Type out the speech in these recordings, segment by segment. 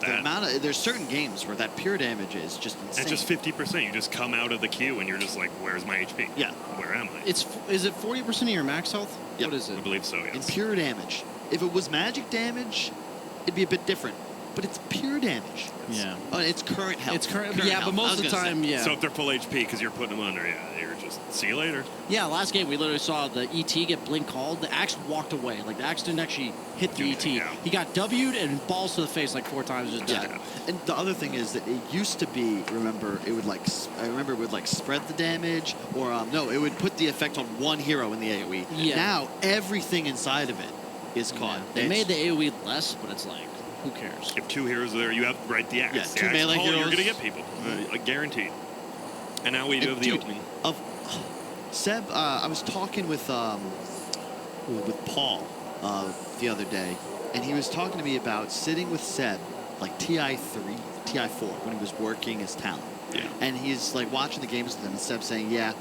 that. There's certain games where that pure damage is just insane. It's just 50%. You just come out of the queue and you're just like, where's my HP? Yeah. Where am I? Is it 40% of your max health? Yep. What is it? I believe so, yes. In pure damage. If it was magic damage, it'd be a bit different. But it's pure damage. Yeah. It's current health. It's current health. but most of the time, yeah. So if they're full HP because you're putting them under, you're just, see you later. Yeah, last game we literally saw the ET get blink called. The Axe walked away. Like, the Axe didn't actually hit the ET. Yeah. He got W'd and balls to the face like 4 times, just dead. And the other thing is that it used to be, I remember it would spread the damage, or no, it would put the effect on one hero in the AoE. Yeah. Now everything inside of it is caught. Yeah. They made the AoE less, but it's like, who cares? If 2 heroes are there, you have the Axe. Yeah, the 2 Axe melee call, heroes. You're going to get people. Guaranteed. And now we do have the opening. Seb, I was talking with Paul the other day, and he was talking to me about sitting with Seb, like TI4, when he was working his talent. Yeah. And he's like watching the games with him, and Seb's saying, "Yeah,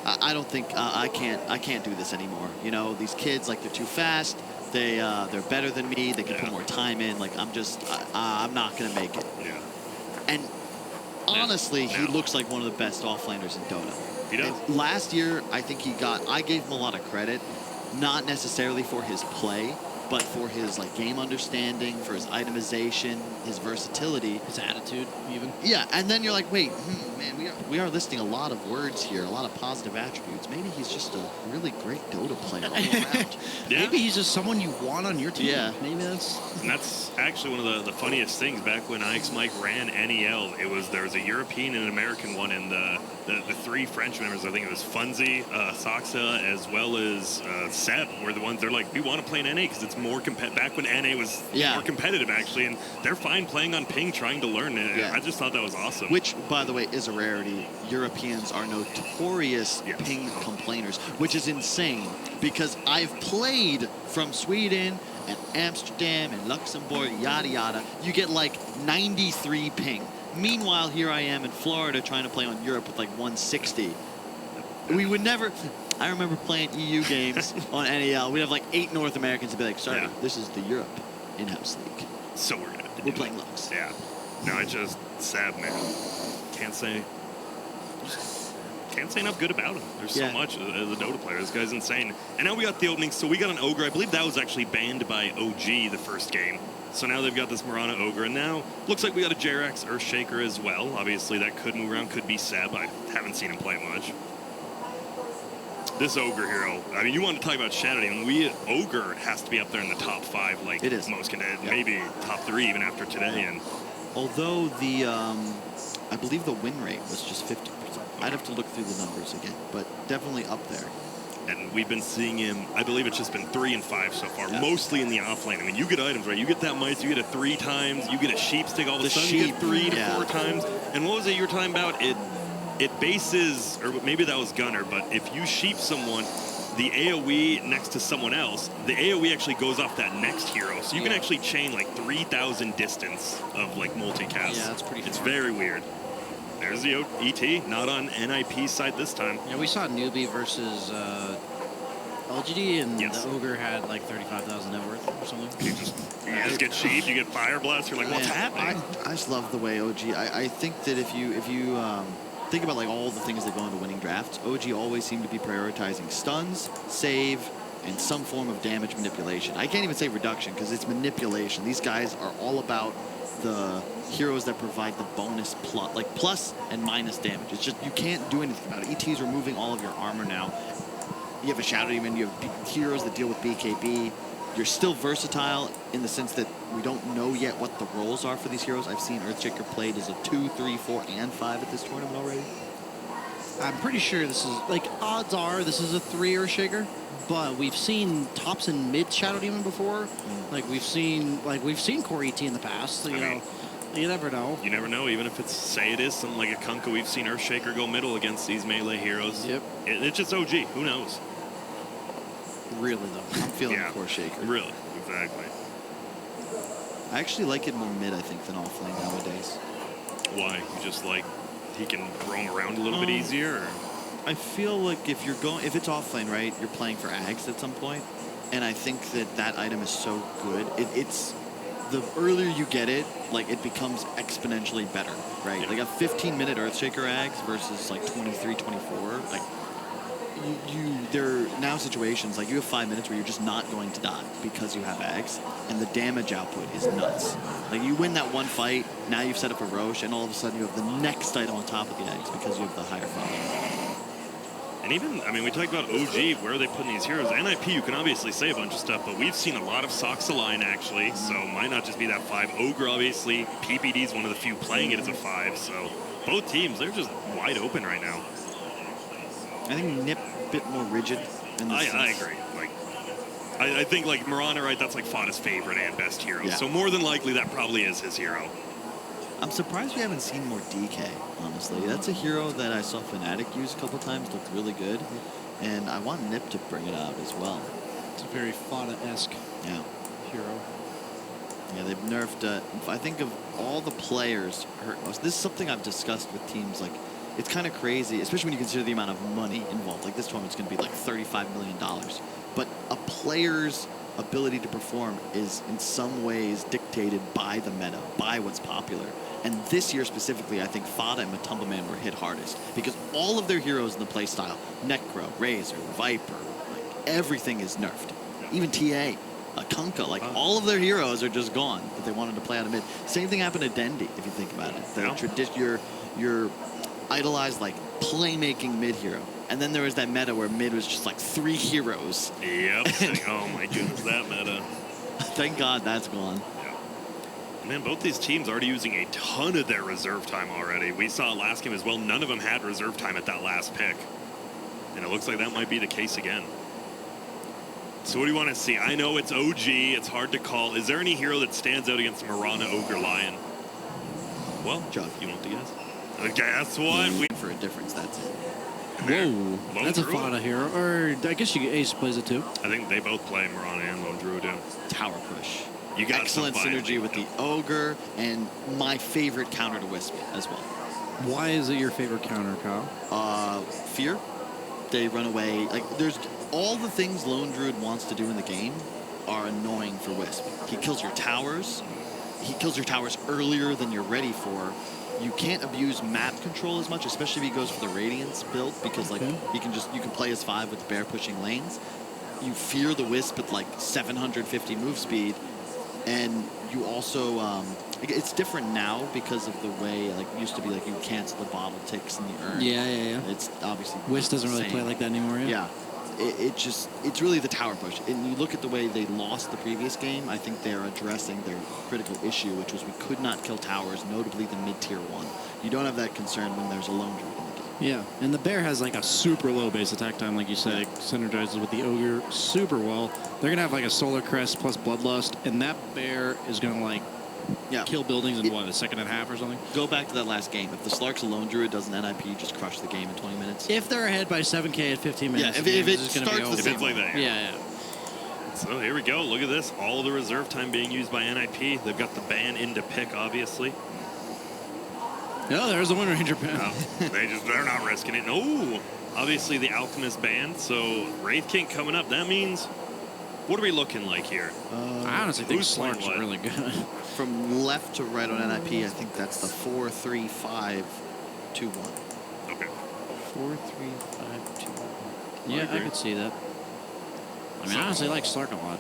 I don't think I can't do this anymore. You know, these kids, like, they're too fast. They're better than me. They can put more time in. Like, I'm not gonna make it." Yeah. And honestly, he looks like one of the best offlaners in Dota. He does. And last year, I think I gave him a lot of credit, not necessarily for his play, but for his game understanding, for his itemization, his versatility, his attitude, even. Yeah, and then you're like, wait, man, we are listing a lot of words here, a lot of positive attributes. Maybe he's just a really great Dota player all around. Maybe he's just someone you want on your team. Yeah. Maybe that's. And that's actually one of the funniest things. Back when Ike's Mike ran NEL, there was a European and an American one, and the 3 French members, I think it was Funzy, Saxa, as well as Seb, were the ones. They're like, we want to play in NA because it's more competitive. Back when NA was more competitive, actually, and they're fine playing on ping, trying to learn it. Yeah. I just thought that was awesome. Which, by the way, is a rarity. Europeans are notorious ping complainers, which is insane because I've played from Sweden and Amsterdam and Luxembourg, yada yada. You get like 93 ping. Meanwhile, here I am in Florida trying to play on Europe with like 160. We would never. I remember playing EU games on NEL. We'd have like 8 North Americans and be like, sorry, this is the Europe in-house league. So we're gonna have to We're playing Lux. Yeah. No, it's just sad, man. Can't say enough good about him. There's so much as a Dota player. This guy's insane. And now we got the opening, so we got an Ogre. I believe that was actually banned by OG the first game. So now they've got this Mirana Ogre, and now looks like we got a Jerax Earthshaker as well. Obviously, that could move around, could be Seb. I haven't seen him play much. This Ogre hero, I mean, you want to talk about Shadow Demon. Ogre has to be up there in the top 5, like it is. Most contenders, maybe top 3 even after today. And although I believe the win rate was just 50%. I'd have to look through the numbers again, but definitely up there. And we've been seeing him, I believe it's just been 3 and 5 so far, mostly in the offlane. I mean, you get items, right? You get that mice, you get it 3 times, you get a sheep stick all of a sudden, you get 3 to 4 times. And what was it you were talking about? It bases, or maybe that was Gunner, but if you sheep someone, the AoE next to someone else, the AoE actually goes off that next hero. So you can actually chain like 3,000 distance of like multicast. Yeah, that's pretty It's smart. very weird. There's the ET, not on NIP side this time. Yeah, we saw Newbie versus LGD, and the Ogre had like 35,000 net worth or something. You just get sheep, you get Fire Blast, you're like, what's happening? I just love the way OG, I think that if you think about like all the things that go into winning drafts, OG always seem to be prioritizing stuns, save, and some form of damage manipulation. I can't even say reduction because it's manipulation. These guys are all about the heroes that provide the bonus plus and minus damage. It's just, you can't do anything about it. ET's removing all of your armor now. You have a Shadow Demon, you have heroes that deal with BKB. You're still versatile in the sense that we don't know yet what the roles are for these heroes. I've seen Earthshaker played as a 2, 3, 4, and 5 at this tournament already. I'm pretty sure this is, like, odds are this is a 3 Earthshaker, but we've seen tops and mid Shadow Demon before. Like we've seen Core ET in the past. So, you never know. You never know, even if it's, say it is something like a Kunkka. We've seen Earthshaker go middle against these melee heroes. Yep. It's just OG. Who knows? Really, though. I'm feeling Core Shaker. Really, exactly. I actually like it more mid, I think, than offlane nowadays. Why? You just like, he can roam around a little bit easier? Or? I feel like if it's offlane, right, you're playing for Ags at some point, and I think that item is so good. the earlier you get it, like it becomes exponentially better, right? Yeah. Like a 15-minute Earthshaker Ags versus like 23, 24, like there are now situations like you have 5 minutes where you're just not going to die because you have Ags, and the damage output is nuts. Like you win that one fight, now you've set up a Roche, and all of a sudden you have the next item on top of the Ags because you have the higher follow. And even, I mean, we talked about OG, where are they putting these heroes? NIP, you can obviously say a bunch of stuff, but we've seen a lot of Soxaline, actually, so might not just be that 5. Ogre, obviously. PPD's one of the few playing it as a 5, so both teams, they're just wide open right now. I think Nip a bit more rigid in this I sense. agree. Like, I think, like, Mirana, right, that's like Fada's favorite and best hero, Yeah. so more than likely that probably is his hero. I'm surprised we haven't seen more DK, honestly. That's a hero that I saw Fnatic use a couple times, looked really good. And I want Nip to bring it out as well. It's a very Fada-esque hero. Yeah, they've nerfed, I think of all the players hurt most. This is something I've discussed with teams, like, it's kind of crazy, especially when you consider the amount of money involved. Like, this tournament's going to be like $35 million. But a player's ability to perform is in some ways dictated by the meta, by what's popular. And this year specifically, I think Fada and Matumba Man were hit hardest because all of their heroes in the playstyle, Necro, Razor, Viper, like everything is nerfed. Even TA, Kunkka, like all of their heroes are just gone that they wanted to play out of mid. Same thing happened to Dendi, if you think about it. The your idolized like playmaking mid hero. And then there was that meta where mid was just like 3 heroes. Yep. Oh my goodness, that meta. Thank God that's gone. Man, both these teams already using a ton of their reserve time already. We saw it last game as well. None of them had reserve time at that last pick. And it looks like that might be the case again. So what do you want to see? I know it's OG. It's hard to call. Is there any hero that stands out against Mirana, Ogre, Lion? Well, Jug. You want to guess? Guess what? For a difference, that's it. Whoa, that's a Druid. Fada hero. Or I guess Ace plays it too. I think they both play Mirana and Lone Druid. Tower push. You got excellent some synergy with the Ogre and my favorite counter to Wisp as well. Why is it your favorite counter, Kyle? Fear. They run away. Like there's all the things Lone Druid wants to do in the game are annoying for Wisp. He kills your towers. He kills your towers earlier than you're ready for. You can't abuse map control as much, especially if he goes for the Radiance build, because like you can play as 5 with bear pushing lanes. You fear the Wisp at like 750 move speed, and you also it's different now because of the way like it used to be like you cancel the bottle ticks and the urn. Yeah. It's obviously Wisp doesn't really play like that anymore. Yeah. It's really the tower push. And you look at the way they lost the previous game, I think they're addressing their critical issue, which was we could not kill towers, notably the mid-tier 1. You don't have that concern when there's a Lone Druid in the game. Yeah, and the bear has like a super low base attack time, like you said. It synergizes with the ogre super well. They're going to have like a solar crest plus bloodlust, and that bear is going to like kill buildings in what, a second and a half or something? Go back to that last game. If the Slark's a Lone Druid, doesn't NIP just crush the game in 20 minutes? If they're ahead by 7K at 15 minutes, if it starts the If it's like that, yeah. So here we go. Look at this. All the reserve time being used by NIP. They've got the ban into pick, obviously. Oh, there's the Wind Ranger ban. They're not risking it. No. Obviously the Alchemist ban. So Wraith King coming up. That means, what are we looking like here? I honestly think who's playing Slark's what? really good. From left to right on NIP, I think that's the 4-3-5-2-1. Okay. 4-3-5-2. Yeah, I could see that. I mean, I honestly like Slark a lot.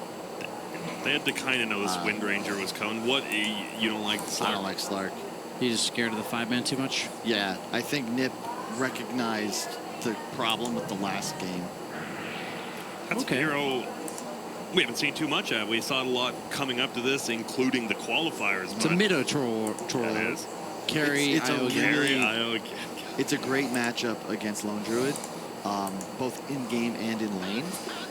They had to kind of know this Wind Ranger was coming. What, you don't like Slark? I don't like Slark. He's just scared of the 5-man too much? Yeah, I think Nip recognized the problem with the last game. That's a hero we haven't seen too much of. We saw it a lot coming up to this, including the qualifiers. It's a mid troll. That is. Carry, it's a IO, really- IO. It's a great matchup against Lone Druid, both in-game and in lane.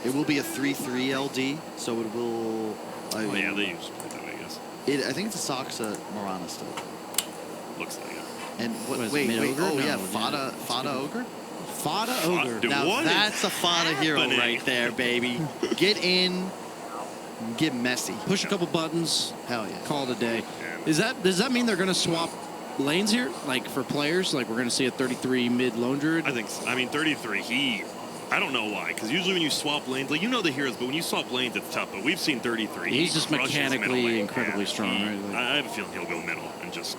It will be a 3-3 LD, so it will... Oh, yeah, they usually play that, I guess. I think it's a Soxa Morana still. Looks like it. And What is it, wait, mid-ogre? oh No, yeah, yeah. Fada Ogre? Fada Ogre. Dude, Now what is that's a Fada hero happening? right there, baby. Get in, get messy. Push a couple buttons, Hell yeah. call it a day. Does that mean they're going to swap lanes here? Like for players? Like we're going to see a 33 mid Lone Druid? I think so. I mean, 33, I don't know why, because usually when you swap lanes, like, you know the heroes, but when you swap lanes, it's tough. But we've seen 33. He's just mechanically incredibly strong, right? Like, I have a feeling he'll go middle and just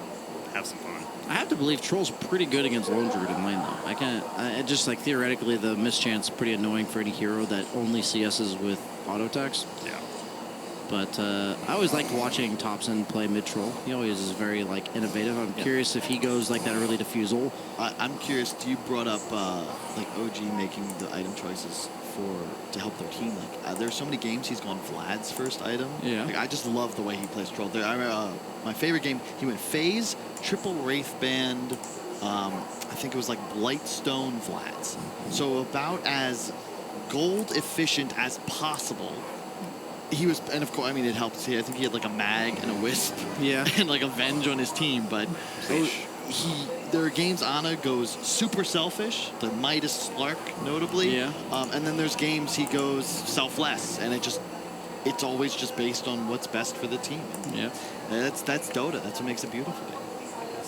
have some fun. I have to believe Troll's pretty good against Lone Druid in lane, though. I can't. Just like theoretically, the mischance is pretty annoying for any hero that only CSs with auto attacks. Yeah. But I always liked watching Thompson play mid Troll. He always is very like innovative. I'm curious if he goes like that early diffusal. I'm curious. You brought up like OG making the item choices to help their team. Like there's so many games he's gone Vlad's first item. Yeah. Like, I just love the way he plays Troll. I remember my favorite game. He went Phase, Triple Wraith Band. I think it was like Blightstone Vlad's. So about as gold efficient as possible. He was, and of course, I mean, it helps. I think he had like a Mag and a Wisp, and like a Venge on his team. But there are games Ana goes super selfish, the Midas Slark notably, and then there's games he goes selfless, and it's always just based on what's best for the team. Yeah, that's Dota. That's what makes it beautiful.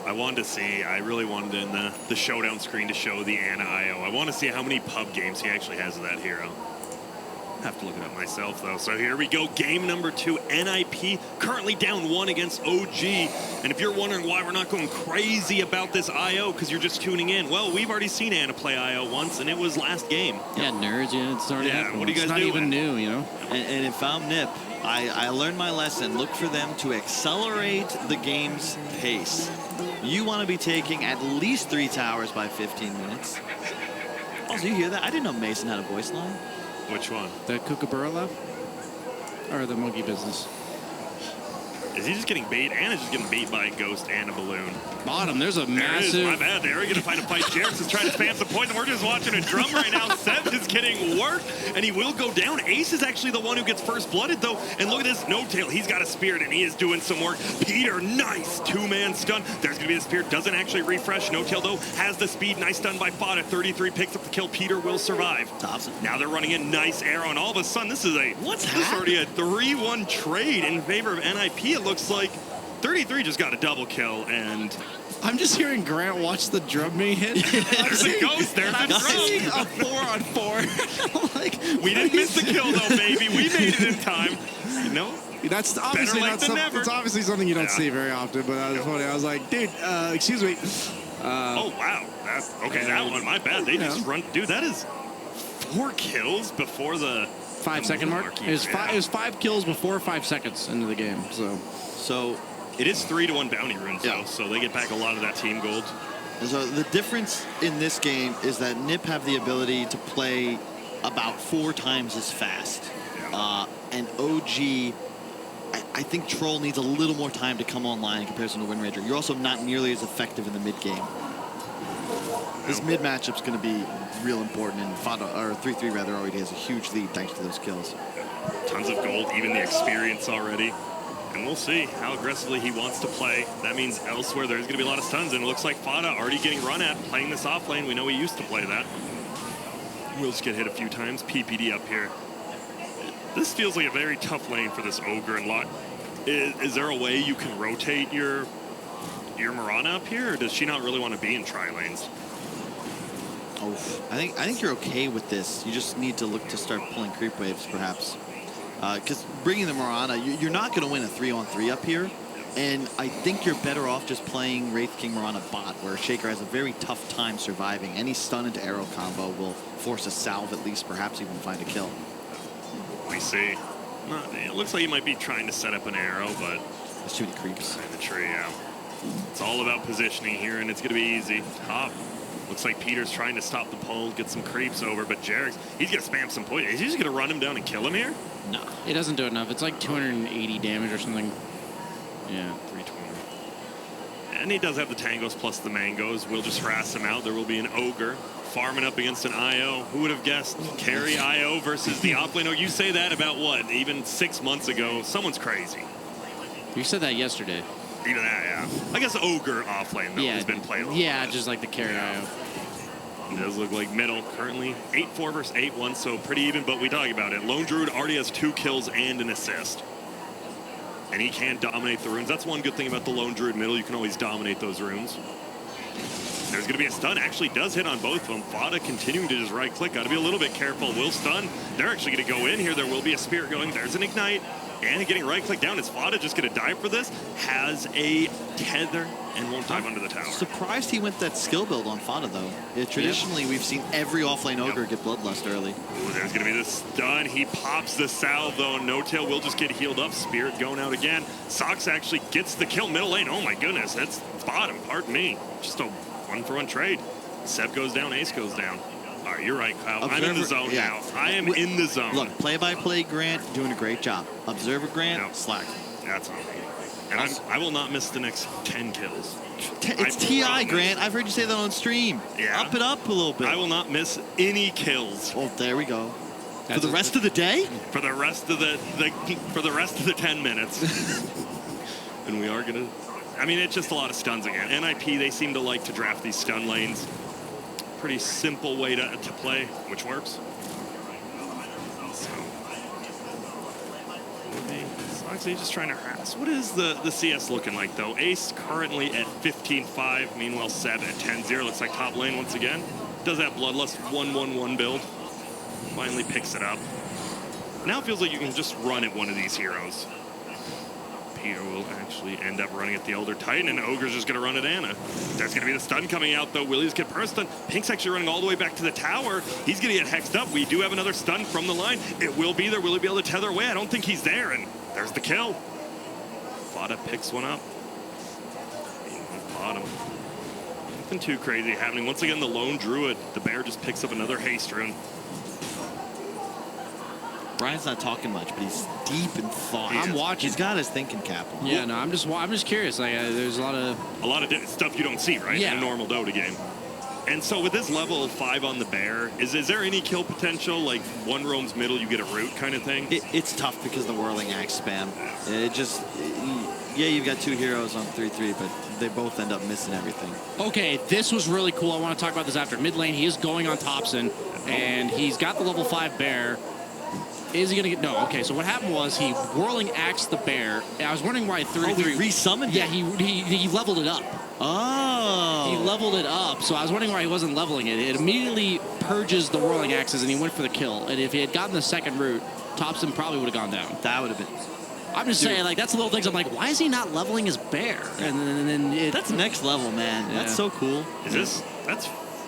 I really wanted in the showdown screen to show the Ana IO. I want to see how many pub games he actually has of that hero. Have to look it up myself, though. So here we go. Game number 2. NIP currently down 1 against OG. And if you're wondering why we're not going crazy about this IO because you're just tuning in, well, we've already seen Ana play IO once, and it was last game. Yeah, nerds. Yeah, it's already happened. What do you guys do? It's not even new, you know? And if I'm Nip, I learned my lesson. Look for them to accelerate the game's pace. You want to be taking at least 3 towers by 15 minutes. Also, you hear that? I didn't know Mason had a voice line. Which one? The Kookaburra lab? Or the monkey business? Is he just getting bait? Ana's just getting bait by a ghost and a balloon. Bottom, there's a massive... There it is. My bad. They are going to find a fight. Jerix is trying to spam some poison. We're just watching a drum right now. Seth is getting worked, and he will go down. Ace is actually the one who gets first blooded, though. And look at this no-tail. He's got a spirit, and he is doing some work. Peter, nice two-man stun. There's going to be the spirit. Doesn't actually refresh. No-tail, though, has the speed. Nice stun by Fada. 33 picks up the kill. Peter will survive. Thompson. Now they're running in. Nice arrow, and all of a sudden, this is already a 3-1 trade in favor of NIP. It looks like 33 just got a double kill, and I'm just hearing Grant watch the drum being hit. There's a ghost. There's a drum. A 4-on-4. Like, we didn't miss the kill, though, baby. We made it in time. You know? That's obviously not something. It's obviously something you don't see very often. But I was funny. I was like, dude, excuse me. Oh wow, that one. My bad. They just run. Dude, that is 4 kills before the 5-second mark. It was 5 kills before 5 seconds into the game. So it is 3-1 bounty runes, though, so they get back a lot of that team gold. And so the difference in this game is that Nip have the ability to play about 4 times as fast. And OG, I think Troll needs a little more time to come online in comparison to Wind Ranger. You're also not nearly as effective in the mid game. This mid matchup's going to be real important, and Fada, or 3-3 rather, already has a huge lead thanks to those kills. Tons of gold, even the experience already. And we'll see how aggressively he wants to play. That means elsewhere there's going to be a lot of stuns, and it looks like Fada already getting run at, playing this off lane. We know he used to play that. We'll just get hit a few times. PPD up here. This feels like a very tough lane for this Ogre and Lot. Is there a way you can rotate your Mirana up here, or does she not really want to be in tri-lanes? Oh, I think you're okay with this. You just need to look to start pulling creep waves, perhaps. Because bringing the Mirana, you're not going to win a 3-on-3 up here. And I think you're better off just playing Wraith King Mirana bot, where Shaker has a very tough time surviving. Any stun into arrow combo will force a salve at least, perhaps even find a kill. We see. It looks like he might be trying to set up an arrow, but there's too many creeps. In the tree, yeah. It's all about positioning here, and it's going to be easy. Top. Looks like Peter's trying to stop the pull, get some creeps over, but Jerix, he's going to spam some poison. Is he just going to run him down and kill him here? No. It doesn't do enough. It's like 280 damage or something. Yeah. 320. And he does have the tangos plus the mangoes. We'll just harass him out. There will be an Ogre farming up against an IO. Who would have guessed? Carry IO versus the offlane. Oh, you say that about what? Even 6 months ago. Someone's crazy. You said that yesterday. Even that, yeah. I guess Ogre offlane, though, has been played a little bit. Just like the carry IO. It does look like middle currently 8-4 versus 8-1, so pretty even, but we talk about it. Lone Druid already has 2 kills and an assist. And he can dominate the runes. That's one good thing about the Lone Druid middle. You can always dominate those runes. There's going to be a stun. Actually does hit on both of them. Fada continuing to just right-click. Got to be a little bit careful. Will stun. They're actually going to go in here. There will be a Spirit going. There's an Ignite. And getting right-click down. Is Fada just going to dive for this? Has a tether and won't dive under the tower. Surprised he went that skill build on Fada, though. Traditionally, we've seen every offlane Ogre get Bloodlust early. Ooh, there's going to be the stun. He pops the salve, though. No Tail will just get healed up. Spirit going out again. Sox actually gets the kill. Middle lane. Oh, my goodness. That's bottom. Pardon me. Just a one-for-one trade. Seb goes down. Ace goes down. All right, you're right, Kyle. I'm in the zone now. I am in the zone. Look, play-by-play Grant doing a great job. Observer Grant, slack. That's on me. And I will not miss the next 10 kills. It's TI, Grant. I've heard you say that on stream. Yeah. Up it up a little bit. I will not miss any kills. Oh, there we go. For the rest of the day? For the rest of the 10 minutes. And we are gonna. I mean, it's just a lot of stuns again. NIP, they seem to like to draft these stun lanes. Pretty simple way to play, which works. So, actually just trying to harass. What is the CS looking like, though? Ace currently at 15-5. Meanwhile, Seb at 10-0. Looks like top lane once again. Does that Bloodlust 1-1-1 build. Finally picks it up. Now it feels like you can just run at one of these heroes. Peter will actually end up running at the Elder Titan, and Ogre's just going to run at Anna. There's going to be the stun coming out, though. Willie's get burst stun. Pink's actually running all the way back to the tower. He's going to get hexed up. We do have another stun from the line. It will be there. Will he be able to tether away? I don't think he's there, and there's the kill. Fada picks one up. Bottom. Nothing too crazy happening. Once again, the lone druid. The bear just picks up another haste rune. Brian's not talking much, but he's deep in thought. I'm watching. He's got his thinking cap on. Yeah, no, I'm just curious. Like, there's a lot of stuff you don't see, right? Yeah. In a normal Dota game. And so with this level 5 on the bear, is there any kill potential? Like one roams middle, you get a root kind of thing? It's tough because of the whirling axe spam. Yeah, you've got 2 heroes on 3-3, but they both end up missing everything. Okay, this was really cool. I want to talk about this after. Mid lane, he is going on Thompson, and he's got the level 5 bear. Is he going to get... No, okay, so what happened was he whirling axed the bear. I was wondering why 3-3... Oh, he resummoned it? Yeah, he leveled it up. Oh. He leveled it up, so I was wondering why he wasn't leveling it. It immediately purges the whirling axes, and he went for the kill. And if he had gotten the second root, Thompson probably would have gone down. That would have been... I'm just saying, like, that's the little things. I'm like, why is he not leveling his bear? And then that's next level, man. Yeah. That's so cool. That's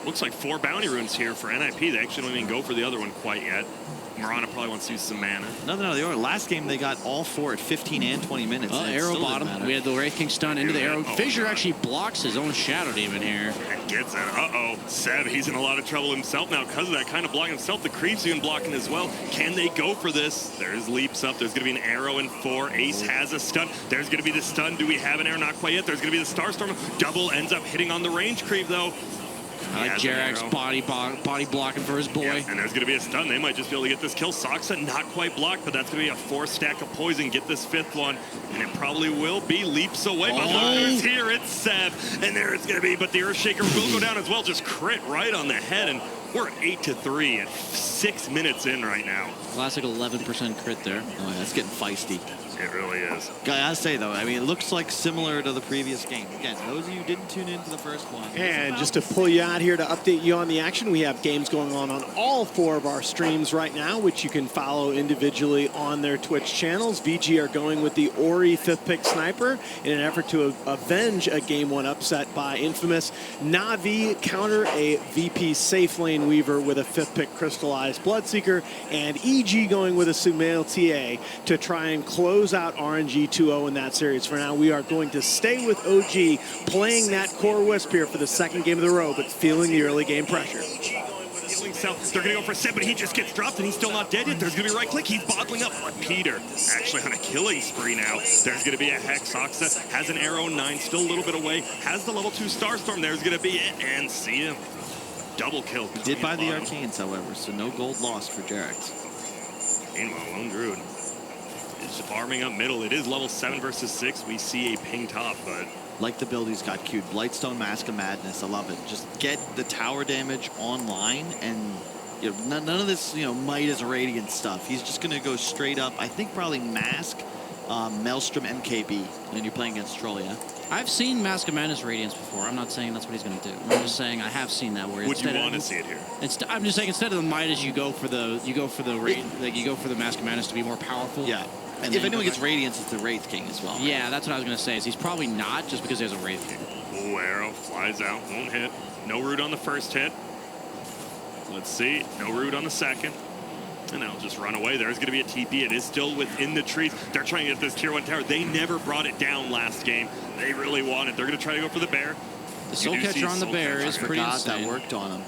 looks like 4 bounty runes here for NIP. They actually don't even go for the other one quite yet. Marana probably wants to use some mana. No. Last game, they got all 4 at 15 and 20 minutes. Arrow bottom. We had the Wraith King stun into the arrow. Fissure actually blocks his own Shadow Demon here. And gets it. Uh-oh. Seb, he's in a lot of trouble himself now because of that kind of blocking himself. The creep's even blocking as well. Can they go for this? There's leaps up. There's going to be an arrow in 4. Ace has a stun. There's going to be the stun. Do we have an arrow? Not quite yet. There's going to be the Starstorm. Double ends up hitting on the range creep, though. I like Jarek's body blocking for his boy. Yeah, and there's going to be a stun. They might just be able to get this kill. Soxa not quite blocked, but that's going to be a 4 stack of poison. Get this 5th one, and it probably will be leaps away. But look who's here. It's Seb, and there it's going to be. But the Earthshaker will go down as well. Just crit right on the head, and we're at 8-3 at 6 minutes in right now. Classic 11% crit there. Oh, yeah, that's getting feisty. It really is. Gotta say, though, I mean, it looks like similar to the previous game. Again, those of you who didn't tune in to the first one. And just to pull you out here to update you on the action, we have games going on all 4 of our streams right now, which you can follow individually on their Twitch channels. VG are going with the Ori 5th pick sniper in an effort to avenge a Game 1 upset by Infamous. Na'Vi counter a VP safe lane weaver with a 5th pick crystallized Bloodseeker, and EG going with a Sumail TA to try and close out RNG 2-0 in that series. For now, we are going to stay with OG, playing that core Wisp here for the 2nd game of the row, but feeling the early game pressure. They're going to go for Seb, but he just gets dropped, and he's still not dead yet. There's going to be right click. He's bottling up. But Peter actually on a killing spree now. There's going to be a Hex. Soxa has an arrow 9, still a little bit away. Has the level 2 Starstorm. There's going to be it, and see him. Double kill. He did buy the Arcanes, however, so no gold lost for Jarek. Meanwhile, Lone Druid is farming up middle. It is level 7 versus 6. We see a ping top, but... Like the build he's got queued. Blightstone, Mask of Madness. I love it. Just get the tower damage online, and none of this, Might as Radiant stuff. He's just going to go straight up. I think probably Mask Maelstrom MKB, and you're playing against Troll, yeah? I've seen Mask of Madness Radiance before. I'm not saying that's what he's going to do. I'm just saying I have seen that. Where Would you want to see it here? I'm just saying instead of the Midas, you go for the Mask of Madness to be more powerful. Yeah. And if anyone gets Radiance, it's the Wraith King as well. Yeah, that's what I was going to say. Is he's probably not just because he has a Wraith King. Oh, arrow flies out, won't hit. No root on the first hit. Let's see. No root on the second. And that'll just run away. There's going to be a TP. It is still within the trees. They're trying to get this tier 1 tower. They never brought it down last game. They really want it. They're going to try to go for the bear. The Soul Catcher on the bear is pretty insane. That worked on him.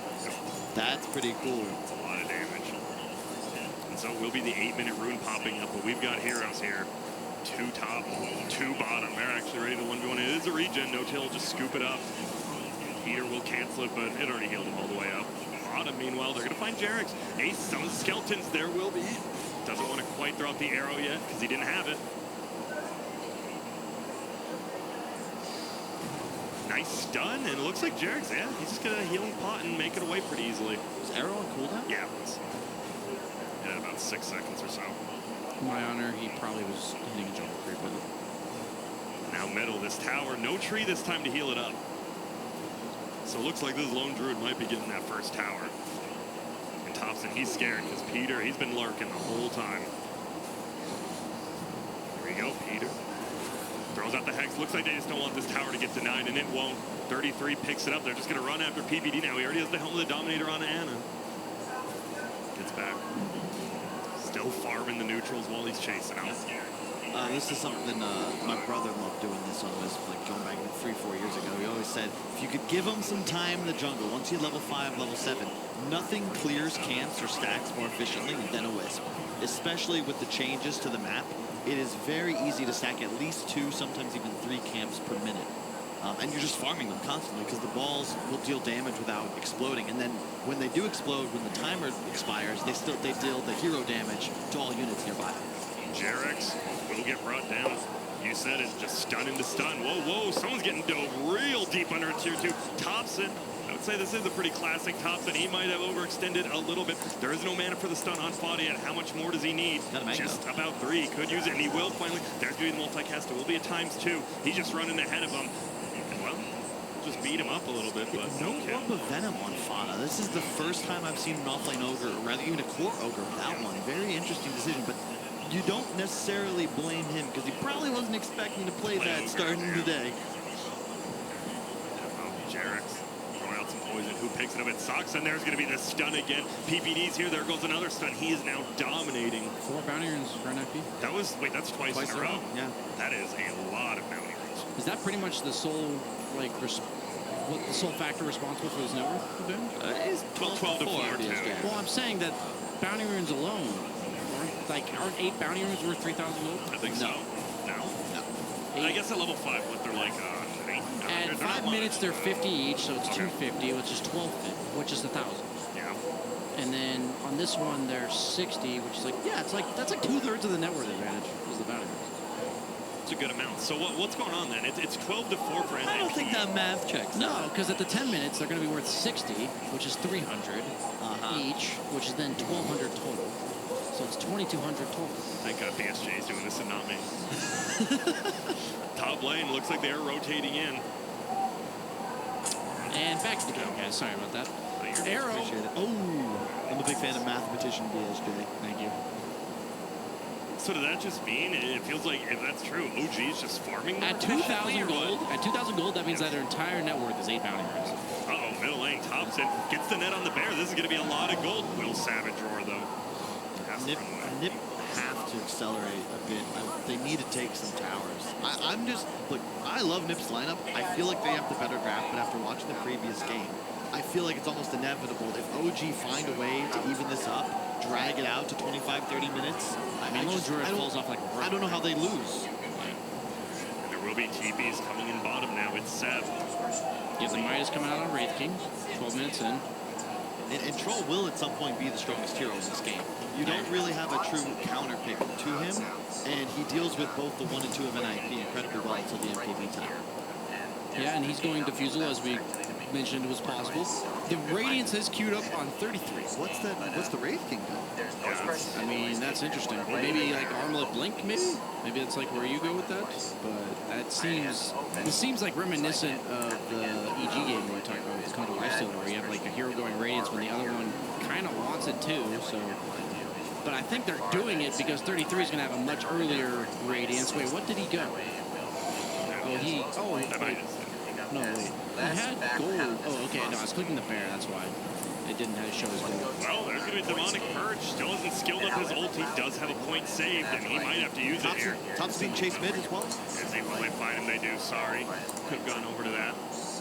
That's pretty cool. That's a lot of damage. And so it will be the 8-minute rune popping up. But we've got heroes here. 2 top, 2 bottom. They're actually ready to 1v1. It is a regen. No tail, just scoop it up. Peter will cancel it, but it already healed him all the way up. Bottom, meanwhile, they're going to find Jarex. Ace, some skeletons there will be. Doesn't want to quite throw out the arrow yet because he didn't have it. Nice stun, and it looks like Jarex, yeah, he's just going to healing pot and make it away pretty easily. Was arrow on cooldown? Yeah, it was. Yeah, about 6 seconds or so. In my honor, he probably was hitting a jungle creep with it. Now middle, this tower, no tree this time to heal it up. So it looks like this lone druid might be getting that first tower. And Thompson, he's scared because Peter, he's been lurking the whole time. Here we go, Peter. Throws out the hex. Looks like they just don't want this tower to get denied, and it won't. 33 picks it up. They're just going to run after PBD now. He already has the helm of the Dominator on Anna. Gets back. Still farming the neutrals while he's chasing out. This is something my brother loved doing this on was like going back 3-4 years ago. He always said if you could give him some time in the jungle, once you level 5, level 7, nothing clears camps or stacks more efficiently than a Wisp. Especially with the changes to the map, it is very easy to stack at least 2, sometimes even 3 camps per minute. And you're just farming them constantly because the balls will deal damage without exploding. And then when they do explode, when the timer expires, they deal the hero damage to all units nearby. Jarex will get brought down. You said it, just stun into stun. Whoa, whoa, someone's getting dove real deep under tier 2. Thompson, I would say this is a pretty classic Thompson. He might have overextended a little bit. There is no mana for the stun on Fada yet. How much more does he need? Just about 3. Could use it, and he will finally. There's going to be the multicast. It will be a ×2. He's just running ahead of him. Well, just beat him up a little bit, but no kill. Rub of Venom on Fada. This is the first time I've seen an offlane ogre, or rather even a core ogre without one. Very interesting decision, but you don't necessarily blame him because he probably wasn't expecting to play that starting today. Jarex throwing out some poison. Who picks it up? It sucks, and there's going to be the stun again. PPD's here. There goes another stun. He is now dominating. 4 bounty runes for an IP. That was, wait, that's twice in a row. Yeah. That is a lot of bounty runes. Is that pretty much the sole, like, what the sole factor responsible for his net worth damage? It's 12 to 4, too. Well, I'm saying that bounty runes alone, aren't 8 bounty runes worth 3,000 gold? I think so. No. I guess at level 5, what they're like, At 5 minutes, they're 50 each, so it's 250, which is 12, which is 1,000. Yeah. And then on this one, they're 60, which is like, yeah, it's like that's like 2/3 of the net worth advantage is the bounty runes. It's a good amount. So what's going on then? It's 12 to 4 for NIP. I don't think that math checks. No, because at the 10 minutes, they're going to be worth 60, which is 300 each, which is then 1,200 total. So it's 2,200 total. Thank God BSJ is doing this and not me. Top lane, looks like they're rotating in. And back to the game, guys. Sorry about that. Arrow. Oh, I'm a big fan of mathematician BSJ. Thank you. So does that just mean, it feels like, if that's true, OG is just farming at 2,000 gold? At 2,000 gold, that means that their entire net worth is 8 bounty runes. Uh-oh, middle lane, Thompson gets the net on the bear. This is going to be a lot of gold. Will Savage roar, though. Nip have to accelerate a bit. They need to take some towers. Look, I love Nip's lineup. I feel like they have the better draft, but after watching the previous game, I feel like it's almost inevitable. If OG find a way to even this up, drag it out to 25, 30 minutes, I don't know how they lose. And there will be TPs coming in bottom now. It's Seb. Yeah, the Midas coming out on Wraith King, 12 minutes in. And Troll will at some point be the strongest hero in this game. You don't really have a true counter pick to him, and he deals with both the 1 and 2 of NIP incredibly well until the MPV time. Yeah, and he's going Diffusal, as we mentioned was possible. The Radiance is queued up on 33. What's the Wraith King doing? I mean, that's interesting. Maybe like Armlet Blink, maybe? Maybe it's like where you go with that. But that seems like reminiscent of the EG game that we talked about with Control Lifestealer, where you have like a hero going Radiance when the other one kind of wants it too. So, but I think they're doing it because 33 is going to have a much earlier Radiance. Wait, what did he go? No, wait. He had gold. Oh, okay. No, I was clicking the bear. That's why. It didn't have to show his gold. Well, there's going to be a Demonic Purge. Still hasn't skilled up his ult. He does have a point saved, and he might have to use it here. Top's being chased mid as well. Is he, will they find him? They do. Sorry. Could have gone over to that.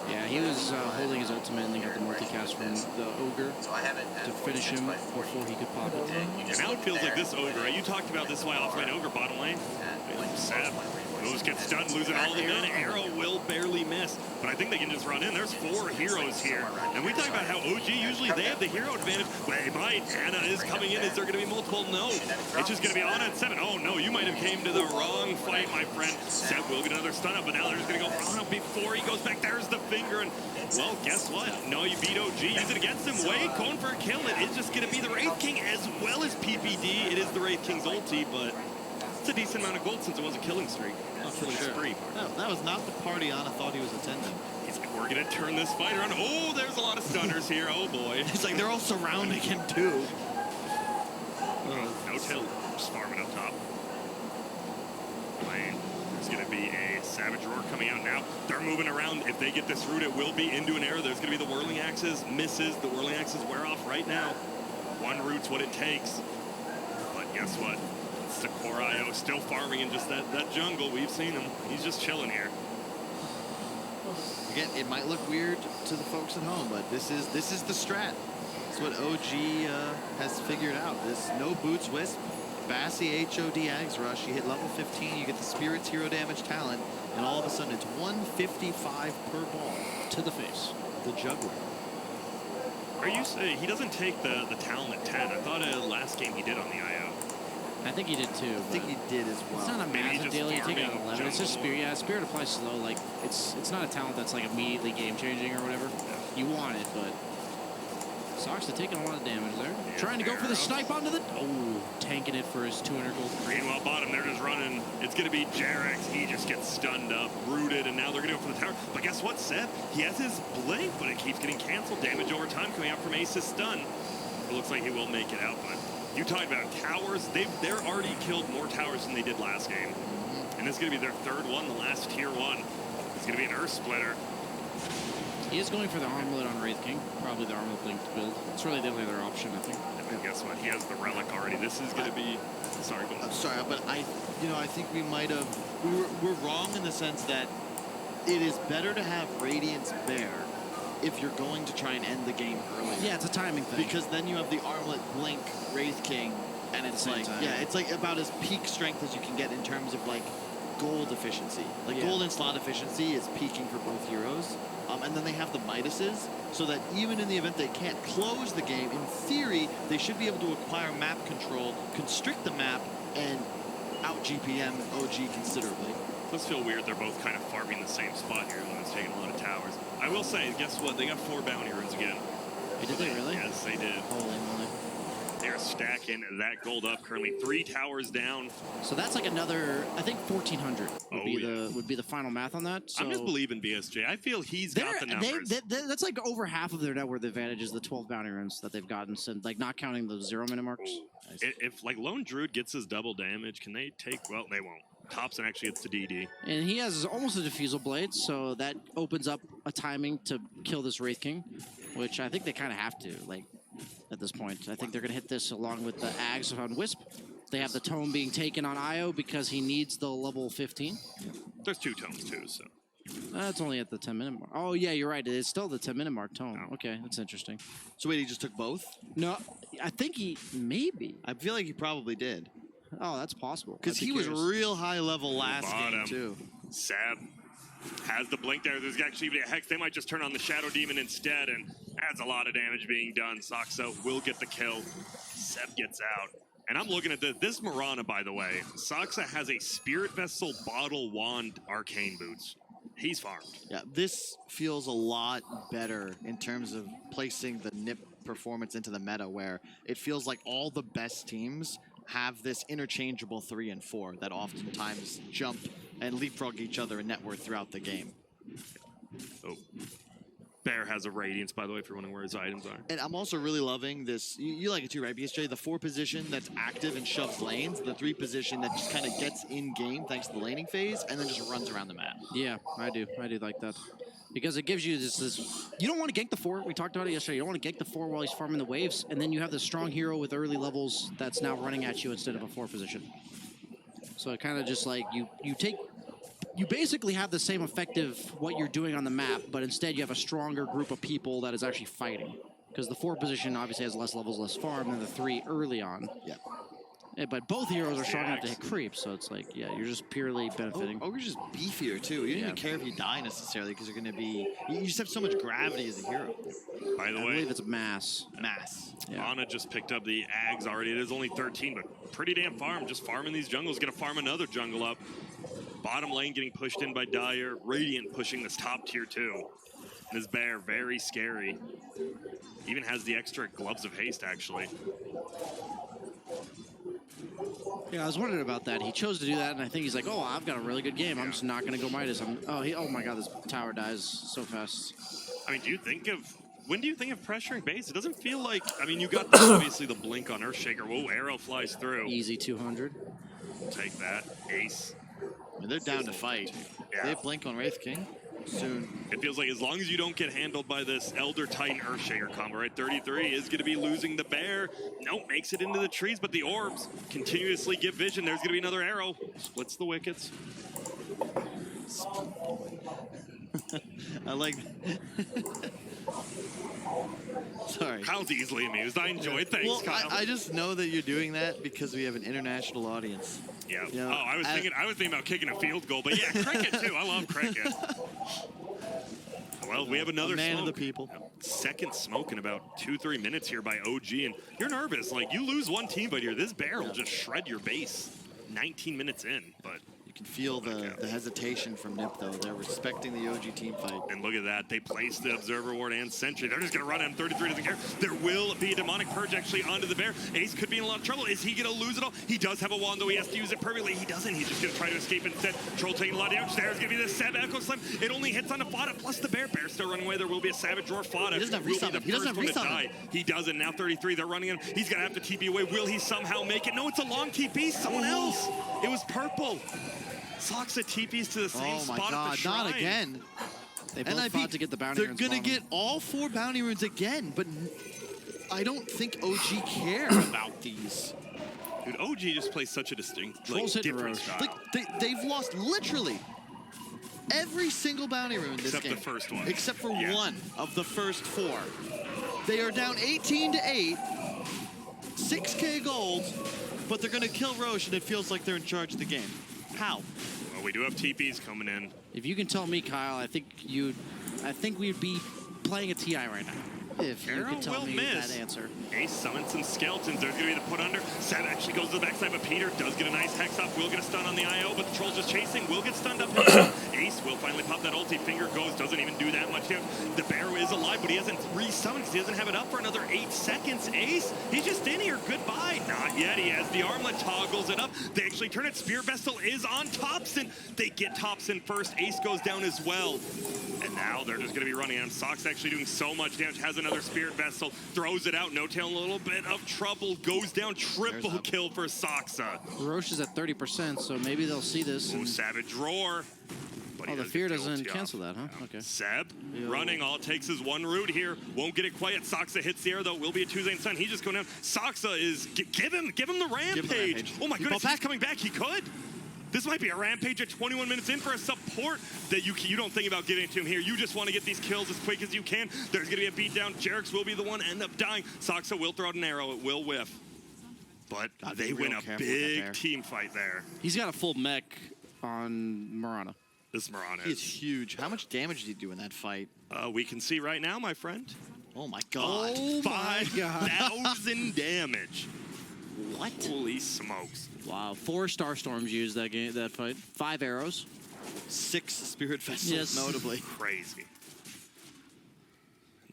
Yeah, he was holding his ultimate and then got the multicast from the Ogre to finish him before he could pop it. And now it feels like this Ogre, right? You talked about this why offlane Ogre bottom lane. Seb. Moves get stunned, losing all the men. Arrow will barely miss, but I think they can just run in. There's 4 heroes here, and we talk about how OG usually they have the hero advantage. They might. Anna is coming in. Is there going to be multiple? No. It's just going to be Anna at 7. Oh no, you might have came to the wrong fight, my friend. Seb will get another stun up, but now they're just going to go for Anna before he goes back. There's the finger, and well, guess what? No, you beat OG. Use it against him. Wait, going for a kill. It is just going to be the Wraith King as well as PPD. It is the Wraith King's ulti, but it's a decent amount of gold since it was a killing streak. Spree. No, that was not the party Anna thought he was attending. He's like, we're going to turn this fight around. Oh, there's a lot of stunners here. Oh, boy. It's like they're all surrounding him, too. No till. Just farming up top. Lane. There's going to be a Savage Roar coming out now. They're moving around. If they get this route, it will be into an arrow. There's going to be the Whirling Axes. Misses. The Whirling Axes wear off right now. One route's what it takes. But guess what? Sakura still farming in just that jungle. We've seen him. He's just chilling here. Again, it might look weird to the folks at home, but this is the strat. It's what OG has figured out. This no boots wisp, Bassy HOD Ags Rush. You hit level 15, you get the Spirit's hero damage talent, and all of a sudden it's 155 per ball to the face. The juggler. Are you saying he doesn't take the talent at 10? I thought last game he did on the IO. I think he did too. I think he did as well. It's not a massive deal. You take it at 11. It's just Spirit. Yeah, Spirit applies slow. Like it's not a talent that's like immediately game changing or whatever. You want it, but Sox are taking a lot of damage there. Yeah, trying to go for the snipe onto the tanking it for his 200 gold. Greenwell bottom. They're just running. It's going to be Jarex. He just gets stunned up, rooted, and now they're going to go for the tower. But guess what, Seth? He has his blink, but it keeps getting canceled. Damage over time coming out from Ace's stun. It looks like he will make it out, but. You talk about towers, they're already killed more towers than they did last game. And this is going to be their 3rd one, the last tier 1. It's going to be an Earth Splitter. He is going for the Armlet on Wraith King. Probably the Armlet Blink build. It's really the only other option, I think. And guess what? He has the Relic already. This is going to be... Sorry, go on. I'm sorry, but I think we might have... We're wrong in the sense that it is better to have Radiance Bear if you're going to try and end the game early. Yeah, it's a timing thing. Because then you have the Armlet Blink Wraith King, and it's like, it's like about as peak strength as you can get in terms of like gold efficiency. Like gold and slot efficiency is peaking for both heroes. And then they have the Midases, so that even in the event they can't close the game, in theory, they should be able to acquire map control, constrict the map, and out GPM OG considerably. It does feel weird they're both kind of farming the same spot here, and it's taking a lot of towers. I will say, guess what? They got 4 bounty runes again. Did they really? Yes, they did. Holy moly. They're stacking that gold up. Currently 3 towers down. So that's like another, I think 1,400 would be the final math on that. So I'm just believing BSJ. I feel he's got the numbers. That's like over half of their net worth advantage is the 12 bounty runes that they've gotten, since, like not counting the 0-minute marks. If like Lone Druid gets his double damage, can they take? Well, they won't. Thompson actually gets the DD. And he has almost a Diffusal Blade, so that opens up a timing to kill this Wraith King, which I think they kind of have to, like, at this point. I think they're going to hit this along with the Ags on Wisp. They have the Tome being taken on Io because he needs the level 15. There's 2 Tomes, too, so. That's only at the 10-minute mark. Oh, yeah, you're right. It's still the 10-minute mark Tome. Okay, that's interesting. So wait, he just took both? No, I think he, maybe. I feel like he probably did. Oh, that's possible. Because he was real high level last game, too. Seb has the blink there. There's actually a Hex. They might just turn on the Shadow Demon instead, and adds a lot of damage being done. Soxo will get the kill. Seb gets out. And I'm looking at this Mirana, by the way. Soxa has a Spirit Vessel Bottle Wand Arcane Boots. He's farmed. Yeah, this feels a lot better in terms of placing the NIP performance into the meta, where it feels like all the best teams have this interchangeable 3 and 4 that oftentimes jump and leapfrog each other in net worth throughout the game. Oh. Bear has a Radiance, by the way, if you're wondering where his items are. And I'm also really loving this. You like it too, right, BSJ? The 4 position that's active and shoves lanes, the 3 position that just kind of gets in game thanks to the laning phase, and then just runs around the map. Yeah, I do like that. Because it gives you this you don't want to gank the 4. We talked about it yesterday. You don't want to gank the 4 while he's farming the waves, and then you have this strong hero with early levels that's now running at you instead of a 4 position. So it kind of just like you basically have the same effective what you're doing on the map, but instead you have a stronger group of people that is actually fighting. Because the 4 position obviously has less levels, less farm than the 3 early on. Yeah. But both heroes are strong enough to hit creeps, so it's like, yeah, you're just purely benefiting. Ogre's just beefier too. You don't even care if you die necessarily because you're going to be. You just have so much gravity as a hero. By the I way, believe it's mass. Mass. Yeah. Ana just picked up the Ags already. It is only 13, but pretty damn farm. Just farming these jungles. Going to farm another jungle up. Bottom lane getting pushed in by Dyer. Radiant pushing this top tier too. This Bear, very scary. Even has the extra gloves of haste, actually. Yeah, I was wondering about that. He chose to do that, and I think he's like, oh, I've got a really good game. I'm just not going to go Midas. Oh my God, this tower dies so fast. I mean, when do you think of pressuring base? It doesn't feel like, I mean, you got obviously the blink on Earthshaker. Whoa, arrow flies through. Easy 200. Take that, ace. I mean, they're down to fight. Yeah. They blink on Wraith King soon. It feels like as long as you don't get handled by this Elder Titan Earthshaker combo, right? 33 is going to be losing the Bear. Nope, makes it into the trees, but the orbs continuously give vision. There's going to be another arrow. Splits the wickets. I like. Sorry. Kyle's easily amused. I enjoy it. Thanks, Well, Kyle. I just know that you're doing that because we have an international audience. Yeah. You know, Oh, I was thinking about kicking a field goal, but yeah, cricket too. I love cricket. Well, we have another man smoke. of the people. Second smoke in about 2-3 minutes here by OG, and you're nervous. Like, you lose one team, but here, this Bear will just shred your base 19 minutes in, but... You can feel the hesitation from NIP, though. They're respecting the OG team fight. And look at that. They placed the Observer Ward and Sentry. They're just going to run him. 33 doesn't care. There will be a Demonic Purge actually onto the Bear. Ace could be in a lot of trouble. Is he going to lose it all? He does have a wand, though. He has to use it perfectly. He doesn't. He's just going to try to escape instead. Troll taking a lot of damage. There's going to be the Seb Echo Slam. It only hits on the Fada, plus the Bear. Bear's still running away. There will be a Savage Roar. Fada He doesn't have will be resummon. the first one to die. He doesn't. Now 33. They're running him. He's going to have to TP away. Will he somehow make it? No, it's a long TP. Someone else. It was purple. Soxa TPs to the same spot at the shrine. Not again. They both fought to get the bounty runes. They're going to get all 4 bounty runes again, but I don't think OG care about these. Dude, OG just plays such a distinct, Trolls hitting different Roche. style. Like, they've lost literally every single bounty rune this Except game. the first one. Except for Yeah. 1 of the first 4. They are down 18-8, 6K gold, but they're going to kill Roche, and it feels like they're in charge of the game. How? Well, we do have TPs coming in. If you can tell me, Kyle, I think we'd be playing a TI right now. If you Arrow could tell will me miss. that answer. Ace summons some skeletons. There's going to be the put under. Seb actually goes to the backside, but Peter does get a nice hex up. Will get a stun on the IO, but the Troll's just chasing. Will get stunned up. Ace will finally pop that ulti. Finger goes, doesn't even do that much damage. The Bear is alive, but he hasn't resummoned because he doesn't have it up for another 8 seconds. Ace, he's just in here. Goodbye. Not yet. He has the armlet, toggles it up. They actually turn it. Spear Vestal is on Thompson. They get Thompson first. Ace goes down as well. And now they're just going to be running him. Sock's actually doing so much damage. Has another Spirit Vessel. Throws it out. No Tail in a little bit of trouble. Goes down. Triple kill for Soxa. Roche is at 30%, so maybe they'll see this. Oh, Savage Roar. But Oh, he the does fear get the doesn't ulti cancel off. that, huh? Okay. Seb running. All it takes is one root here. Won't get it quite. Soxa hits the air, though. Will be a Tuesday and Sun. He's just going down. Soxa is... Give him the rampage. Oh, my goodness. He's coming back. He could. This might be a rampage at 21 minutes in for a support that you don't think about giving it to him here. You just want to get these kills as quick as you can. There's going to be a beatdown. Jerix will be the one end up dying. Soxa will throw out an arrow. It will whiff. But they win a big team fight there. He's got a full mech on Mirana. This Mirana He's huge. How much damage did he do in that fight? We can see right now, my friend. Oh, my God. Oh, my God. 5,000 damage. What? Holy smokes. Wow, 4 Starstorms used that fight. 5 arrows. 6 Spirit Vessels, Yes. notably. Crazy.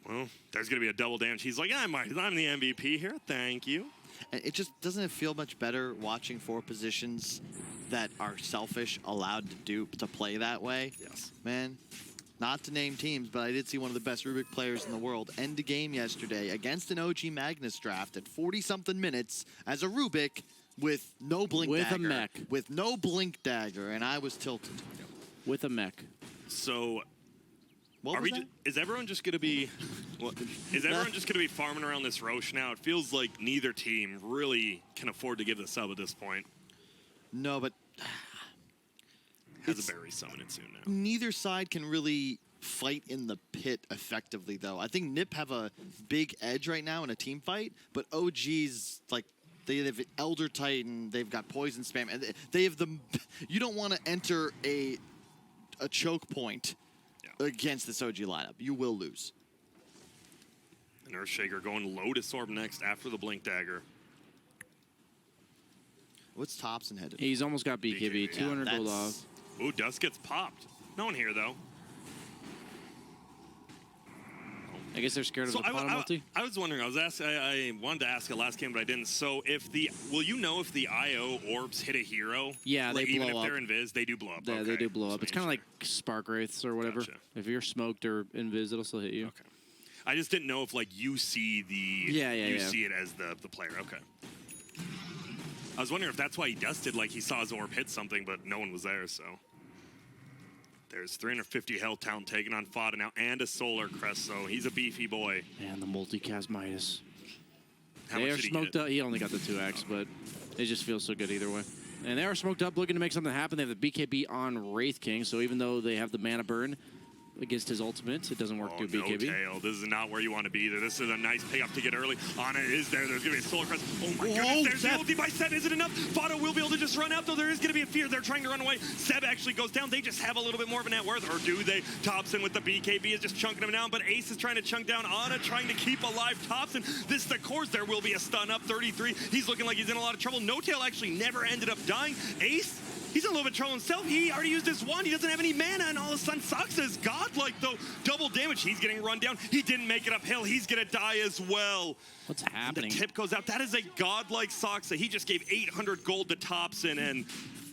Well, there's going to be a double damage. He's like, I'm the MVP here. Thank you. And it just doesn't feel much better watching 4 positions that are selfish allowed to play that way. Yes. Man, not to name teams, but I did see one of the best Rubik players in the world end a game yesterday against an OG Magnus draft at 40-something minutes as a Rubik with no blink With a dagger. mech. With no blink dagger, and I was tilted. With a mech. So, What was that? is everyone just going to be? Is everyone just going to be farming around this Roche now? It feels like neither team really can afford to give the sub at this point. No, but Has a berry summon it soon now. neither side can really fight in the pit effectively, though. I think Nip have a big edge right now in a team fight, but OG's like they have Elder Titan, they've got poison spam, and they have the. You don't want to enter a choke point against this OG lineup. You will lose. And Earthshaker going Lotus Orb next after the Blink Dagger. What's Thompson headed? He's almost got BKB. BKB, 200 gold that's- off. Ooh, Dust gets popped. No one here, though. I guess they're scared of So the bottom multi. I was wondering. I wanted to ask it last game, but I didn't. So will you know if the IO orbs hit a hero? Yeah, Like, they even blow if they're up. invis, they do blow up. Yeah, they Okay. do blow up. So It's kind of you like Spark Wraiths or whatever. Gotcha. If you're smoked or invis, it'll still hit you. Okay. I just didn't know if like you see the Yeah. see it as the player. Okay. I was wondering if that's why he dusted, like he saw his orb hit something, but no one was there. So there's 350 health talent taking on Fada now, and a solar crest. So he's a beefy boy. And the multicast Midas. How They much are did he smoked get? up. He only got the 2x, but it just feels so good either way. And they are smoked up, looking to make something happen. They have the BKB on Wraith King, so even though they have the mana burn against his ultimate, it doesn't work Oh, through no BKB. tail. This is not where you want to be either. This is a nice pickup to get early. Ana is there. There's going to be a solar crest. Oh my goodness. There's the Seb. ulti by Seb. Is it enough? Fado will be able to just run out, though. There is going to be a fear. They're trying to run away. Seb actually goes down. They just have a little bit more of a net worth. Or do they? Thompson with the BKB is just chunking him down, but Ace is trying to chunk down Ana, trying to keep alive Thompson. This is the course. There will be a stun up 33. He's looking like he's in a lot of trouble. No Tail actually never ended up dying. Ace, he's in a little bit of trouble himself. He already used his wand. He doesn't have any mana, and all of a sudden, Soxa is godlike, though. Double damage. He's getting run down. He didn't make it uphill. He's going to die as well. What's The happening? tip goes out. That is a godlike Soxa. He just gave 800 gold to Thompson, and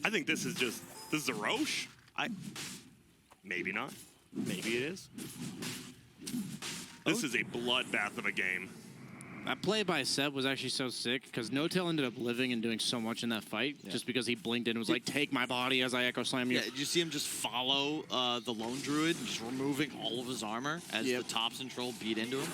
I think this is a Roche. Maybe not. Maybe it is. This is a bloodbath of a game. That play by Seb was actually so sick because No Tail ended up living and doing so much in that fight just because he blinked in and was like, take my body as I echo slam you. Yeah, did you see him just follow the lone druid, just removing all of his armor as the Thompson troll beat into him?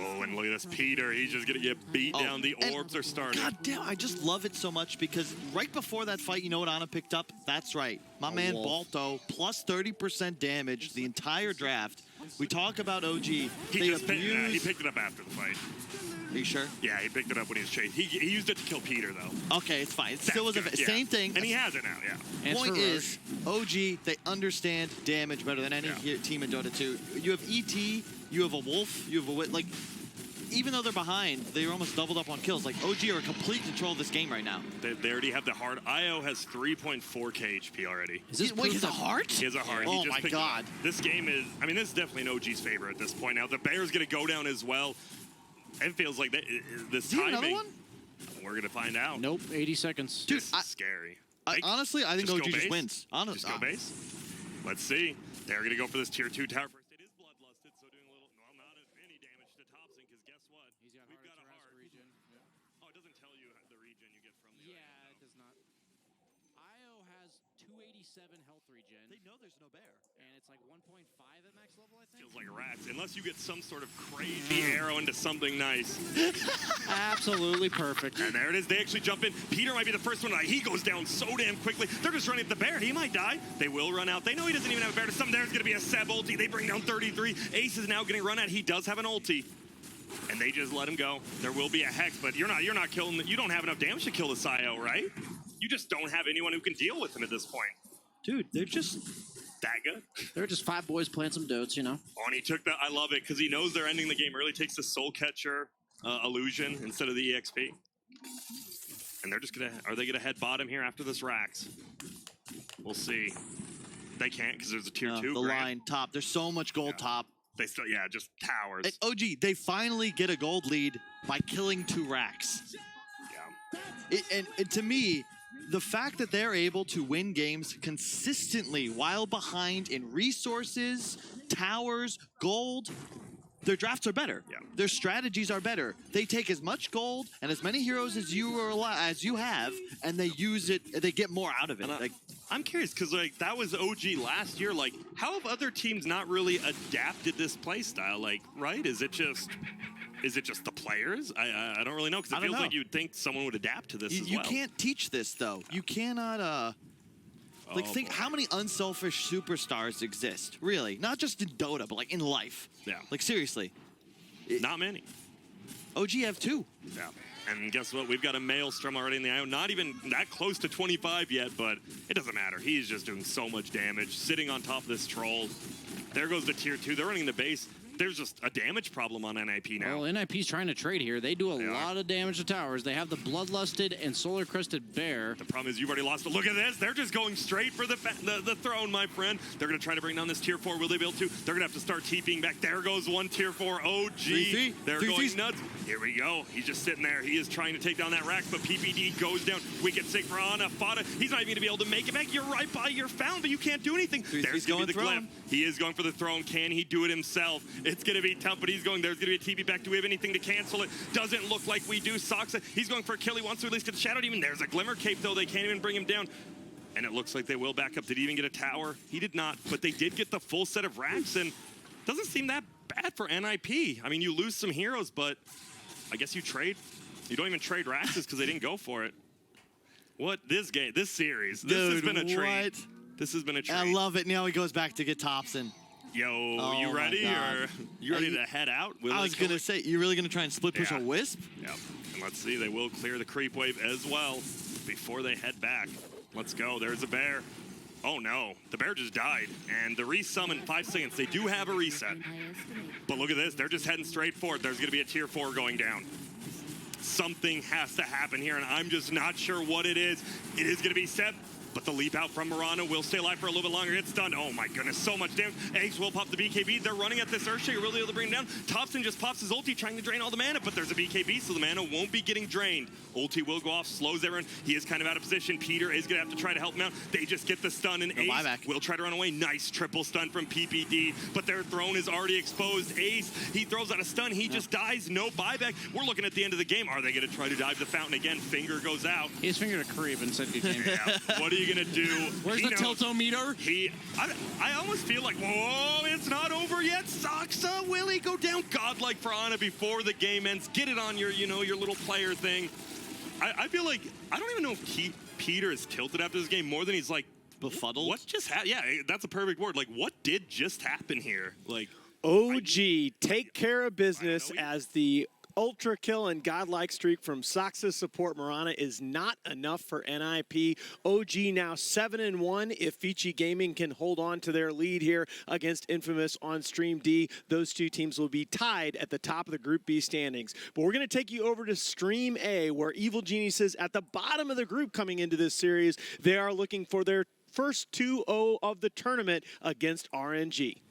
Oh, and look at this Peter. He's just going to get beat down. The and orbs are starting. God damn, I just love it so much because right before that fight, you know what Ana picked up? That's right. My man wolf. Balto, plus 30% damage the entire draft. We talk about OG. He picked it up after the fight. Are you sure? Yeah, he picked it up when he was chased. He used it to kill Peter, though. Okay, it's fine. It still was That's good, yeah. same thing. And he has it now, yeah. And Point for is, OG, they understand damage better than any team in Dota 2. You have ET, you have a Wolf, you have a Wit. Like, even though they're behind, they're almost doubled up on kills. Like, OG are in complete control of this game right now. They already have the heart. IO has 3.4k HP already. Is this Wait, proof he's a that- heart? He has a heart. Oh He just my picked it up. God. This game is, this is definitely an OG's favorite at this point. Now, the Bear's going to go down as well. It feels like this he have timing. another one? We're going to find out. Nope, 80 seconds. Dude, This is scary. honestly, I think Just OG go just base? wins. Honestly. Just go base. Let's see. They're going to go for this tier 2 tower first. It is bloodlusted, so doing a little, well, not any damage to Thompson, because guess what? He's got We've got a Terrestrial heart. Regen. Oh, it doesn't tell you the regen you get from the Yeah, item, it does not. IO has 287 health regen, They know there's no bear. and it's like 1.5 at max level, I think. Feels like rats, unless you get some sort of crazy arrow into something nice. Absolutely perfect. And there it is. They actually jump in. Peter might be the first one to die. He goes down so damn quickly. They're just running at the bear. He might die. They will run out. They know he doesn't even have a bear to summon. There's going to be a Seb ulti. They bring down 33. Ace is now getting run at. He does have an ulti. And they just let him go. There will be a Hex, but you're not killing. You don't have enough damage to kill the Sio, right? You just don't have anyone who can deal with him at this point. Dude, they're just That good. they're just 5 boys playing some dotes, you know. Oh, and he took that. I love it because he knows they're ending the game early. Takes the Soul Catcher illusion instead of the EXP. And they're just gonna. Are they gonna head bottom here after this Rax? We'll see. They can't because there's a tier 2. The line top. There's so much gold top. They still, just towers. And OG, they finally get a gold lead by killing 2 racks. Yeah. And to me, the fact that they're able to win games consistently while behind in resources, towers, gold, their drafts are better. Yeah. Their strategies are better. They take as much gold and as many heroes as you have, and they use it. They get more out of it. I'm curious because that was OG last year. How have other teams not really adapted this play style? Right? Is it just the players? I don't really know because it feels like you'd think someone would adapt to this as well. You can't teach this though. You cannot. Think how many unselfish superstars exist, really? Not just in Dota, but in life. Yeah. Seriously. Not many. OG have 2. Yeah. And guess what? We've got a Maelstrom already in the IO. Not even that close to 25 yet, but it doesn't matter. He's just doing so much damage, sitting on top of this troll. There goes the tier 2. They're running the base. There's just a damage problem on NIP now. Well, NIP's trying to trade here. They do a lot of damage to towers. They have the Bloodlusted and Solar Crested Bear. The problem is you've already lost. But look at this. They're just going straight for the throne, my friend. They're going to try to bring down this tier 4. Will they be able to? They're going to have to start TPing back. There goes one tier 4 OG. They're going nuts. Here we go. He's just sitting there. He is trying to take down that Rax, but PPD goes down. Wicked sick for Ana. Fada. He's not even going to be able to make it back. You're right by your found, but you can't do anything. There's going to be the glyph. He is going for the throne. Can he do it himself? It's going to be tough, but he's going. There's going to be a TP back. Do we have anything to cancel it? Doesn't look like we do. Soxa, he's going for a kill. He wants to at least get the Shadow Demon. There's a Glimmer Cape, though. They can't even bring him down. And it looks like they will back up. Did he even get a tower? He did not, but they did get the full set of racks, and doesn't seem that bad for NIP. I mean, you lose some heroes, but I guess you trade. You don't even trade racks because they didn't go for it. What? This series. This has been a treat. This has been a treat. I love it. Now he goes back to get Thompson. Yo, you ready? Or you ready to head out? I was going to say, you really going to try and split push a Wisp? Yep. And let's see, they will clear the creep wave as well before they head back. Let's go. There's a bear. Oh no, the bear just died. And the resummon 5 seconds. They do have a reset. But look at this. They're just heading straight for it. There's going to be a tier 4 going down. Something has to happen here, and I'm just not sure what it is. It is going to be Seb. But the leap out from Mirana will stay alive for a little bit longer. It's done. Oh my goodness, so much damage. Eggs will pop the BKB. They're running at this Earthshaker. Will be able to bring him down. Thompson just pops his ulti, trying to drain all the mana, but there's a BKB, so the mana won't be getting drained. Ulti will go off, slows everyone. He is kind of out of position. Peter is going to have to try to help him out. They just get the stun, and Ace will try to run away. Nice triple stun from PPD, but their throne is already exposed. Ace, he throws out a stun. He just dies. No buyback. We're looking at the end of the game. Are they going to try to dive the fountain again? Finger goes out. His finger to creep and said good game. Yeah. What are you going to do? Where's the tiltometer? I almost feel like, whoa, it's not over yet. Soxa, will he go down? Godlike for Ana before the game ends. Get it on your, your little player thing. I feel like, I don't even know if Peter is tilted after this game more than he's befuddled. What just happened? Yeah, that's a perfect word. What did just happen here? OG take care of business as the ultra kill and godlike streak from Soxa's support Mirana is not enough for NIP. OG now 7-1. If Vici Gaming can hold on to their lead here against Infamous on Stream D, those two teams will be tied at the top of the Group B standings. But we're going to take you over to Stream A, where Evil Geniuses at the bottom of the group coming into this series. They are looking for their first 2-0 of the tournament against RNG.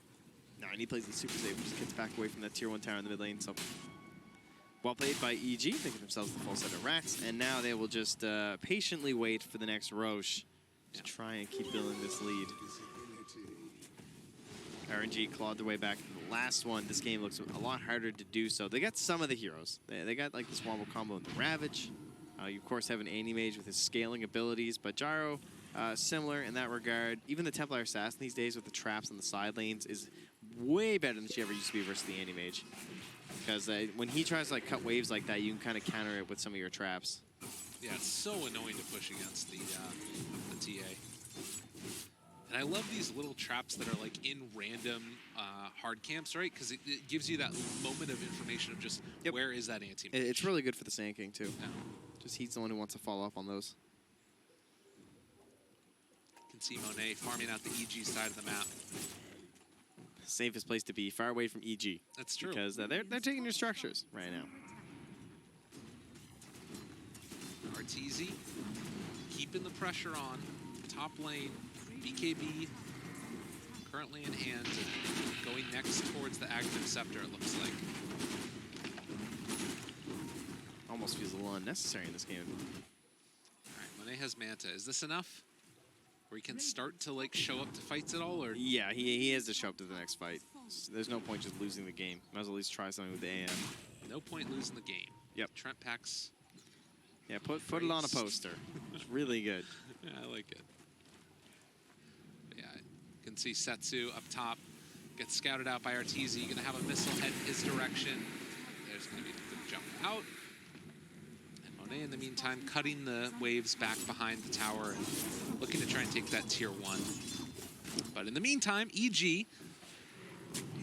No, and he plays the super save, just gets back away from that tier 1 tower in the mid lane. So well played by EG. They get themselves the full set of racks, and now they will just patiently wait for the next Roche to try and keep building this lead. RNG clawed their way back in the last one. This game looks a lot harder to do so. They got some of the heroes. They got like the Swamble combo and the Ravage. You, of course, have an Anti-Mage with his scaling abilities, but Gyro, similar in that regard. Even the Templar Assassin these days with the traps on the side lanes is way better than she ever used to be versus the Anti-Mage. Because when he tries to cut waves like that, you can kind of counter it with some of your traps. Yeah, it's so annoying to push against the TA. And I love these little traps that are in random hard camps, right? Because it gives you that moment of information of just where is that anti-mage. It's really good for the Sand King too. Yeah. Just he's the one who wants to follow up on those. You can see Monet farming out the EG side of the map. Safest place to be, far away from EG. That's true. Because they're taking your structures right now. Arteezy keeping the pressure on. Top lane, BKB currently in hand, going next towards the Aghanim Scepter, it looks like. Almost feels a little unnecessary in this game. All right, Monet has Manta. Is this enough? Where he can start to like show up to fights at all, or? Yeah, he has to show up to the next fight. There's no point just losing the game. Might as well at least try something with the AM. No point losing the game. Yep. Trent packs. Yeah, put it on a poster. It's really good. Yeah, I like it. But yeah, you can see Setsu up top. Gets scouted out by Arteezy. Going to have a missile head his direction. There's going to be a good jump out. And Monet, in the meantime, cutting the waves back behind the tower and looking to try and take that tier 1. But in the meantime, EG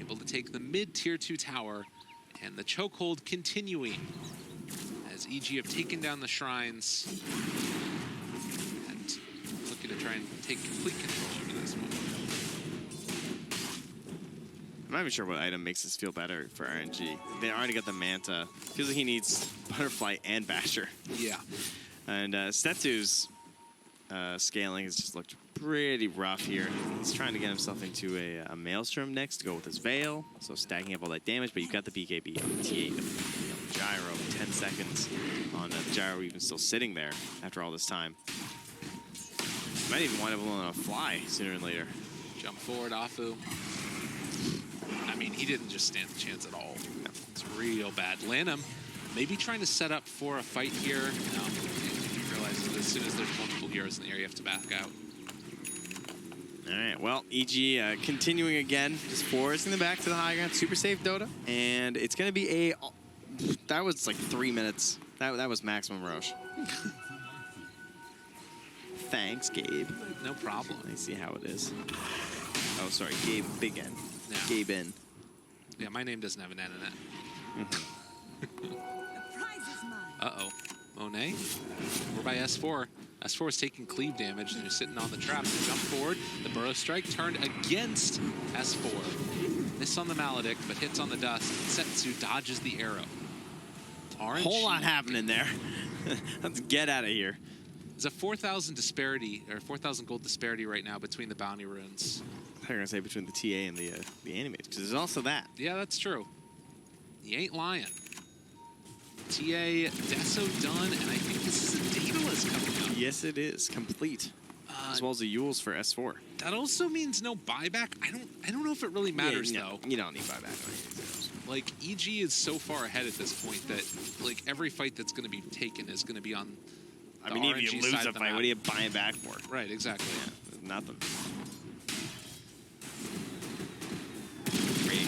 able to take the mid-tier 2 tower, and the chokehold continuing as EG have taken down the shrines and looking to try and take complete control over this one. I'm not even sure what item makes this feel better for RNG. They already got the Manta. Feels like he needs Butterfly and Basher. Yeah. And Setsu's scaling has just looked pretty rough here. He's trying to get himself into a Maelstrom next to go with his Veil, so stacking up all that damage, but you've got the BKB on the T8, the Gyro, 10 seconds on the Gyro even still sitting there after all this time. Might even wind up on a fly sooner than later. Jump forward, Afu. I mean, he didn't just stand a chance at all. No. It's real bad. Lanham maybe trying to set up for a fight here. No, he realizes that as soon as there's multiple heroes in the area, you have to back out. All right, well, EG continuing again, just forcing them back to the high ground. Super safe Dota, and it's going to be that was like 3 minutes. That was maximum Roche. Thanks, Gabe. No problem. I see how it is. Oh, sorry, Gabe Big N. Yeah. Gabe N. Yeah, my name doesn't have an N in it. Uh-oh. Monet? We're by S4. S4 is taking cleave damage, and he's sitting on the trap. They jump forward. The Burrow Strike turned against S4. Miss on the Maledict, but hits on the dust. Setsu dodges the arrow. RNG. Whole lot happening there. Let's get out of here. There's a 4,000 disparity, or 4,000 gold disparity right now between the bounty runes. I thought you were going to say between the TA and the animates, because there's also that. Yeah, that's true. You ain't lying. TA, Deso done, and I think this is a Daedalus coming up. Yes, it is. Complete. As well as the Yules for S4. That also means no buyback. I don't know if it really matters, though. You don't need buyback. Like, EG is so far ahead at this point that, like, every fight that's going to be taken is going to be on the I mean, RNG if you lose side a of the fight, map. what are you buying back for? Right, exactly. Yeah, nothing. Great.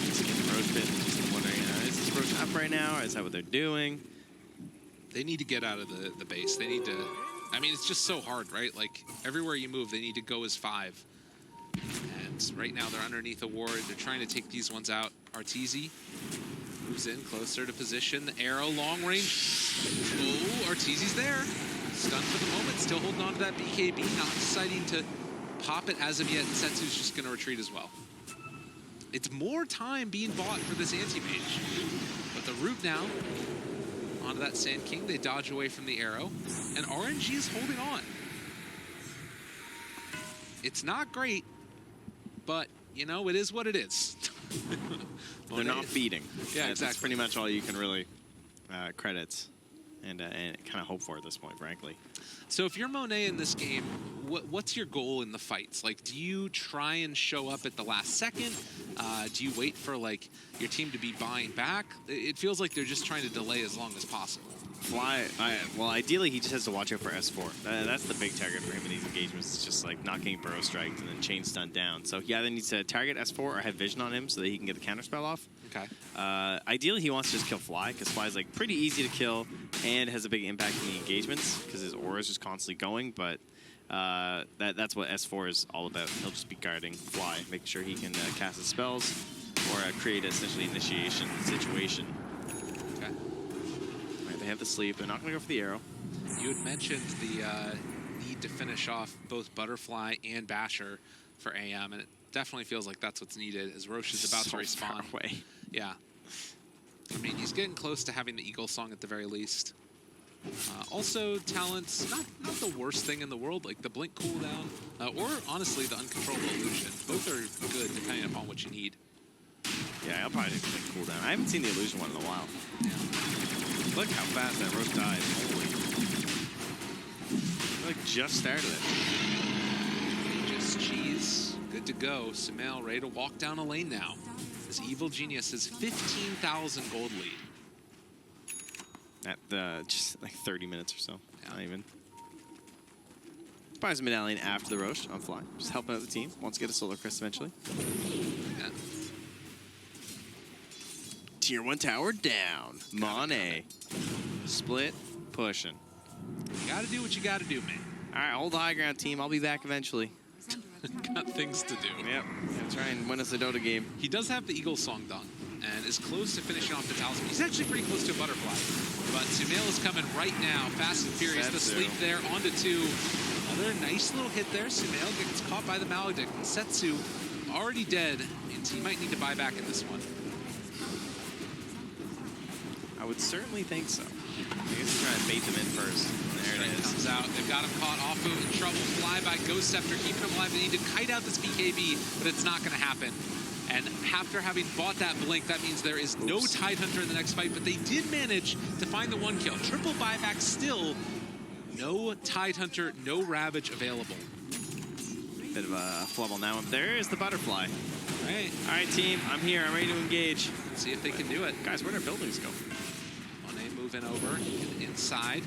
Roach pit. Just wondering, is this Roach up right now, or is that what they're doing? They need to get out of the base. They need to... I mean, it's just so hard, right? Like, everywhere you move, they need to go as 5. And right now, they're underneath a ward. They're trying to take these ones out. Arteezy moves in closer to position. The arrow, long range. Oh, Arteezy's there. Stunned for the moment. Still holding on to that BKB. Not deciding to pop it as of yet. Setsu's just going to retreat as well. It's more time being bought for this anti-mage. But the root now... onto that Sand King, they dodge away from the arrow, and RNG is holding on. It's not great, but, you know, it is what it is. They're not feeding. Yeah, That's exactly. pretty much all you can really credit and kind of hope for at this point, frankly. So if you're Monet in this game, what's your goal in the fights? Like, do you try and show up at the last second? Do you wait for, like, your team to be buying back? It feels like they're just trying to delay as long as possible. Well, ideally, he just has to watch out for S4. That's the big target for him in these engagements. It's just, like, not getting Burrow Striked and then chain stunned down. So he either needs to target S4 or have vision on him so that he can get the counterspell off. Okay. Ideally, he wants to just kill Fly, because Fly's, like, pretty easy to kill and has a big impact in the engagements because his aura is just constantly going, but that's what S4 is all about. He'll just be guarding Fly, making sure he can cast his spells or create essentially initiation situation. Okay. All right, they have the sleep. They're not going to go for the arrow. You had mentioned the need to finish off both Butterfly and Basher for AM, and it definitely feels like that's what's needed as Roche is about to respawn. Far away. Yeah. I mean, he's getting close to having the Eagle Song at the very least. Also, talents, not the worst thing in the world, like the blink cooldown, or honestly, the uncontrollable illusion. Both are good depending upon what you need. Yeah, I'll probably take the blink cooldown. I haven't seen the illusion one in a while. Yeah. Look how fast that roast died. Holy. Like just started it. Just cheese. Good to go. Sumail ready to walk down a lane now. This Evil Genius has 15,000 gold lead. At just like 30 minutes or so. Yeah. Not even. Buys a medallion after the roast on fly. Just helping out the team. Wants to get a Solar Crest eventually. Yeah. Tier 1 tower down. Monet. Split. Pushing. You gotta do what you gotta do, man. All right, hold the high ground, team. I'll be back eventually. Got things to do. Yep. Gonna try and win us a Dota game. He does have the Eagle Song done and is close to finishing off the talisman. He's actually pretty close to a butterfly. But Sumail is coming right now. Fast and furious. The sleep there onto 2. Another nice little hit there. Sumail gets caught by the Maledict. And Setsu already dead. And he might need to buy back in this one. I would certainly think so. I guess try and bait them in first. There it is. Comes out. They've got him caught. Afu in trouble. Fly by Ghost Scepter, keeping him alive. They need to kite out this BKB, but it's not going to happen. And after having bought that blink, that means there is no Tidehunter in the next fight, but they did manage to find the 1 kill. Triple buyback still. No Tidehunter, no Ravage available. Bit of a flubble now. There is the butterfly. All right, team. I'm here. I'm ready to engage. Let's see if they can do it. Guys, where'd our buildings go? Monet moving over inside.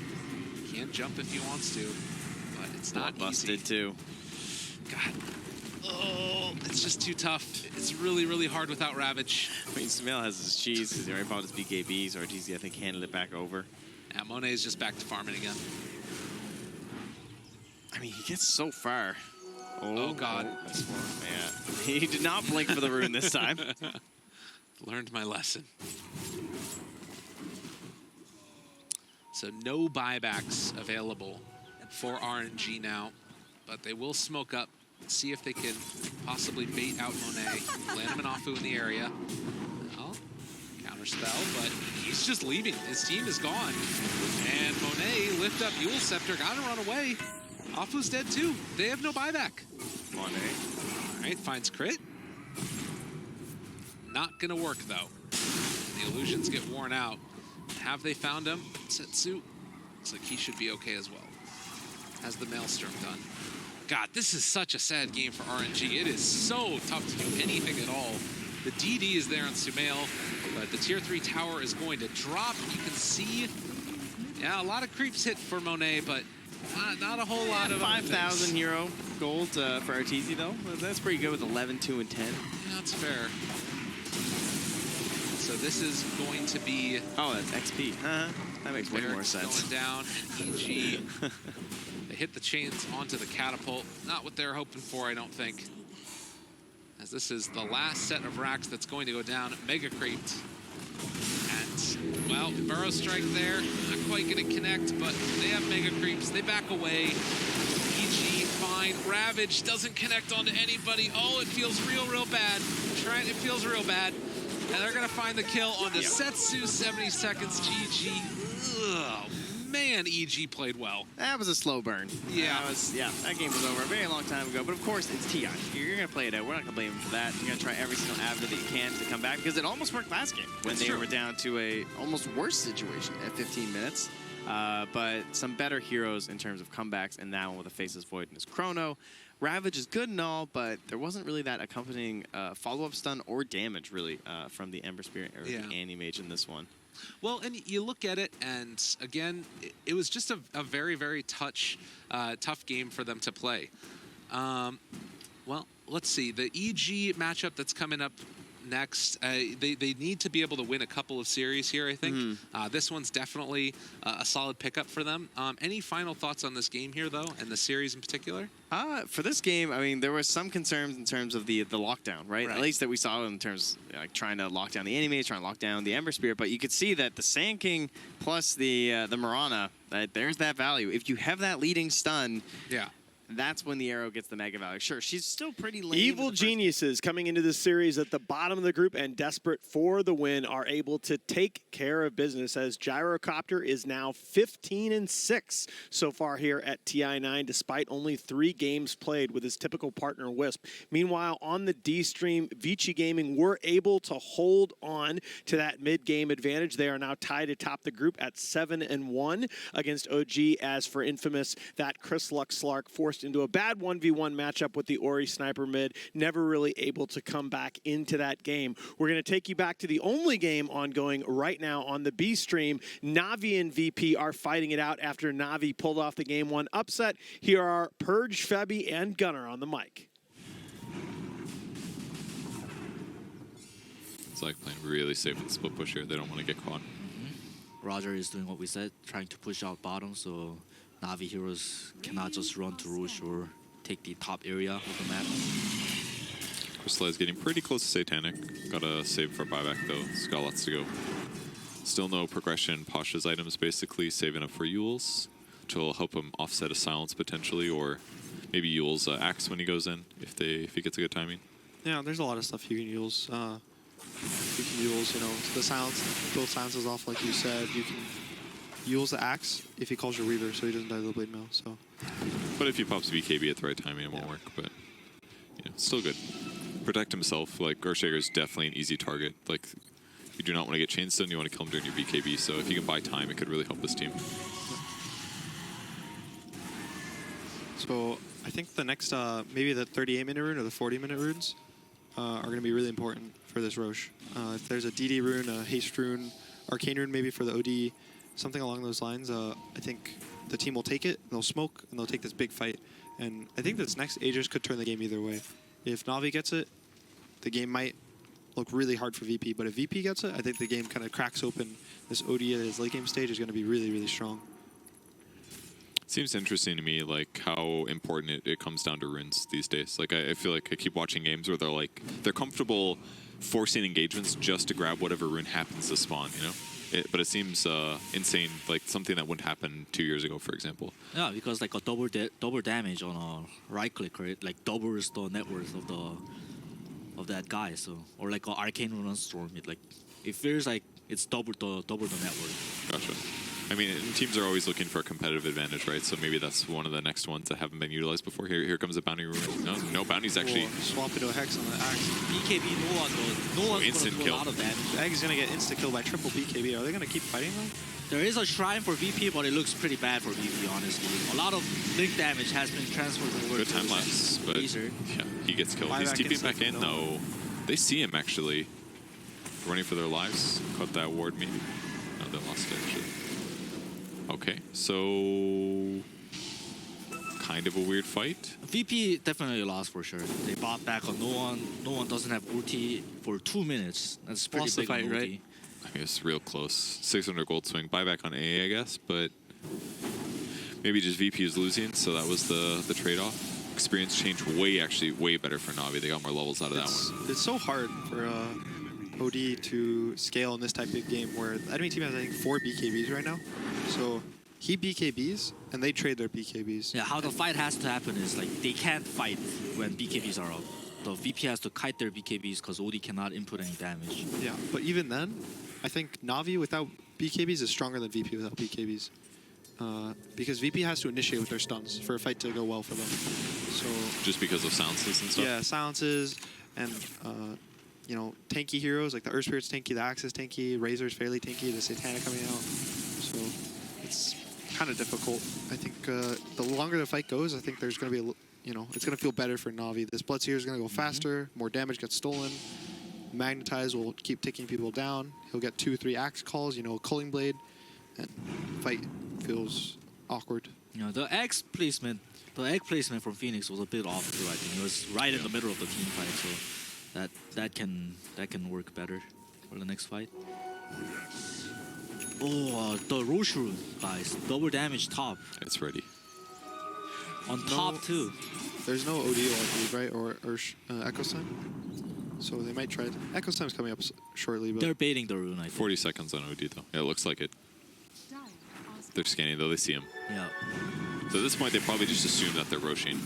Can jump if he wants to, but it's not busted easy. Too. God. Oh, it's just too tough. It's really, really hard without Ravage. I mean, Sumail has his cheese because he already bought his BKBs. RTZ, I think, handed it back over. Yeah, Monet is just back to farming again. I mean, he gets so far. Oh God. That's yeah. He did not blink for the rune this time. Learned my lesson. So no buybacks available for RNG now, but they will smoke up, see if they can possibly bait out Monet, land him an Afu in the area. Well, counterspell, but he's just leaving. His team is gone. And Monet lift up Eul Scepter, gotta run away. Afu's dead too. They have no buyback. Monet. All right, finds crit. Not gonna work though. The illusions get worn out. Have they found him? Setsu looks like he should be okay as well. Has the Maelstrom done? God, this is such a sad game for RNG. It is so tough to do anything at all. The DD is there on Sumail, but the tier 3 tower is going to drop. You can see, yeah, a lot of creeps hit for Monet, but not a whole lot of 5,000 hero gold for RTZ though. That's pretty good with 11, 2, and 10. Yeah, that's fair. So this is going to be... Oh, that's XP. That makes way more sense. Going down, and EG. They hit the chains onto the catapult. Not what they're hoping for, I don't think. As this is the last set of racks that's going to go down. Mega creeped. And, well, Burrow Strike there. Not quite going to connect, but they have Mega creeps. They back away. EG, fine. Ravage doesn't connect onto anybody. Oh, it feels real bad. Trent, it feels real bad. And they're going to find the kill onto Setsu, 70 seconds, GG. Ugh, man, EG played well. That was a slow burn. Yeah. That game was over a very long time ago. But of course, it's TI. You're going to play it out. We're not going to blame him for that. You're going to try every single avenue that you can to come back, because it almost worked last game when they were down to a almost worse situation at 15 minutes. But some better heroes in terms of comebacks, and that one with a Faceless Void and his Chrono. Ravage is good and all, but there wasn't really that accompanying follow-up stun or damage, really, from the Ember Spirit or the Anti-Mage in this one. Well, and you look at it, and again, it was just a very tough game for them to play. Well, let's see. The EG matchup that's coming up next, they need to be able to win a couple of series here, I think. This one's definitely a solid pickup for them. Any final thoughts on this game here, though, and the series in particular? For this game, I mean, there was some concerns in terms of the lockdown, right? At least that we saw in terms of like trying to lock down the enemies, trying to lock down the Ember Spirit. But you could see that the Sand King plus the Mirana, there's that value. If you have that leading stun, And that's when the arrow gets the mega value. Sure, she's still pretty lame. Evil Geniuses coming into this series at the bottom of the group and desperate for the win are able to take care of business as Gyrocopter is now 15-6 so far here at TI9 despite only 3 games played with his typical partner Wisp. Meanwhile, on the D stream, Vici Gaming were able to hold on to that mid-game advantage. They are now tied atop the group at 7-1 against OG. As for Infamous, that Chris Luxlark forced into a bad 1v1 matchup with the Ori sniper mid, never really able to come back into that game. We're going to take you back to the only game ongoing right now on the B stream. Navi and VP are fighting it out after Navi pulled off the game 1 upset. Here are Purge, Febby, and Gunnar on the mic. It's like playing really safe with the split push here. They don't want to get caught. Roger is doing what we said, trying to push out bottom, so Navi heroes cannot just run to Rouge or take the top area of the map. Crystal is getting pretty close to Satanic. Got a save for buyback though. He's got lots to go. Still no progression. Pasha's items basically saving up for Yule's, which will help him offset a silence potentially, or maybe Yule's axe when he goes in if he gets a good timing. Yeah, there's a lot of stuff you can use. You can use, you know, the silence, build silences off like you said. You can use the axe if he calls your Reaver, so he doesn't die to the blade mail. So, but if he pops BKB at the right timing, it won't work. But yeah, still good. Protect himself. Like Earthshaker's definitely an easy target. Like you do not want to get chain stun. You want to kill him during your BKB. So if you can buy time, it could really help this team. So I think the next, maybe the 38-minute rune or the 40-minute runes are going to be really important for this Roche. If there's a DD rune, a haste rune, arcane rune maybe for the OD, something along those lines, I think the team will take it, they'll smoke, and they'll take this big fight. And I think this next Aegis could turn the game either way. If Na'Vi gets it, the game might look really hard for VP, but if VP gets it, I think the game kind of cracks open. This OD at his late game stage is going to be really, really strong. Seems interesting to me, like how important it comes down to runes these days. Like I feel like I keep watching games where they're comfortable forcing engagements just to grab whatever rune happens to spawn, you know? But it seems insane, like something that wouldn't happen 2 years ago, for example. Yeah, because like a double damage on a right click, right? Like doubles the net worth of that guy. So or like an arcane rune on storm, it feels like it's double the net worth. Gotcha. I mean, teams are always looking for a competitive advantage, right? So maybe that's one of the next ones that haven't been utilized before. Here comes a bounty rune. No bounties actually. Swap into a hex on the axe. BKB, no one's instant gonna do kill. a lot of damage. The egg is going to get insta kill by triple BKB. Are they going to keep fighting though? There is a shrine for VP, but it looks pretty bad for VP, honestly. A lot of link damage has been transferred over Good to time lapse, but yeah, he gets killed. He's TPing back in. No, they see him actually running for their lives. Caught that ward maybe. No, they lost it actually. Okay, so kind of a weird fight. VP definitely lost for sure. They bought back on no one doesn't have ulti for 2 minutes. That's pretty Lost the big fight, on right? ulti. I guess real close. 600 gold swing. Buyback on AA, I guess, but maybe just VP is losing, so that was the trade-off. Experience change way better for Na'Vi. They got more levels out of that one. It's so hard for OD to scale in this type of game where the enemy team has, I think, 4 BKBs right now. So he BKBs, and they trade their BKBs. Yeah, how the fight has to happen is like they can't fight when BKBs are up. The VP has to kite their BKBs because OD cannot input any damage. Yeah, but even then, I think Na'Vi without BKBs is stronger than VP without BKBs. Because VP has to initiate with their stuns for a fight to go well for them. So Just because of silences and stuff? yeah, silences and you know, tanky heroes like the Earth Spirit's tanky, the Axe is tanky, Razor's fairly tanky, the Satanic coming out. So it's kind of difficult. I think the longer the fight goes, I think there's going to be it's going to feel better for Na'Vi. This Bloodseer is going to go faster, more damage gets stolen. Magnetize will keep taking people down. He'll get 2-3 axe calls, Culling Blade, and fight feels awkward. The egg placement from Phoenix was a bit off too. I think it was right in the middle of the team fight, so that can work better for the next fight. Oh, the Roshu guys, double damage top It's ready. on top too. There's no OD, I believe, right? Or Echo's Time? So they might try it. Echo's Time's coming up shortly, but They're baiting the rune, I think. 40 seconds on OD though. Yeah, it looks like it. They're scanning though. They see him. Yeah. So at this point, they probably just assume that they're roshing.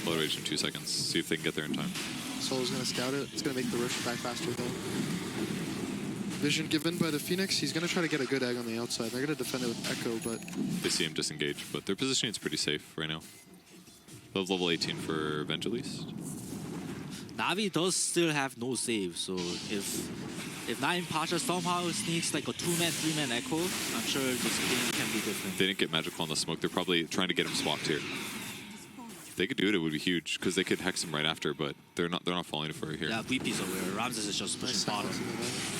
Low rage in 2 seconds. See if they can get there in time. Solo's going to scout it. It's going to make the rosh back faster, though. Vision given by the Phoenix. He's going to try to get a good egg on the outside. They're going to defend it with Echo, but... They see him disengage, but their positioning is pretty safe right now. They have level 18 for Evangelist. Navi does still have no save, so if Nine Pasha somehow sneaks like a 2-man, 3-man Echo, I'm sure this game can be different. They didn't get magical on the smoke. They're probably trying to get him swapped here. If they could do it, it would be huge because they could hex him right after, but they're not falling for it here. Yeah, VP's aware. Ramses is just pushing bottom.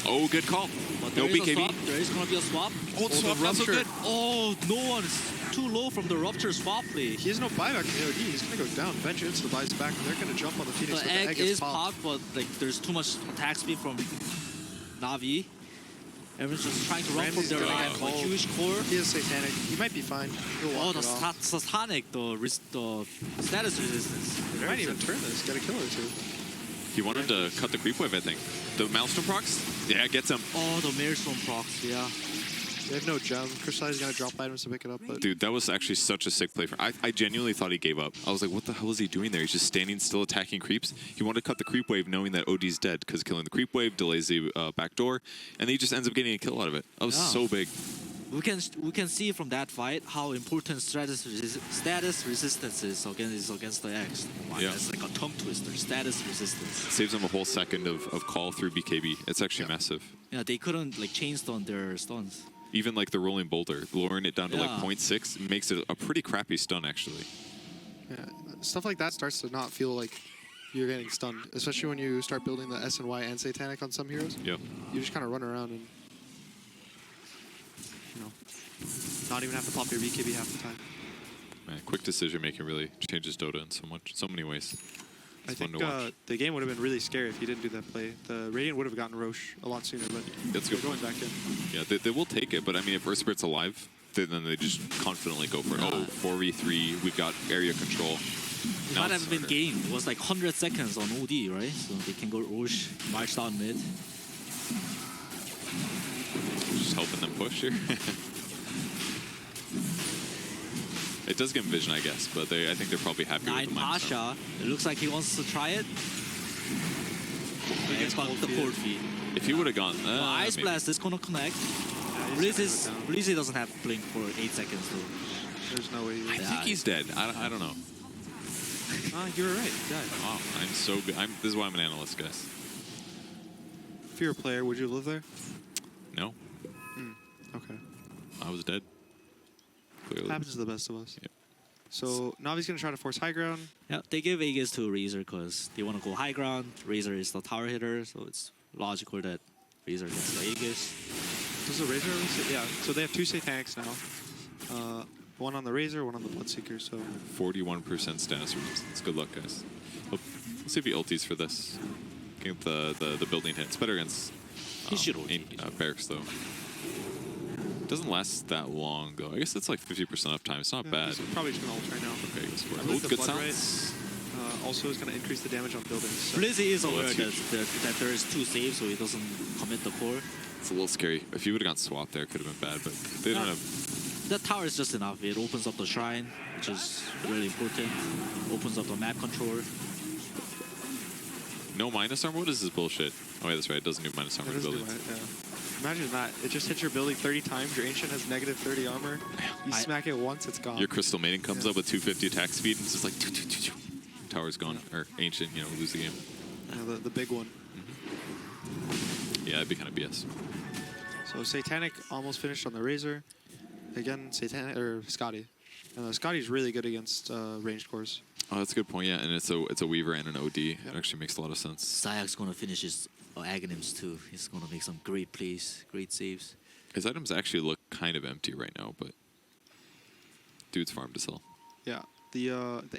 Oh, good call. But No there is a BKB. swap. There is going to be a swap. Oh, the swap, not so good. Oh, no one is too low from the Rupture swap play. He has no buyback in the OD. He's going to go down. Venture insta buys back, and they're going to jump on the Phoenix. The egg is popped, but like there's too much attack speed from Navi. Everyone's just trying to run from their like huge core. He is Satanic. He might be fine. He'll walk Oh, it off. the Satanic, the status resistance. He might even turn this. Get a kill or two. He wanted to cut the creep wave, I think. The Maelstrom procs? Yeah, gets him. Oh, the Maelstrom procs, yeah. They have no gem. Crystallize is going to drop items to pick it up. But Dude, that was actually such a sick play. I genuinely thought he gave up. I was like, what the hell is he doing there? He's just standing still attacking creeps. He wanted to cut the creep wave knowing that OD's dead because killing the creep wave delays the back door, and then he just ends up getting a kill out of it. That was so big. We can see from that fight how important status resistance is against the X. Yeah. It's like a tongue twister. Status resistance. Saves him a whole second of call through BKB. It's actually massive. Yeah, they couldn't like chain stun their stuns. Even like the rolling boulder, lowering it down to like Yeah. 0.6 makes it a pretty crappy stun actually. yeah, stuff like that starts to not feel like you're getting stunned, especially when you start building the S and Y and Satanic on some heroes. Yep. You just kind of run around and, you know, not even have to pop your BKB half the time. Man, quick decision making really changes Dota in so many ways. I It's fun think to watch. the game would have been really scary if he didn't do that play. The Radiant would have gotten Roche a lot sooner, but That's they're good. going back in. Yeah, they will take it, but I mean, if Earth Spirit's alive, then they just confidently go for it. Oh, 4v3, we've got area control. It Now might it's have been harder. game. It was like 100 seconds on OD, right? So they can go Roche, march down mid. Just helping them push here. It does give him vision, I guess, but I think they're probably happy with Nine the minus Pasha. It looks like he wants to try it. He gets back the cold feed. If he would have gone, Well, Ice maybe. Blast is gonna connect. Blizzy doesn't have blink for 8 seconds though. There's no way. I think he's dead. I don't know. You were right. Yeah. Wow, I'm so good. This is why I'm an analyst, guys. If you're a player, would you live there? No, Okay. I was dead. Clearly. Happens to the best of us. Yep. So Navi's gonna try to force high ground. Yeah, they give Aegis to Razor because they want to go high ground. Razor is the tower hitter, so it's logical that Razor gets the Aegis. Does the Razor? Yeah. So they have two Satanics now. One on the Razor, one on the Bloodseeker. So 41% status resistance. Good luck, guys. Let's see if he ultis for this. Get the building hit. It's better against He should ulti. barracks though. Doesn't last that long though. I guess it's like 50% uptime. It's not yeah, bad. he's probably just gonna ult right now. Okay, goes for I it. believe Oh, the good Blood Ray, sounds. also is gonna increase the damage on buildings. So Blizzy is aware that's that there is 2 saves, so he doesn't commit the core. It's a little scary. If he would have gotten swapped there, it could have been bad, but they don't have. The tower is just enough. It opens up the shrine, which is really important. Opens up the map controller. No minus armor? What is this bullshit? Oh, yeah, that's right. It doesn't do minus armor It to doesn't do buildings. it, yeah. Imagine that. It just hits your building 30 times. Your Ancient has negative 30 armor. You smack it once, it's gone. Your Crystal Maiden comes Yeah. up with 250 attack speed and it's just like, choo, choo, choo, choo. Tower's gone. Or Ancient, lose the game. Yeah, the big one. Yeah, it'd be kind of BS. So Satanic almost finished on the Razor. Again, Satanic or Scotty. Scotty's really good against ranged cores. Oh, that's a good point, yeah. And it's a Weaver and an OD. It actually makes a lot of sense. Sayak's gonna finish his Aghanims too. He's gonna make some great plays, great saves. His items actually look kind of empty right now, but dude's farm to sell. Yeah, the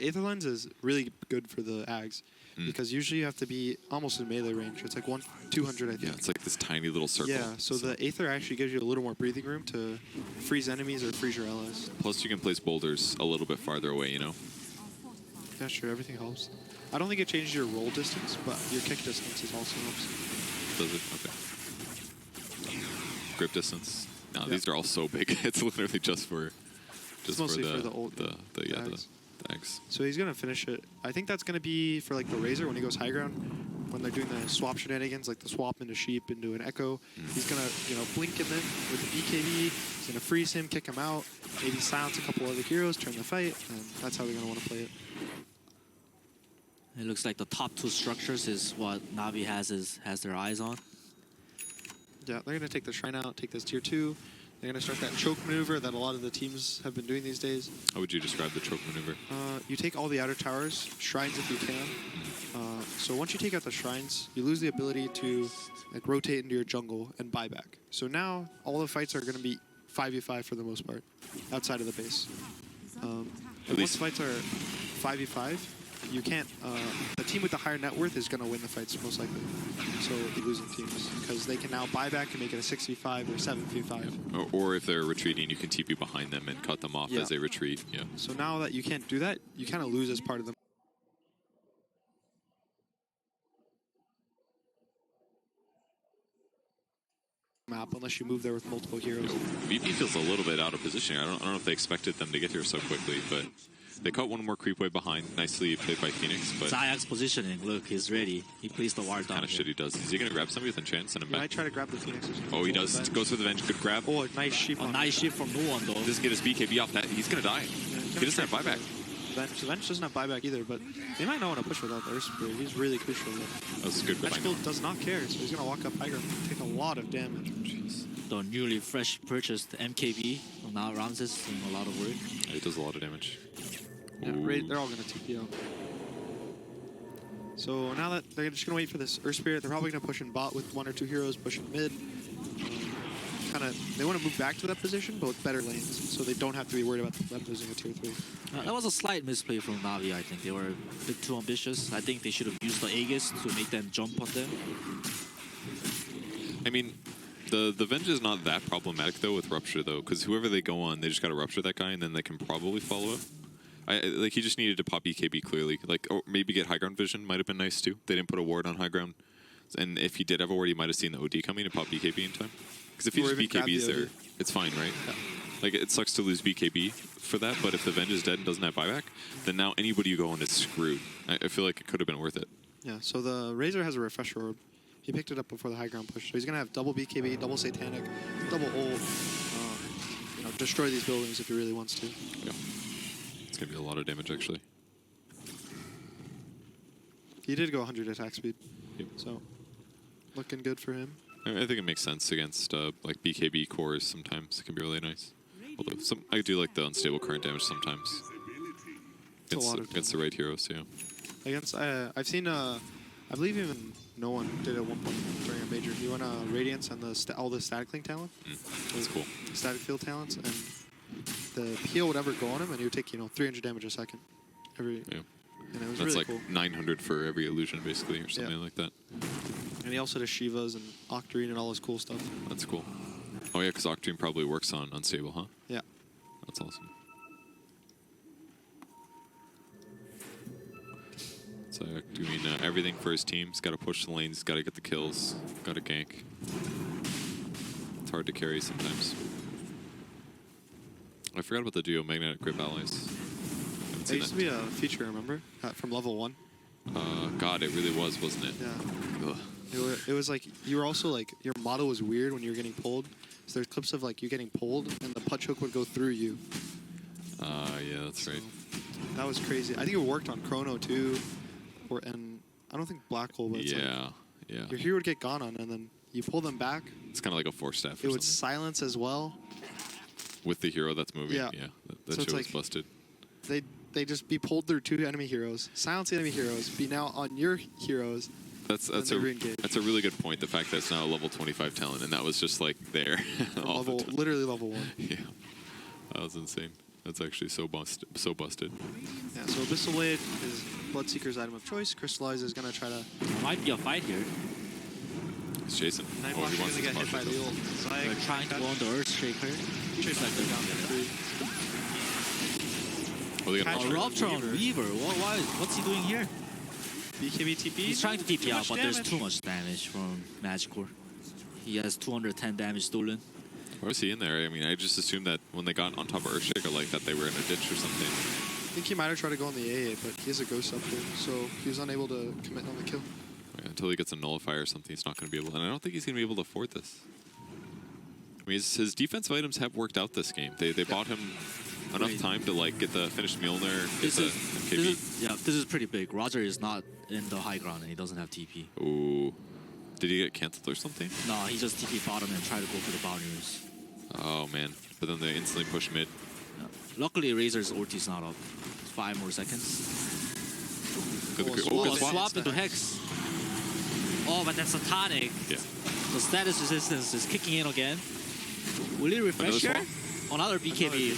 Aether Lens is really good for the Ags because usually you have to be almost in melee range. It's like 200, I think. Yeah, it's like this tiny little circle. Yeah, so the Aether actually gives you a little more breathing room to freeze enemies or freeze your allies. Plus, you can place boulders a little bit farther away, Yeah, sure, everything helps. I don't think it changes your roll distance, but your kick distance also helps. Does it? Okay. grip distance. No, Yeah. these are all so big. It's literally just for mostly for the the eggs. So he's gonna finish it. I think that's gonna be for like the Razor when he goes high ground. When they're doing the swap shenanigans, like the swap into sheep into an echo, he's gonna blink him in with the BKB. He's gonna freeze him, kick him out, maybe silence a couple other heroes, turn the fight, and that's how they're gonna want to play it. It looks like the top two structures is what Navi has their eyes on. Yeah, they're gonna take the shrine out, take this tier 2. They're going to start that choke maneuver that a lot of the teams have been doing these days. How would you describe the choke maneuver? You take all the outer towers, shrines if you can. So once you take out the shrines, you lose the ability to like rotate into your jungle and buy back. So now all the fights are going to be 5v5 for the most part, outside of the base. Once fights are 5v5, you can't. The team with the higher net worth is going to win the fights most likely. So the losing teams, because they can now buy back and make it a 6v5 or 7v5. Yeah. Or if they're retreating, you can TP behind them and cut them off as they retreat. Yeah. So now that you can't do that, you kind of lose as part of the map unless you move there with multiple heroes. VP feels a little bit out of position. I don't know if they expected them to get here so quickly, but they caught one more creep wave behind. Nicely played by Phoenix, but Zayak's positioning. Look, he's ready. He placed the ward down. kind of shit he does. Is he going to grab somebody with enchant? Send him Yeah, I back. try to grab the Phoenix. Oh, he does. Goes for the Venge. Good grab. Oh, a nice sheep. A nice shift from no one though. Doesn't get his BKB off that. He's going to die. He doesn't have buyback. Venge doesn't have buyback either, but they might not want to push without the Earth Spirit. He's really crucial. That was good. Vegetable does not care, so he's going to walk up high ground and take a lot of damage. Jeez. The newly fresh purchased MKB. Now Ramses doing a lot of work. Yeah, he does a lot of damage. Yeah, they're all going to TP out. So now that they're just going to wait for this Earth Spirit, they're probably going to push in bot with 1 or 2 heroes, push in mid. They want to move back to that position, but with better lanes, so they don't have to be worried about them losing a tier 3. That was a slight misplay from Navi, I think. They were a bit too ambitious. I think they should have used the Aegis to make them jump on them. I mean, the Venge is not that problematic, though, with Rupture, though, because whoever they go on, they just got to Rupture that guy, and then they can probably follow up. Like, he just needed to pop EKB clearly. Like, or maybe get high ground vision might have been nice, too. They didn't put a ward on high ground. And if he did have a ward, he might have seen the OD coming and pop BKB in time. Because if he just BKBs there, it's fine, right? Yeah. Like, it sucks to lose BKB for that, but if the Venge is dead and doesn't have buyback, then now anybody you go on is screwed. I feel like it could have been worth it. Yeah, so the Razor has a Refresher Orb. He picked it up before the high ground push. So he's going to have double BKB, double Satanic, double ult, destroy these buildings if he really wants to. Yeah. It's going to be a lot of damage, actually. He did go 100 attack speed. Yep. So, looking good for him. I think it makes sense against like BKB cores sometimes. It can be really nice. Although I do like the unstable current damage sometimes. Against the right heroes, yeah. Against, I've seen, I believe even no one did at one point during a major. He went Radiance and all the Static Link talent. That's cool. Static Field talents, and the PO would ever go on him, and he would take 300 damage a second. Yeah. And it was That's really like cool. 900 for every illusion, basically, or something like that. And he also does Shivas and Octarine and all his cool stuff. That's cool. Oh yeah, because Octarine probably works on Unstable, huh? Yeah. That's awesome. So doing everything for his team. He's got to push the lanes, got to get the kills, got to gank. It's hard to carry sometimes. I forgot about the duo Magnetic Grip Allies. It used to be a feature, remember? From level 1. God, it really was, wasn't it? Yeah. Ugh. It was like, you were also like, your model was weird when you were getting pulled. So there's clips of like you getting pulled and the punch hook would go through you. Yeah, that's right. That was crazy. I think it worked on Chrono too. And I don't think Black Hole, but it's yeah. Your hero would get gone on and then you pull them back. It's kind of like a Force Staff or It would something. silence as well. With the hero that's moving, Yeah. That So it's show was like- busted. They just be pulled through 2 enemy heroes, silence the enemy heroes, be now on your heroes. That's they re-engage. a really good point. The fact that it's now a level 25 talent, and that was just like there all the time. Literally level 1. Yeah, that was insane. That's actually so busted. Yeah, so Abyssal Blade is Bloodseeker's item of choice. Crystallize is going to try to... There might be a fight here. It's Jason. Nightwatch is going to get hit by the ult. They're trying to go on the Earthshaker. Chase like they're down to 3. Oh, they got A Rupture on Reaver. What's he doing here? BKB TP. He's trying to TP out, much but there's damage. too much damage from Magic Core. He has 210 damage stolen. Why was he in there? I mean, I just assumed that when they got on top of Earthshaker like that, they were in a ditch or something. I think he might have tried to go on the AA, but he has a ghost up there, so he was unable to commit on the kill. Yeah, until he gets a nullifier or something, he's not going to be able. And I don't think he's going to be able to afford this. I mean, his defensive items have worked out this game. They bought him enough time to like get the finished Mjolnir, get the MKB. This is pretty big. Roger is not in the high ground and he doesn't have TP. Ooh. Did he get cancelled or something? No, he just TP bottom and try to go for the boundaries. Oh, man. But then they instantly push mid. Yeah. Luckily, Razor's ulti's not up. 5 more seconds. Good swap into Hex. Oh, but that's a tonic. Yeah. The status resistance is kicking in again. Will he refresh here? Another BKB.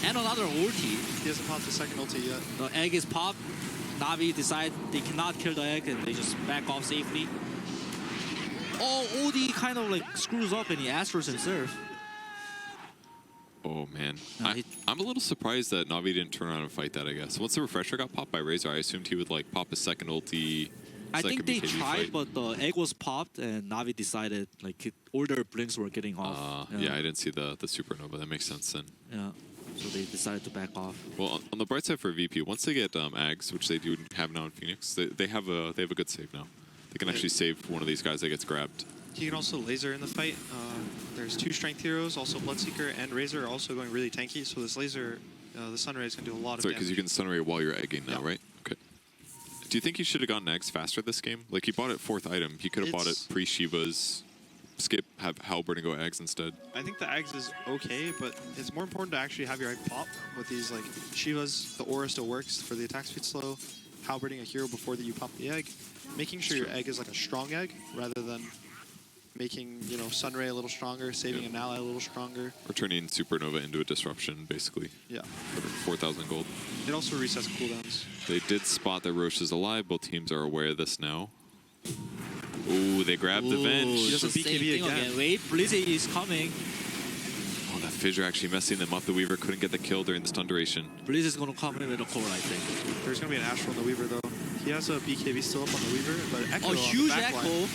And another ulti. He hasn't popped the second ulti yet. The egg is popped. Na'Vi decide they cannot kill the egg and they just back off safely. Oh, OD kind of like screws up and he Astros and Surf. Oh, man. No, I'm a little surprised that Na'Vi didn't turn around and fight that, I guess. Once the refresher got popped by Razor, I assumed he would like pop his second ulti. I think they BKB tried, fight. but the egg was popped and Na'Vi decided like all their blinks were getting off. Yeah, I didn't see the supernova. That makes sense then. Yeah, so they decided to back off. Well, on the bright side for VP, once they get Ags, which they do have now in Phoenix, they have a good save now. They can actually save one of these guys that gets grabbed. He can also laser in the fight. There's 2 strength heroes, also Bloodseeker and Razor are also going really tanky. So this laser, the Sunray is going to do a lot of damage. Because you can Sunray while you're egging now, right? Okay. Do you think he should have gotten eggs faster this game? Like, he bought it 4th item. He could have bought it pre-Shiva's, skip, have Halberd and go eggs instead. I think the eggs is okay, but it's more important to actually have your egg pop with these, like, Shivas. The aura still works for the attack speed slow. Halberding a hero before that you pop the egg. Making sure your egg is like a strong egg rather than making, you know, Sunray a little stronger, saving an ally a little stronger. Or turning Supernova into a disruption, basically. Yeah. For 4,000 gold. It also resets cooldowns. They did spot that Roche is alive. Both teams are aware of this now. Ooh, they grabbed the bench. He does a BKB again. Wait, Blizzy is coming. Oh, that fissure actually messing them up. The Weaver couldn't get the kill during the stun duration. Blizzy is going to come in with a core, I think. There's going to be an Astral on the Weaver, though. He has a BKB still up on the Weaver, but Echo Oh, on huge the back echo. line.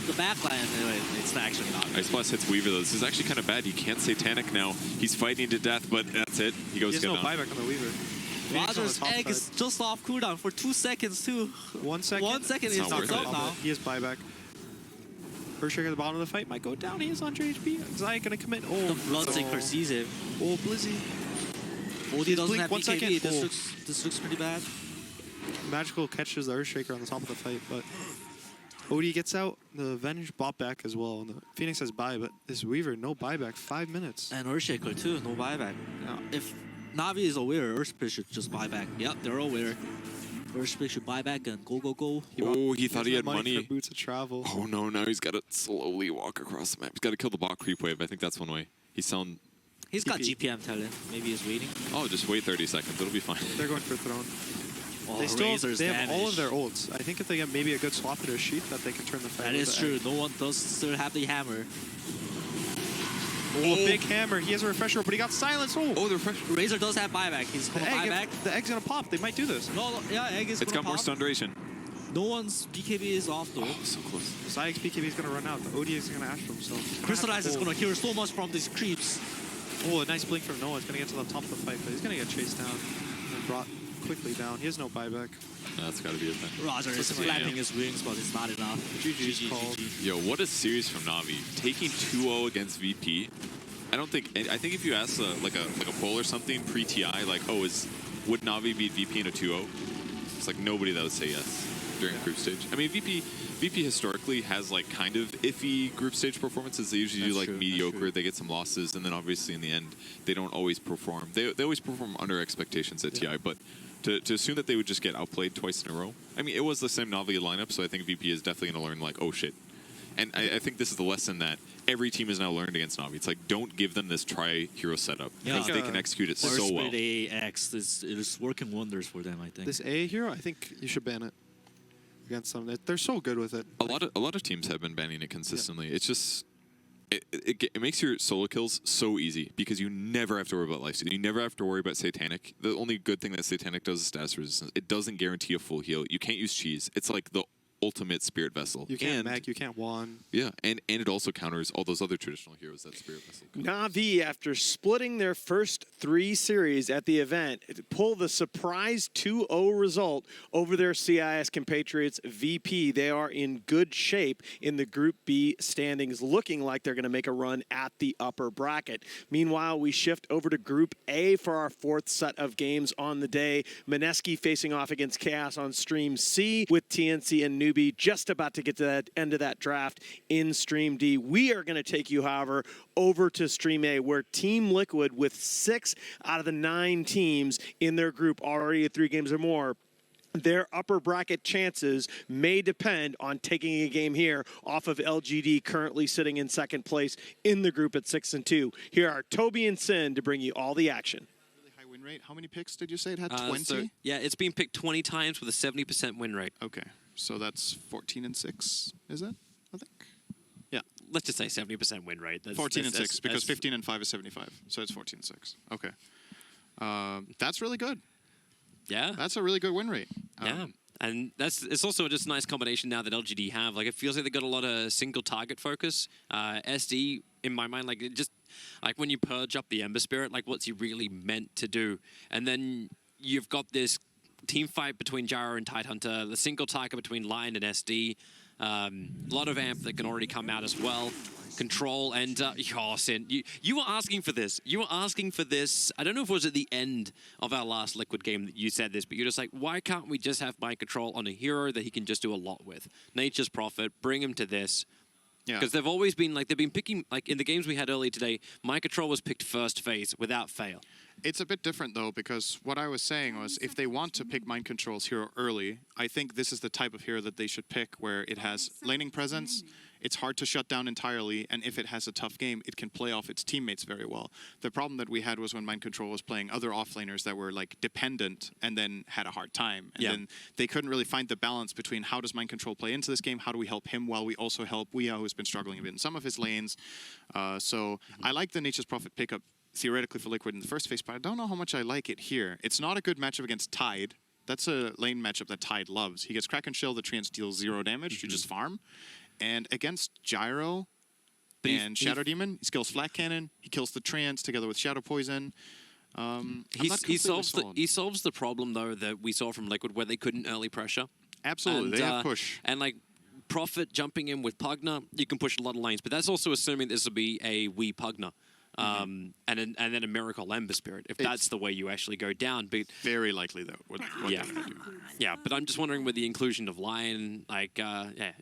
The backline, anyway, it's actually not. Ice Blast hits Weaver, though. This is actually kind of bad. He can't Satanic now. He's fighting to death, but that's it. He goes He has no down. buyback on the Weaver. Roger's egg is just off cooldown for 2 seconds, too. 1 second? 1 second It's is not worth up it. now. He has buyback. Earthshaker at the bottom of the fight might go down. He has 100 HP. Zaya gonna commit. Oh, The Bloodseeker sees him. Oh, Blizzy. OD doesn't blink have 1 BKB. second. This looks pretty bad. Magical catches the Earthshaker on the top of the fight, but OD gets out. The Venge bought back as well. And the Phoenix has buy, but this Weaver, no buyback. 5 minutes. And Earthshaker too, no buyback. If Na'Vi is aware, Earthspeed should just buy back. Yep, they're aware. Earthspeed should buy back and go, go, go. Oh, he thought he had money. For boots of travel. Oh, no, now he's got to slowly walk across the map. He's got to kill the bot creep wave. I think that's one way. He's selling... He's got GPM talent. Maybe he's waiting. Oh, just wait 30 seconds. It'll be fine. They're going for Throne. Oh, They have all of their ults. I think if they get maybe a good swap into a sheep, that they can turn the fight. That is true. No one does still have the hammer. Oh, big hammer. He has a refresher, but he got silenced. Oh, the refresher. Razor does have buyback. He's the gonna buy egg, back. the egg's gonna pop. They might do this. No, yeah, egg is It's gonna got more pop. stun duration. No one's BKB is off though. Oh, so close. Zayek's BKB is gonna run out. The OD is gonna ash for himself. Crystallize is gonna heal so much from these creeps. Oh, a nice blink from Noah. It's gonna get to the top of the fight, but he's gonna get chased down and brought quickly down. He has no buyback. That's got to be a thing. Roger is Listen, flapping his wings, but it's not enough. GG's called. Yo, what a series from Na'Vi. Taking 2-0 against VP. I think if you ask like a poll or something pre-TI, like, oh, would Na'Vi beat VP in a 2-0? It's like nobody that would say yes during group stage. I mean, VP historically has like kind of iffy group stage performances. They usually do like mediocre. They get some losses, and then obviously in the end, they don't always perform. They always perform under expectations at TI, but to assume that they would just get outplayed twice in a row. I mean, it was the same Na'Vi lineup, so I think VP is definitely going to learn like, oh shit. And I think this is the lesson that every team has now learned against Na'Vi. It's like, don't give them this try-hero setup. Yeah. Because they can execute it so well. AX it is working wonders for them, I think. This A hero, I think you should ban it against them. They're so good with it. A lot of teams have been banning it consistently. It's just it makes your solo kills so easy because you never have to worry about lifesteal. You never have to worry about Satanic. The only good thing that Satanic does is status resistance. It doesn't guarantee a full heal. You can't use cheese. It's like the ultimate spirit vessel. You can't and, mech, you can't wand. Yeah, and it also counters all those other traditional heroes that spirit vessel counters. Na'Vi, after splitting their first 3 series at the event, pull the surprise 2-0 result over their CIS compatriots VP. They are in good shape in the Group B standings, looking like they're going to make a run at the upper bracket. Meanwhile, we shift over to Group A for our 4th set of games on the day. Mineski facing off against Chaos on Stream C, with TNC and Newbie just about to get to that end of that draft in Stream D. We are going to take you, however, over to Stream A, where Team Liquid, with 6 out of the 9 teams in their group already at 3 games or more, their upper bracket chances may depend on taking a game here off of LGD, currently sitting in 2nd place in the group at 6-2. Here are Toby and Sin to bring you all the action. Really high win rate. How many picks did you say it had? 20? So, yeah, it's been picked 20 times with a 70% win rate. Okay, so that's 14-6, is it? I think. Yeah, Let's just say 70% win rate. 14-6 because 15-5 is 75, so it's 14-6. Okay, that's really good. Yeah, That's a really good win rate. yeah. And it's also just a nice combination now that LGD have. Like, it feels like they got a lot of single target focus. SD, in my mind, like, it just like when you purge up the Ember Spirit, like, what's he really meant to do? And then you've got this team fight between Gyro and Tidehunter, the single target between Lion and SD. A lot of amp that can already come out as well. Control and Sin, you were asking for this. You were asking for this. I don't know if it was at the end of our last Liquid game that you said this, but you're just like, why can't we just have mind control on a hero that he can just do a lot with? Nature's Prophet, bring him to this. Yeah. Because they've always been like, they've been picking, like in the games we had earlier today, Mind Control was picked first phase without fail. It's a bit different, though, because what I was saying was if they want to pick Mind Control's hero early, I think this is the type of hero that they should pick, where it has laning presence, it's hard to shut down entirely, and if it has a tough game, it can play off its teammates very well. The problem that we had was when Mind Control was playing other offlaners that were like dependent and then had a hard time. And then they couldn't really find the balance between how does Mind Control play into this game, how do we help him while we also help Weah, who's been struggling a bit in some of his lanes. So I like the Nature's Prophet pickup theoretically for Liquid in the first phase, but I don't know how much I like it here. It's not a good matchup against Tide. That's a lane matchup that Tide loves. He gets Kraken Shell, the Treants deals 0 damage, you just farm. And against Gyro and Shadow Demon, he skills Flat Cannon, he kills the Treants together with Shadow Poison. He solves the problem, though, that we saw from Liquid, where they couldn't early pressure. Absolutely, and, they have push. And like Prophet jumping in with Pugna, you can push a lot of lanes, but that's also assuming this will be a wee Pugna. And then a Miracle Ember Spirit, if that's the way you actually go down. But very likely, though, what yeah. they're going to do. Yeah, but I'm just wondering with the inclusion of Lion, like,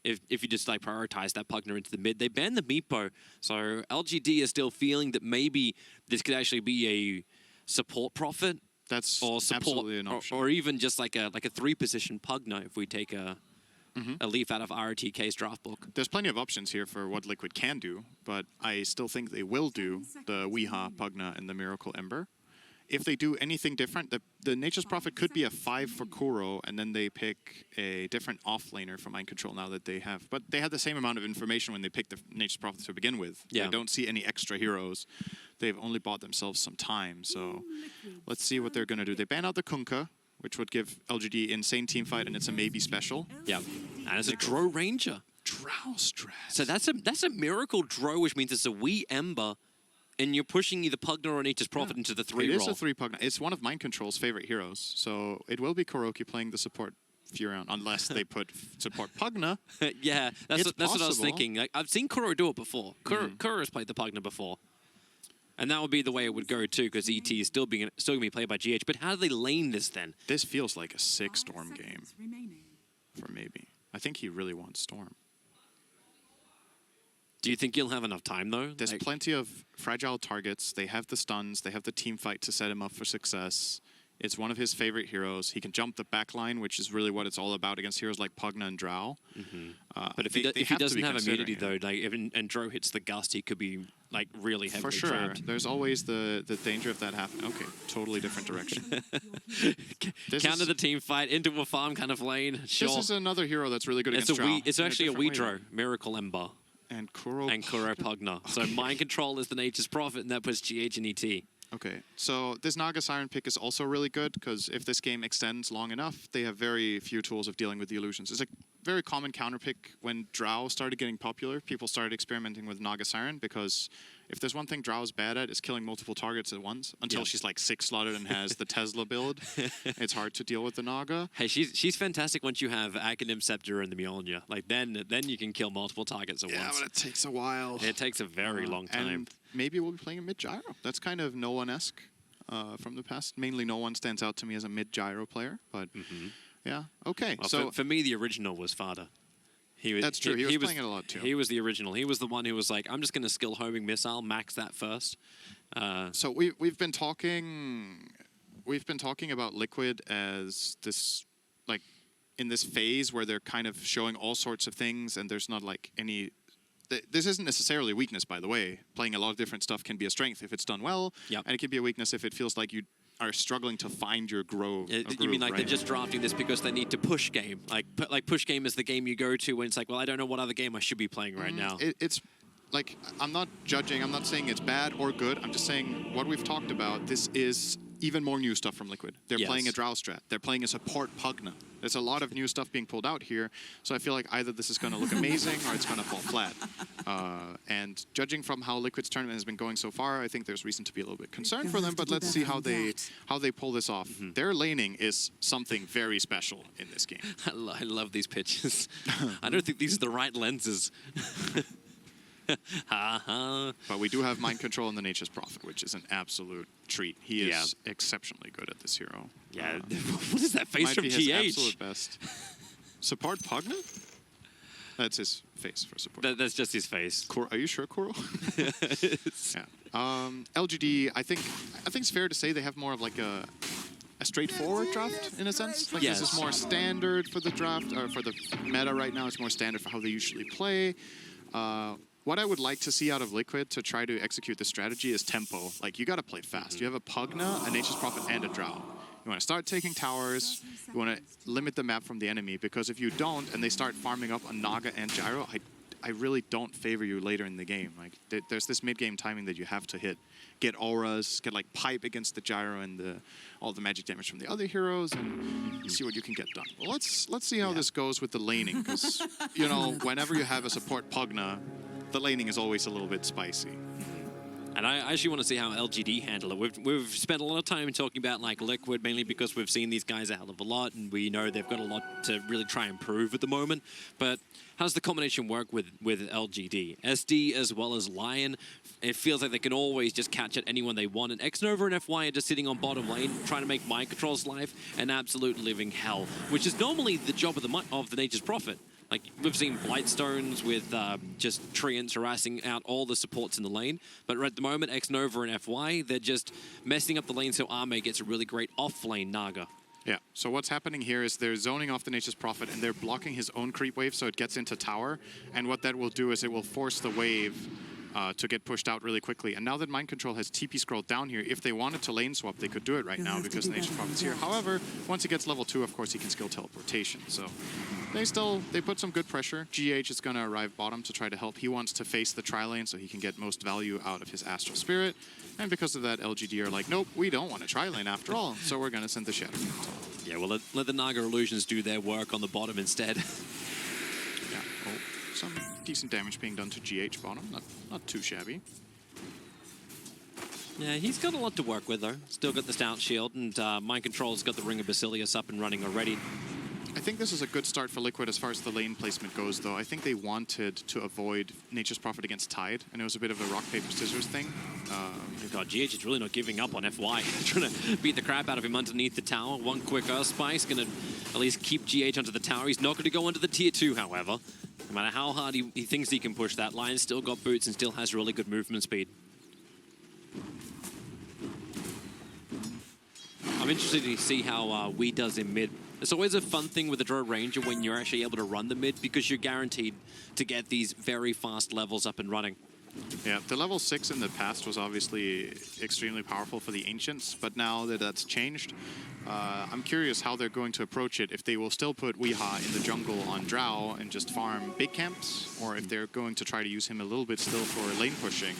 if you just like prioritize that Pugna into the mid, they banned the Meepo, so LGD is still feeling that maybe this could actually be a support Prophet. That's or support, absolutely an option. or even just like a 3-position Pugna if we take a leaf out of RTK's draft book. There's plenty of options here for what Liquid can do, but I still think they will do the Weeha, Pugna, and the Miracle Ember. If they do anything different, the Nature's Prophet could be a 5 for Kuro, and then they pick a different offlaner for Mind Control now that they have. But they had the same amount of information when they picked the Nature's Prophet to begin with. Yeah. They don't see any extra heroes. They've only bought themselves some time, so let's see what they're going to do. They ban out the Kunkka, which would give LGD insane team fight, and it's a maybe special. Yeah, and it's a Drow Ranger. Drow Strat. So that's a Miracle Drow, which means it's a wee Ember, and you're pushing either Pugna or Nature's Prophet into the 3 It roll. is a 3 Pugna. It's one of Mind Control's favorite heroes, so it will be Kuroki playing the support Furion, unless they put support Pugna. Yeah, that's what I was possible. thinking. Like, I've seen Kuro do it before. Kuro has played the Pugna before. And that would be the way it would go, too, because ET is still going to be played by GH. But how do they lane this, then? This feels like a 6 Storm game for maybe. I think he really wants Storm. Do you think he'll have enough time, though? There's plenty of fragile targets. They have the stuns. They have the team fight to set him up for success. It's one of his favorite heroes. He can jump the backline, which is really what it's all about against heroes like Pugna and Drow. But if he doesn't have immunity, though, like and Drow hits the gust, he could be like really heavily for sure. trapped. There's always the danger of that happening. Okay, totally different direction. Counter the team fight into a farm kind of lane. Sure. This is another hero that's really good against Drow. It's actually a wee Drow, Miracle Ember. And Kuro Pugna. So Mind Control is the Nature's Prophet, and that puts GH and ET. Okay, so this Naga Siren pick is also really good, because if this game extends long enough, they have very few tools of dealing with the illusions. It's a very common counterpick when Drow started getting popular. People started experimenting with Naga Siren because if there's one thing Drow's bad at, is killing multiple targets at once until she's like 6 slotted and has the Tesla build. It's hard to deal with the Naga. Hey, she's fantastic once you have Academ Scepter and the Mjolnir. Like then you can kill multiple targets at once. Yeah, but it takes a while. It takes a very long time. And maybe we'll be playing a mid gyro. That's kind of no one-esque from the past. Mainly, no one stands out to me as a mid gyro player. But yeah, okay. Well, so for me, the original was Fada. That's true. He was playing it a lot too. He was the original. He was the one who was like, I'm just going to skill homing missile, max that first. So we've been talking about Liquid as this, like, in this phase where they're kind of showing all sorts of things, and there's not like any. This isn't necessarily a weakness, by the way. Playing a lot of different stuff can be a strength if it's done well, and it can be a weakness if it feels like you are struggling to find your groove. You mean like they're just drafting this because they need to push game? Like push game is the game you go to when it's like, well, I don't know what other game I should be playing right now. It's like, I'm not judging. I'm not saying it's bad or good. I'm just saying what we've talked about. This is even more new stuff from Liquid. They're playing a Drow strat. They're playing a support Pugna. There's a lot of new stuff being pulled out here. So I feel like either this is going to look amazing or it's going to fall flat. And judging from how Liquid's tournament has been going so far, I think there's reason to be a little bit concerned for them. But let's see how they pull this off. Their laning is something very special in this game. I love these pitches. I don't think these are the right lenses. But we do have Mind Control in the Nature's Prophet, which is an absolute treat. He is exceptionally good at this hero. Yeah, what is that face might from be GH? His absolute best. Support Pugna? That's his face for support. That's just his face. Are you sure, Koro? Yeah. LGD, I think it's fair to say they have more of like a straightforward draft in a sense. Like this is more standard for the draft, or for the meta right now. It's more standard for how they usually play. What I would like to see out of Liquid to try to execute the strategy is tempo. Like, you got to play fast. You have a Pugna, a Nature's Prophet, and a Drow. You want to start taking towers. You want to limit the map from the enemy, because if you don't and they start farming up on Naga and Gyro, I really don't favor you later in the game. Like, there's this mid-game timing that you have to hit. Get auras, get like pipe against the Gyro and all the magic damage from the other heroes, and see what you can get done. Well, let's see how this goes with the laning, because you know, whenever you have a support Pugna, the laning is always a little bit spicy. And I actually want to see how LGD handle it. We've spent a lot of time talking about like Liquid, mainly because we've seen these guys a hell of a lot, and we know they've got a lot to really try and prove at the moment. But how does the combination work with LGD? SD as well as Lion, it feels like they can always just catch at anyone they want. And Xnova and FY are just sitting on bottom lane, trying to make Mind Control's life an absolute living hell, which is normally the job of the Nature's Prophet. Like, we've seen Blightstones with just Treants harassing out all the supports in the lane. But at the moment, Xnova and FY, they're just messing up the lane so Ame gets a really great off-lane Naga. Yeah, so what's happening here is they're zoning off the Nature's Prophet, and they're blocking his own creep wave so it gets into tower. And what that will do is it will force the wave to get pushed out really quickly. And now that Mind Control has TP scrolled down here, if they wanted to lane swap, they could do it right now because the Nature's Prophet's here. However, once he gets level 2, of course, he can skill teleportation. So they put some good pressure. GH is going to arrive bottom to try to help. He wants to face the tri-lane so he can get most value out of his Astral Spirit. And because of that, LGD are like, nope, we don't want a tri-lane after all, so we're going to send the Shadow. Yeah, well, let the Naga Illusions do their work on the bottom instead. Yeah, some decent damage being done to GH bottom. Not too shabby. Yeah, he's got a lot to work with, though. Still got the Stout Shield, and Mind Control's got the Ring of Basilius up and running already. I think this is a good start for Liquid as far as the lane placement goes, though. I think they wanted to avoid Nature's Prophet against Tide, and it was a bit of a rock, paper, scissors thing. God, GH is really not giving up on FY. Trying to beat the crap out of him underneath the tower. One quick Earth Spice, going to at least keep GH under the tower. He's not going to go under the tier 2, however. No matter how hard he thinks he can push that, Lion's still got boots and still has really good movement speed. I'm interested to see how Wee does in mid. It's always a fun thing with the Drow Ranger when you're actually able to run the mid, because you're guaranteed to get these very fast levels up and running. Yeah, the level 6 in the past was obviously extremely powerful for the Ancients, but now that that's changed, I'm curious how they're going to approach it. If they will still put Weeha in the jungle on Drow and just farm big camps, or if they're going to try to use him a little bit still for lane pushing.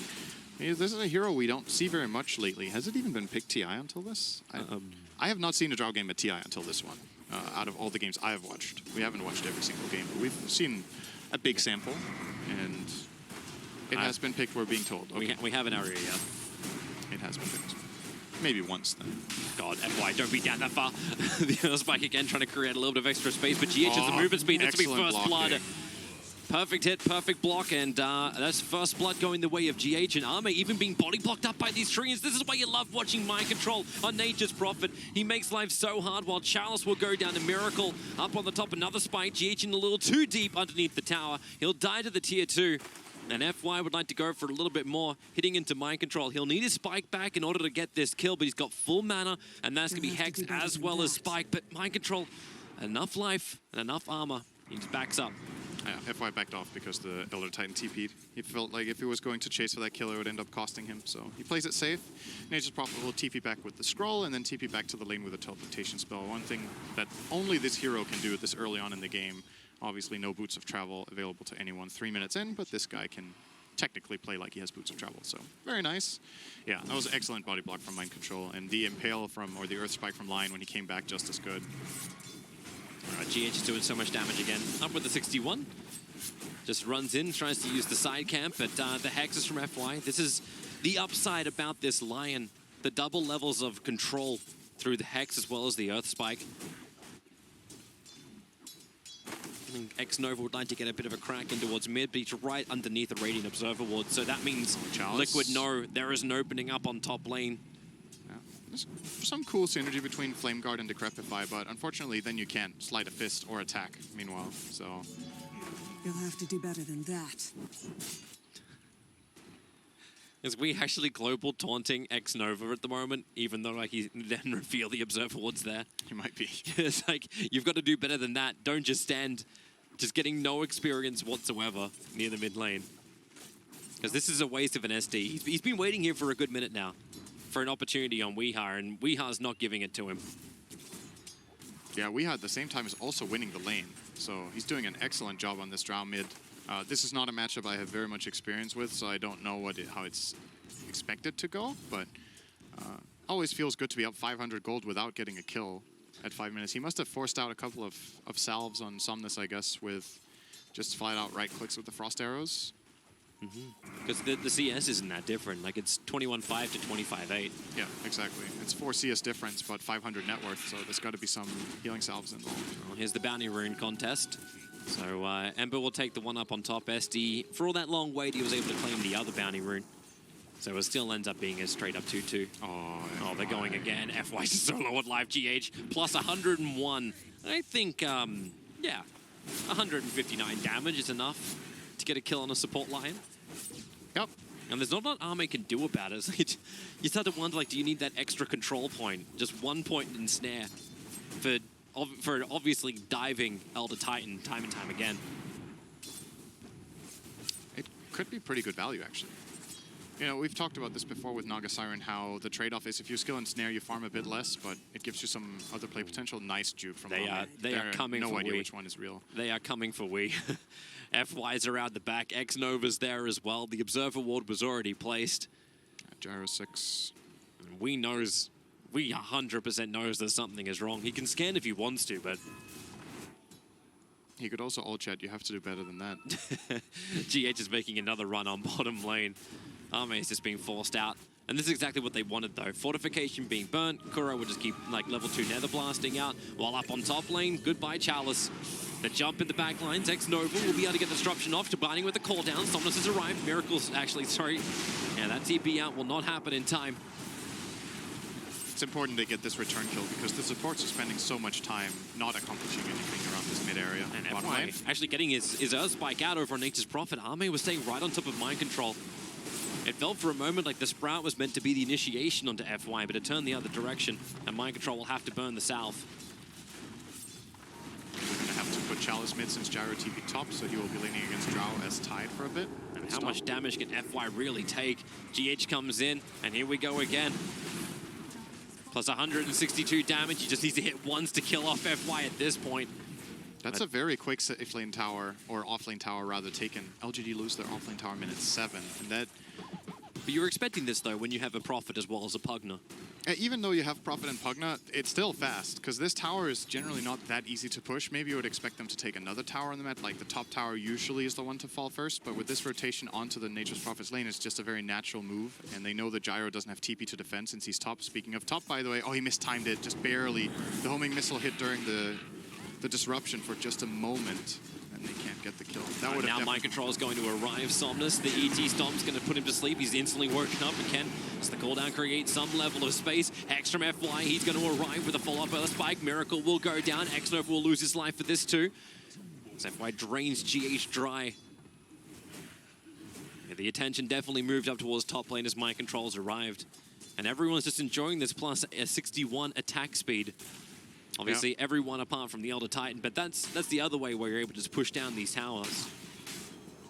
This is a hero we don't see very much lately. Has it even been picked TI until this? I have not seen a Drow game at TI until this one. out of all the games I have watched. We haven't watched every single game, but we've seen a big sample, and it has been picked, we're being told. Okay. We have an area, yeah. It has been picked. Maybe once then. God, FY, don't be down that far. The other spike again, trying to create a little bit of extra space, but GH has the movement speed. That's going to be first blood. Perfect hit, perfect block, and that's first blood going the way of GH and Ame even being body blocked up by these trees. This is why you love watching Mind Control on Nature's Prophet. He makes life so hard while Chalice will go down to Miracle. Up on the top, another spike. GH in a little too deep underneath the tower. He'll die to the tier 2. And FY would like to go for a little bit more, hitting into Mind Control. He'll need his Spike back in order to get this kill, but he's got full mana, and that's going to be Hex as well as Spike. But Mind Control, enough life and enough armor. He just backs up. Yeah, FY backed off because the Elder Titan TP'd. He felt like if he was going to chase for that kill, it would end up costing him. So he plays it safe. Nature's Prophet will TP back with the scroll and then TP back to the lane with a teleportation spell. One thing that only this hero can do this early on in the game. Obviously, no boots of travel available to anyone 3 minutes in, but this guy can technically play like he has boots of travel. So very nice. Yeah, that was an excellent body block from Mind Control, and the Impale from, or the Earth Spike from Lion when he came back, just as good. All right, GH is doing so much damage again. Up with the 61. Just runs in, tries to use the side camp, but the Hex is from FY. This is the upside about this Lion. The double levels of control through the Hex as well as the Earth Spike. X-Nova would like to get a bit of a crack in towards mid, but he's right underneath the Radiant Observer Ward, so that means Liquid know there is an opening up on top lane. Yeah. There's some cool synergy between Flame Guard and Decrepify, but unfortunately then you can't Sleight of Fist or attack meanwhile, so... You'll have to do better than that. Is we actually global taunting X-Nova at the moment, even though like he then reveal the Observer Ward's there? He might be. It's like, you've got to do better than that. Don't just stand, just getting no experience whatsoever near the mid lane. Because this is a waste of an SD. He's been waiting here for a good minute now for an opportunity on Weeha, and Weeha's not giving it to him. Yeah, Weeha at the same time is also winning the lane, so he's doing an excellent job on this Drow mid. This is not a matchup I have very much experience with, so I don't know how it's expected to go, but always feels good to be up 500 gold without getting a kill at 5 minutes. He must have forced out a couple of salves on Somnus, I guess, with just flat out right clicks with the Frost Arrows. Because the CS isn't that different. Like, it's 21.5 to 25.8. Yeah, exactly. It's 4 CS difference, but 500 net worth, so there's got to be some healing salves involved. Well, here's the Bounty Rune contest. So Ember will take the one up on top. SD, for all that long wait, he was able to claim the other Bounty Rune. So it still ends up being a straight up 2-2. Oh, they're going again. FY solo at live GH, plus 101. I think, yeah, 159 damage is enough to get a kill on a support Lion. Yep. And there's not a lot Ame can do about it. Like, you start to wonder, like, do you need that extra control point? Just 1 point in snare for obviously diving Elder Titan time and time again. It could be pretty good value, actually. You know, we've talked about this before with Naga Siren, how the trade-off is if you skill and snare, you farm a bit less, but it gives you some other play potential. Nice juke from They are coming for no idea Wii. which one is real. They are coming for Wii. FY's around the back. X-Nova's there as well. The Observer Ward was already placed. Gyro 6. And we 100% knows that something is wrong. He can scan if he wants to, but... He could also ult chat. You have to do better than that. GH is making another run on bottom lane. Ame is just being forced out. And this is exactly what they wanted, though. Fortification being burnt. Kuro will just keep, like, level 2 nether blasting out. While up on top lane, goodbye Chalice. The jump in the back lines. X-Nova will be able to get disruption off. Binding with the call down. Somnus has arrived. Miracles, actually, sorry. Yeah, that TP out will not happen in time. It's important they get this return kill because the supports are spending so much time not accomplishing anything around this mid area. And FY actually getting his Earth Spike out over on Nature's Prophet. Ame was staying right on top of Mind Control. It felt for a moment like the Sprout was meant to be the initiation onto FY, but it turned the other direction, and Mind Control will have to burn the south. We're going to have to put Chalice mid since Gyro TP top, so he will be leaning against Drow as tied for a bit. And how much damage can FY really take? GH comes in, and here we go again. Plus 162 damage. He just needs to hit once to kill off FY at this point. That's a very quick if lane tower, or off lane tower rather, taken. LGD lose their off lane tower minute 7, and that... But you're expecting this, though, when you have a Prophet as well as a Pugner. Even though you have Prophet and Pugna, it's still fast, because this tower is generally not that easy to push. Maybe you would expect them to take another tower on the map, like the top tower usually is the one to fall first, but with this rotation onto the Nature's Prophet's lane, it's just a very natural move, and they know that Gyro doesn't have TP to defend since he's top. Speaking of top, by the way, oh, he mistimed it, just barely. The homing missile hit during the disruption for just a moment. And they can't get the kill. That would now Mind Control is going to arrive. Somnus, the ET Stomp's going to put him to sleep. He's instantly woken up again. So the cooldown creates some level of space. Hextrom FY, he's going to arrive with a follow-up Earth Spike. Miracle will go down. Xnova will lose his life for this too. So FY drains GH dry. Yeah, the attention definitely moved up towards top lane as Mind Control's arrived. And everyone's just enjoying this plus a 61 attack speed. Obviously, everyone apart from the Elder Titan, but that's the other way where you're able to just push down these towers.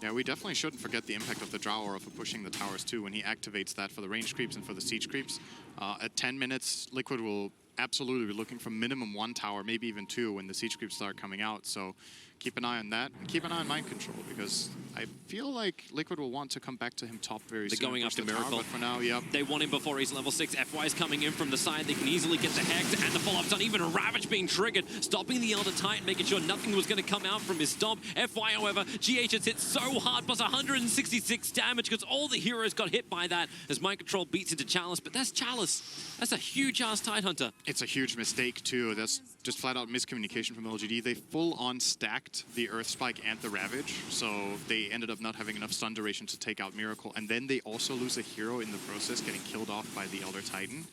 Yeah, we definitely shouldn't forget the impact of the Drow Aura for pushing the towers too when he activates that for the range creeps and for the siege creeps. At 10 minutes, Liquid will absolutely be looking for minimum 1 tower, maybe even 2 when the siege creeps start coming out. So keep an eye on that, and keep an eye on Mind Control, because I feel like Liquid will want to come back to him top very soon. They're going after Miracle. But for now, yep. They want him before he's level 6. FY's coming in from the side. They can easily get the Hex and the follow-up's done. Even a Ravage being triggered, stopping the Elder Titan, making sure nothing was going to come out from his stomp. FY, however, GH has hit so hard, plus 166 damage, because all the heroes got hit by that as Mind Control beats into Chalice. But that's Chalice. That's a huge-ass Tidehunter. It's a huge mistake, too. That's just flat-out miscommunication from LGD. They full-on stacked the Earth Spike and the Ravage, so they ended up not having enough stun duration to take out Miracle, and then they also lose a hero in the process, getting killed off by the Elder Titan.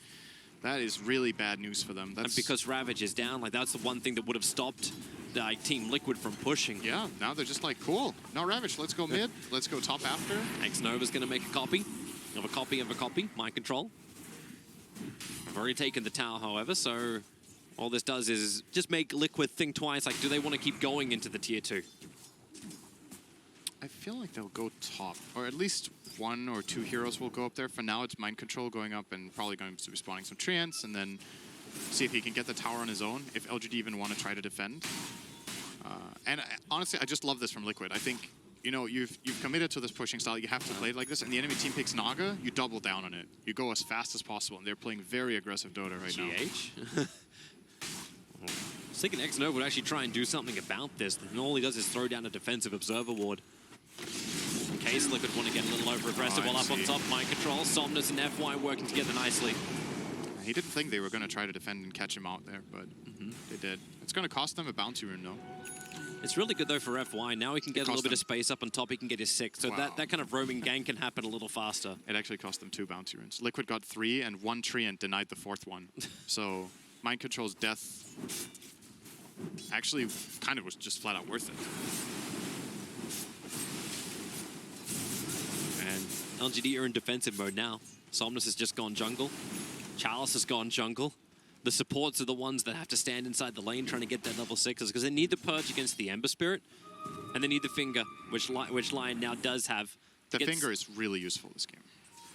That is really bad news for them. And because Ravage is down, like that's the one thing that would have stopped Team Liquid from pushing. Yeah, now they're just like, cool, no Ravage, let's go mid, let's go top after. Xnova's going to make a copy of a copy of a copy. Mind Control. I've already taken the tower, however, so all this does is just make Liquid think twice, like, do they want to keep going into the tier 2? I feel like they'll go top, or at least 1 or 2 heroes will go up there. For now, it's Mind Control going up and probably going to be spawning some Treants, and then see if he can get the tower on his own, if LGD even want to try to defend. Honestly, I just love this from Liquid. I think, you know, you've committed to this pushing style. You have to play it like this, and the enemy team picks Naga, you double down on it. You go as fast as possible, and they're playing very aggressive Dota right now. GH? I was thinking Xnova would actually try and do something about this, and all he does is throw down a defensive Observer Ward. In case Liquid want to get a little over-aggressive while up on top. Mind Control, Somnus and FY working together nicely. He didn't think they were going to try to defend and catch him out there, but they did. It's going to cost them a bounty rune, though. It's really good, though, for FY. Now he can get a little bit of space up on top. He can get his 6. So that kind of roaming gang can happen a little faster. It actually cost them 2 bounty runes. Liquid got 3, and 1 Treant denied the 4th one. So Mind Control's death actually kind of was just flat out worth it. And LGD are in defensive mode now. Somnus has just gone jungle. Chalice has gone jungle. The supports are the ones that have to stand inside the lane trying to get that level 6s, because they need the purge against the Ember Spirit, and they need the finger, which Lion now does have. The finger is really useful this game.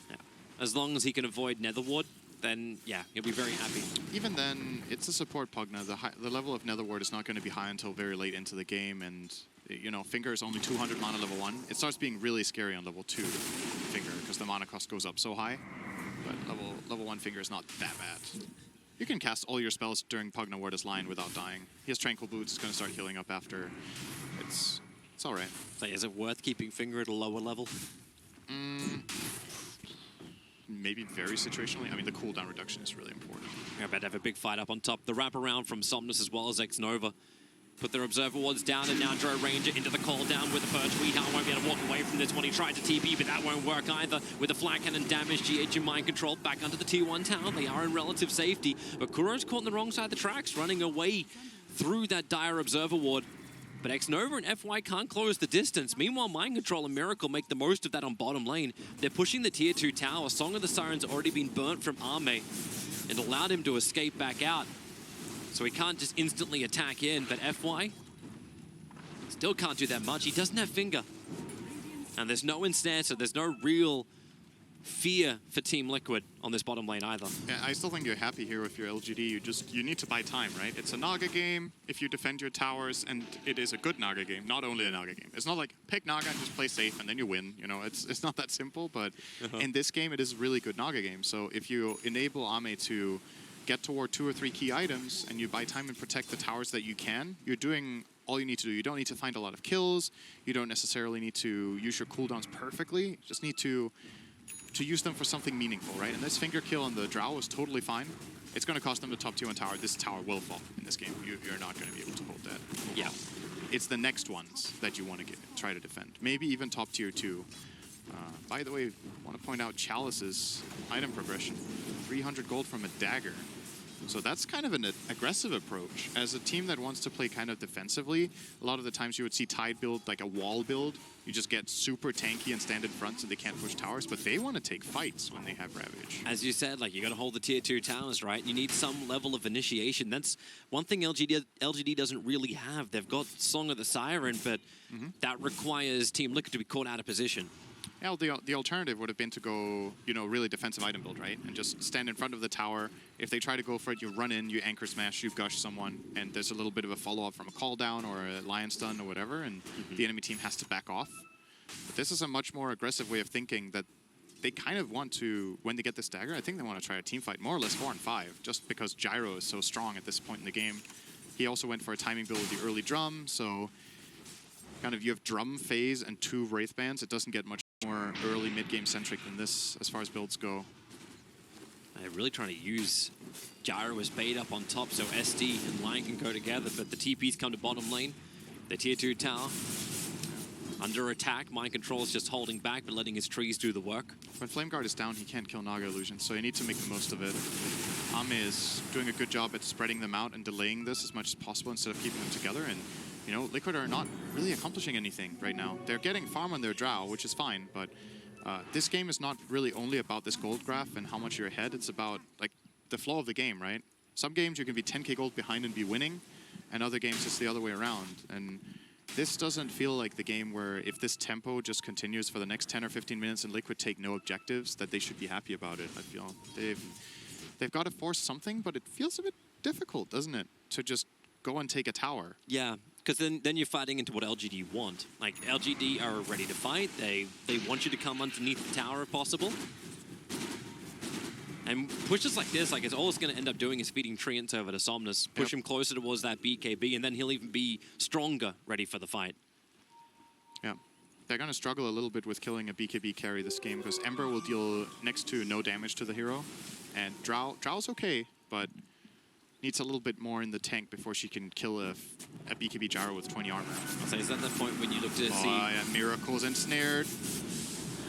Yeah. As long as he can avoid Nether Ward, then yeah, he'll be very happy. Even then, it's a support Pugna. The level of Nether Ward is not going to be high until very late into the game, and you know, Finger is only 200 mana level 1. It starts being really scary on level 2, Finger, because the mana cost goes up so high. But level 1 Finger is not that bad. You can cast all your spells during Pugna Ward as Lion without dying. He has Tranquil Boots, it's going to start healing up after. It's all right. So is it worth keeping Finger at a lower level? Maybe very situationally. I mean, the cooldown reduction is really important. We're about to have a big fight up on top. The wraparound from Somnus as well as Xnova. Put their Observer Wards down, and now Drow Ranger into the call down with the Purge. Weehound won't be able to walk away from this one. He tried to TP, but that won't work either. With the Flat Cannon damage, GH and Mind Control back onto the Tier 1 tower. They are in relative safety, but Kuro's caught on the wrong side of the tracks, running away through that dire Observer Ward. But Xnova and FY can't close the distance. Meanwhile, Mind Control and Miracle make the most of that on bottom lane. They're pushing the Tier 2 tower. Song of the Siren's already been burnt from Arme. It allowed him to escape back out. So he can't just instantly attack in, but FY still can't do that much. He doesn't have Finger. And there's no Instancer. There's no real fear for Team Liquid on this bottom lane either. Yeah, I still think you're happy here with your LGD. You need to buy time, right? It's a Naga game if you defend your towers, and it is a good Naga game, not only a Naga game. It's not like pick Naga and just play safe and then you win. You know, it's not that simple, but in this game, it is a really good Naga game. So if you enable Ame to get toward 2 or 3 key items and you buy time and protect the towers that you can, you're doing all you need to do. You don't need to find a lot of kills. You don't necessarily need to use your cooldowns perfectly. You just need to use them for something meaningful, right? And this finger kill on the Drow is totally fine. It's going to cost them the top tier 1 tower. This tower will fall in this game. You're not going to be able to hold that. Yeah. It's the next ones that you want to try to defend. Maybe even top tier 2. By the way, I want to point out Chalice's item progression. 300 gold from a dagger. So that's kind of an aggressive approach. As a team that wants to play kind of defensively, a lot of the times you would see Tide build like a wall build. You just get super tanky and stand in front so they can't push towers, but they want to take fights when they have Ravage. As you said, like, you got to hold the tier 2 towers, right? You need some level of initiation. That's one thing LGD doesn't really have. They've got Song of the Siren, but that requires Team Liquid to be caught out of position. Yeah, the alternative would have been to go, you know, really defensive item build, right? And just stand in front of the tower. If they try to go for it, you run in, you anchor smash, you gush someone, and there's a little bit of a follow-up from a call down or a lion stun or whatever, and the enemy team has to back off. But this is a much more aggressive way of thinking that they kind of want to, when they get this dagger, I think they want to try a team fight, more or less 4 and 5, just because Gyro is so strong at this point in the game. He also went for a timing build with the early drum, so kind of you have drum phase and 2 Wraith Bands. It doesn't get much more early mid-game centric than this as far as builds go. They're really trying to use Gyro as bait up on top so SD and Lion can go together, but the TPs come to bottom lane. The tier 2 tower under attack. Mind Control is just holding back but letting his trees do the work. When Flame Guard is down, he can't kill Naga Illusion, so you need to make the most of it. Ame is doing a good job at spreading them out and delaying this as much as possible instead of keeping them together. And you know, Liquid are not really accomplishing anything right now. They're getting farm on their Drow, which is fine, but this game is not really only about this gold graph and how much you're ahead. It's about like the flow of the game, right? Some games you can be 10k gold behind and be winning, and other games it's the other way around. And this doesn't feel like the game where if this tempo just continues for the next 10 or 15 minutes and Liquid take no objectives, that they should be happy about it. I feel they've got to force something, but it feels a bit difficult, doesn't it? To just go and take a tower. Yeah, because then you're fighting into what LGD want. Like, LGD are ready to fight. They want you to come underneath the tower if possible. And pushes like this, like, it's all it's going to end up doing is feeding Treants over to Somnus, push him closer towards that BKB, and then he'll even be stronger, ready for the fight. Yeah. They're going to struggle a little bit with killing a BKB carry this game, because Ember will deal next to no damage to the hero. And Drow's okay, but needs a little bit more in the tank before she can kill a BKB Gyro with 20 armor. So is that the point when you look to see... Yeah, Miracle's ensnared.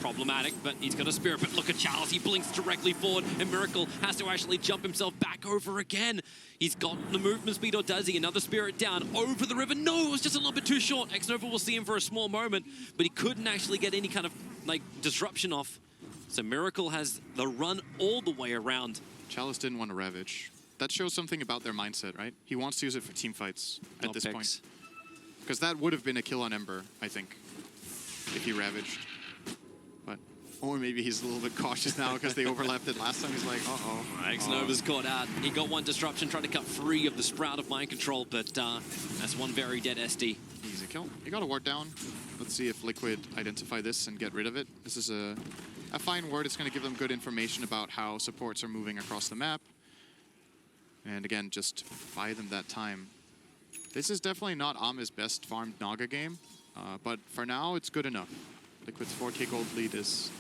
Problematic, but he's got a Spirit. But look at Charles, he blinks directly forward, and Miracle has to actually jump himself back over again. He's got the movement speed, or does he? Another Spirit down over the river. No, it was just a little bit too short. Xnova will see him for a small moment, but he couldn't actually get any kind of, like, disruption off. So Miracle has the run all the way around. Chalice didn't want to Ravage. That shows something about their mindset, right? He wants to use it for team fights at this point. Because that would have been a kill on Ember, I think, if he Ravaged. But, or maybe he's a little bit cautious now because they overlapped it last time. He's like, uh-oh. Xnova's caught out. He got one disruption, tried to cut free of the Sprout of Mind Control, but that's one very dead SD. Easy kill. You got a ward down. Let's see if Liquid identify this and get rid of it. This is a fine ward. It's going to give them good information about how supports are moving across the map. And again, just buy them that time. This is definitely not Ame's best farmed Naga game, but for now, it's good enough. Liquid's 4k gold lead is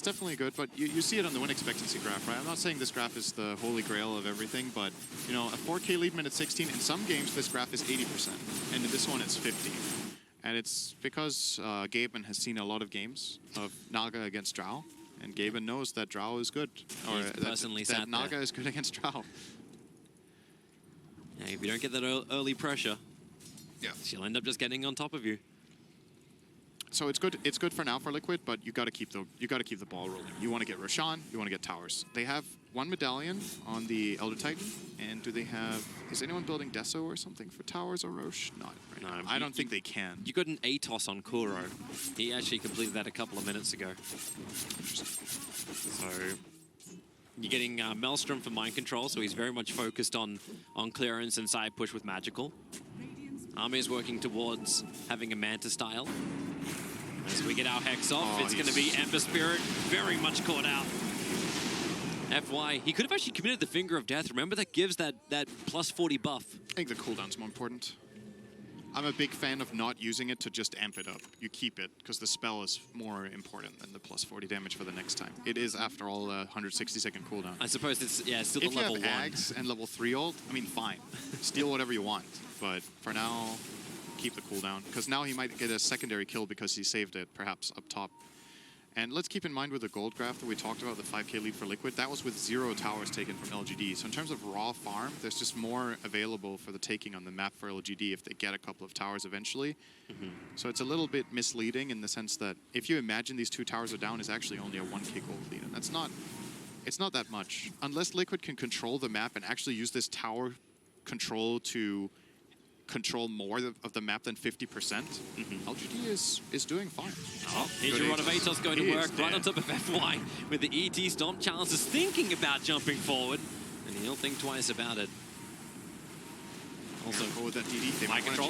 definitely good, but you see it on the win expectancy graph, right? I'm not saying this graph is the holy grail of everything, but you know, a 4k lead minute 16, in some games this graph is 80%, and in this one it's 50. And it's because Gaben has seen a lot of games of Naga against Drow, and Gaben knows that Drow is good, or that Naga is good against Drow. Yeah, if you don't get that early pressure, she'll end up just getting on top of you. So it's good. It's good for now for Liquid, but you got to keep the ball rolling. You want to get Roshan. You want to get towers. They have one medallion on the Elder Titan, and do they have? Is anyone building Deso or something for towers or Rosh? Not right now. I don't think they can. You got an Atos on Kuro. He actually completed that a couple of minutes ago. So you're getting Maelstrom for mind control, so he's very much focused on clearance and side push with magical. Army is working towards having a Manta style. As we get our Hex off, it's going to be Ember Spirit very much caught out. FY, he could have actually committed the Finger of Death. Remember, that gives that plus 40 buff. I think the cooldown's more important. I'm a big fan of not using it to just amp it up. You keep it, because the spell is more important than the plus 40 damage for the next time. It is, after all, a 160-second cooldown. I suppose it's, yeah, still if the level 1. If you have Ags and level 3 ult, I mean, fine. Steal whatever you want. But for now, keep the cooldown. Because now he might get a secondary kill because he saved it, perhaps, up top. And let's keep in mind with the gold graph that we talked about, the 5k lead for Liquid, that was with 0 towers taken from LGD. So in terms of raw farm, there's just more available for the taking on the map for LGD if they get a couple of towers eventually. So it's a little bit misleading in the sense that if you imagine these 2 towers are down, it's actually only a 1k gold lead. And that's not, it's not that much. Unless Liquid can control the map and actually use this tower control to control more of the map than 50%, LGD is doing fine. Oh, here's your Rod of Atos going to work right on top of FY with the ET Stomp. Chalice is thinking about jumping forward, and he'll think twice about it. Also, with that DD, Mind Control,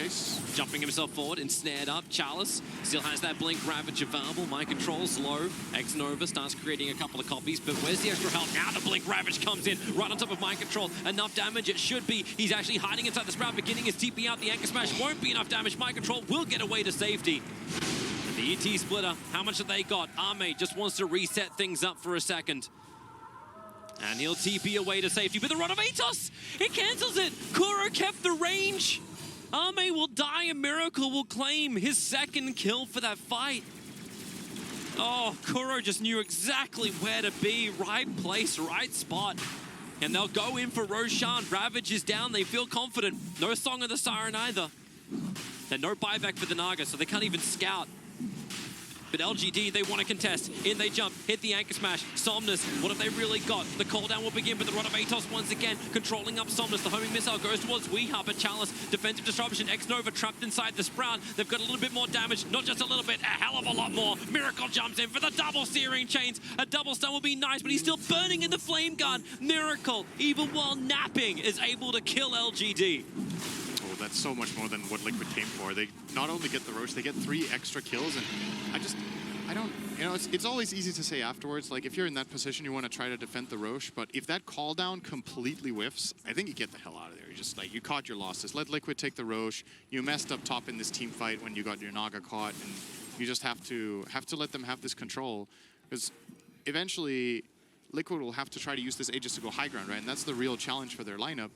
jumping himself forward, ensnared up. Chalice still has that Blink Ravage available. Mind Control's low. X-Nova starts creating a couple of copies, but where's the extra help? Now the Blink Ravage comes in, right on top of Mind Control. Enough damage, it should be. He's actually hiding inside the Sprout, beginning his TP out. The Anchor Smash won't be enough damage. Mind Control will get away to safety. The ET Splitter, how much have they got? Ame just wants to reset things up for a second. And he'll TP away to safety, but the Rod of Atos, it cancels it. Kuro kept the range. Ame will die, and Miracle will claim his second kill for that fight. Oh, Kuro just knew exactly where to be. Right place, right spot. And they'll go in for Roshan. Ravage is down, they feel confident. No Song of the Siren either. And no buyback for the Naga, so they can't even scout. But LGD, they want to contest. In they jump, hit the Anchor Smash. Somnus, what have they really got? The cooldown will begin, but the Rod of Atos once again controlling up Somnus. The homing missile goes towards Weeha, but Chalice, defensive disruption. X-Nova trapped inside the Sprout. They've got a little bit more damage, not just a little bit, a hell of a lot more. Miracle jumps in for the double Searing Chains. A double stun will be nice, but he's still burning in the Flame Gun. Miracle, even while napping, is able to kill LGD. Oh, that's so much more than what Liquid came for. They not only get the Roche, they get 3 extra kills, and I don't, you know, it's always easy to say afterwards, like, if you're in that position, you want to try to defend the Roche, but if that call down completely whiffs, I think you get the hell out of there. You just, like, you caught your losses. Let Liquid take the Roche. You messed up top in this team fight when you got your Naga caught, and you just have to let them have this control, because eventually Liquid will have to try to use this Aegis to go high ground, right? And that's the real challenge for their lineup.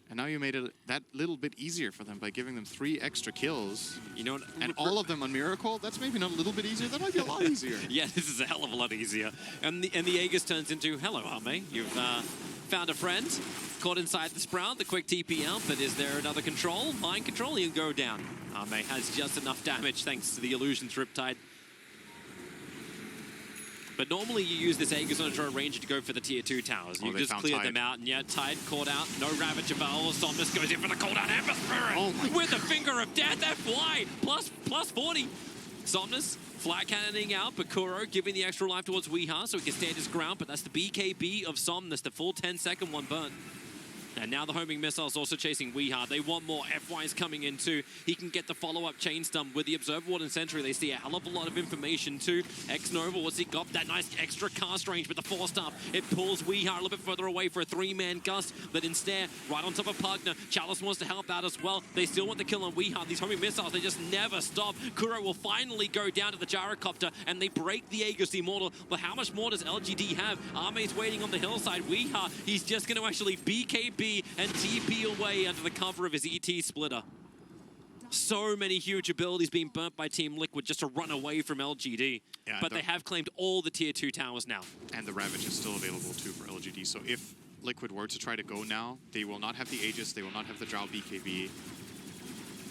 And now you made it that little bit easier for them by giving them 3 extra kills. You know, and all of them on Miracle. That's maybe not a little bit easier. That might be a lot easier. Yeah, this is a hell of a lot easier. And the Aegis turns into, hello, Ame. You've found a friend. Caught inside the Sprout. The quick TP out. But is there another control? Mind Control, he'll go down. Ame has just enough damage thanks to the Illusion's Riptide. But normally you use this Aegis on a Draw Ranger to go for the tier 2 towers. You just cleared them out, and yeah, Tide caught out. No Ravage available. Somnus goes in for the cooldown. Ember Spirit with the Finger of Death. FY plus 40. Somnus flat cannoning out, but Kuro giving the extra life towards Weeha so he can stand his ground, but that's the BKB of Somnus, the full 10-second one burnt. And now the homing missile is also chasing Weeha. They want more. FY's coming in too. He can get the follow-up chain stun with the Observer Ward and Sentry. They see a hell of a lot of information too. X-Nova, what's he got? That nice extra cast range with the forced up. It pulls Weeha a little bit further away for a 3-man gust. But instead, right on top of Pugner, Chalice wants to help out as well. They still want the kill on Weeha. These homing missiles, they just never stop. Kuro will finally go down to the gyrocopter and they break the Aegis Immortal. But how much more does LGD have? Ame's waiting on the hillside. Weeha, he's just going to actually BKB and TP away under the cover of his ET Splitter. So many huge abilities being burnt by Team Liquid just to run away from LGD. Yeah, but they have claimed all the tier 2 towers now. And the Ravage is still available too for LGD. So if Liquid were to try to go now, they will not have the Aegis, they will not have the Drow BKB,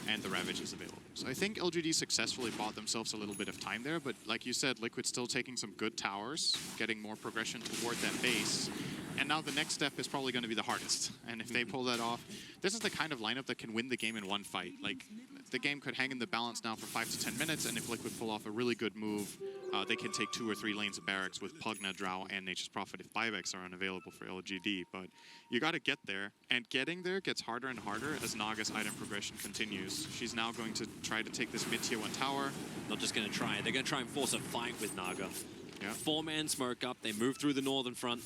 and the Ravage is available. So I think LGD successfully bought themselves a little bit of time there, but like you said, Liquid's still taking some good towers, getting more progression toward that base. And now the next step is probably going to be the hardest. And if they pull that off, this is the kind of lineup that can win the game in one fight. Like, the game could hang in the balance now for 5 to 10 minutes, and if Liquid pull off a really good move, they can take 2 or 3 lanes of barracks with Pugna, Drow, and Nature's Prophet if buybacks are unavailable for LGD. But you got to get there, and getting there gets harder and harder as Naga's item progression continues. She's now going to try to take this mid-tier 1 tower. Not just going to try, they're going to try and force a fight with Naga. Yeah. 4-man smoke up, they move through the northern front.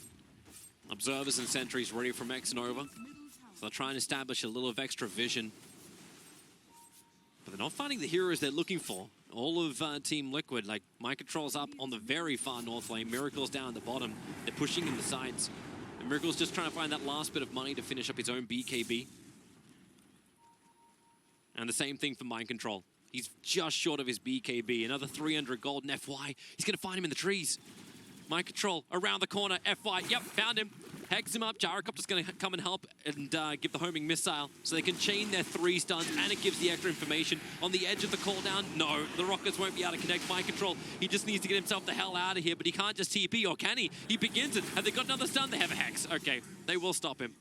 Observers and sentries ready from X and over. So they'll try and establish a little of extra vision. But they're not finding the heroes they're looking for. All of Team Liquid, like Mind Control's up on the very far north lane, Miracle's down at the bottom. They're pushing in the sides. And Miracle's just trying to find that last bit of money to finish up his own BKB. And the same thing for Mind Control. He's just short of his BKB. Another 300 gold and FY. He's going to find him in the trees. Mind Control around the corner. FY. Yep, found him. Hex him up. Gyrocopter's going to come and help and give the homing missile so they can chain their 3 stuns, and it gives the extra information. On the edge of the cooldown, no, the rockets won't be able to connect. Mind Control, he just needs to get himself the hell out of here, but he can't just TP, or can he? He begins it. Have they got another stun? They have a Hex. Okay, they will stop him.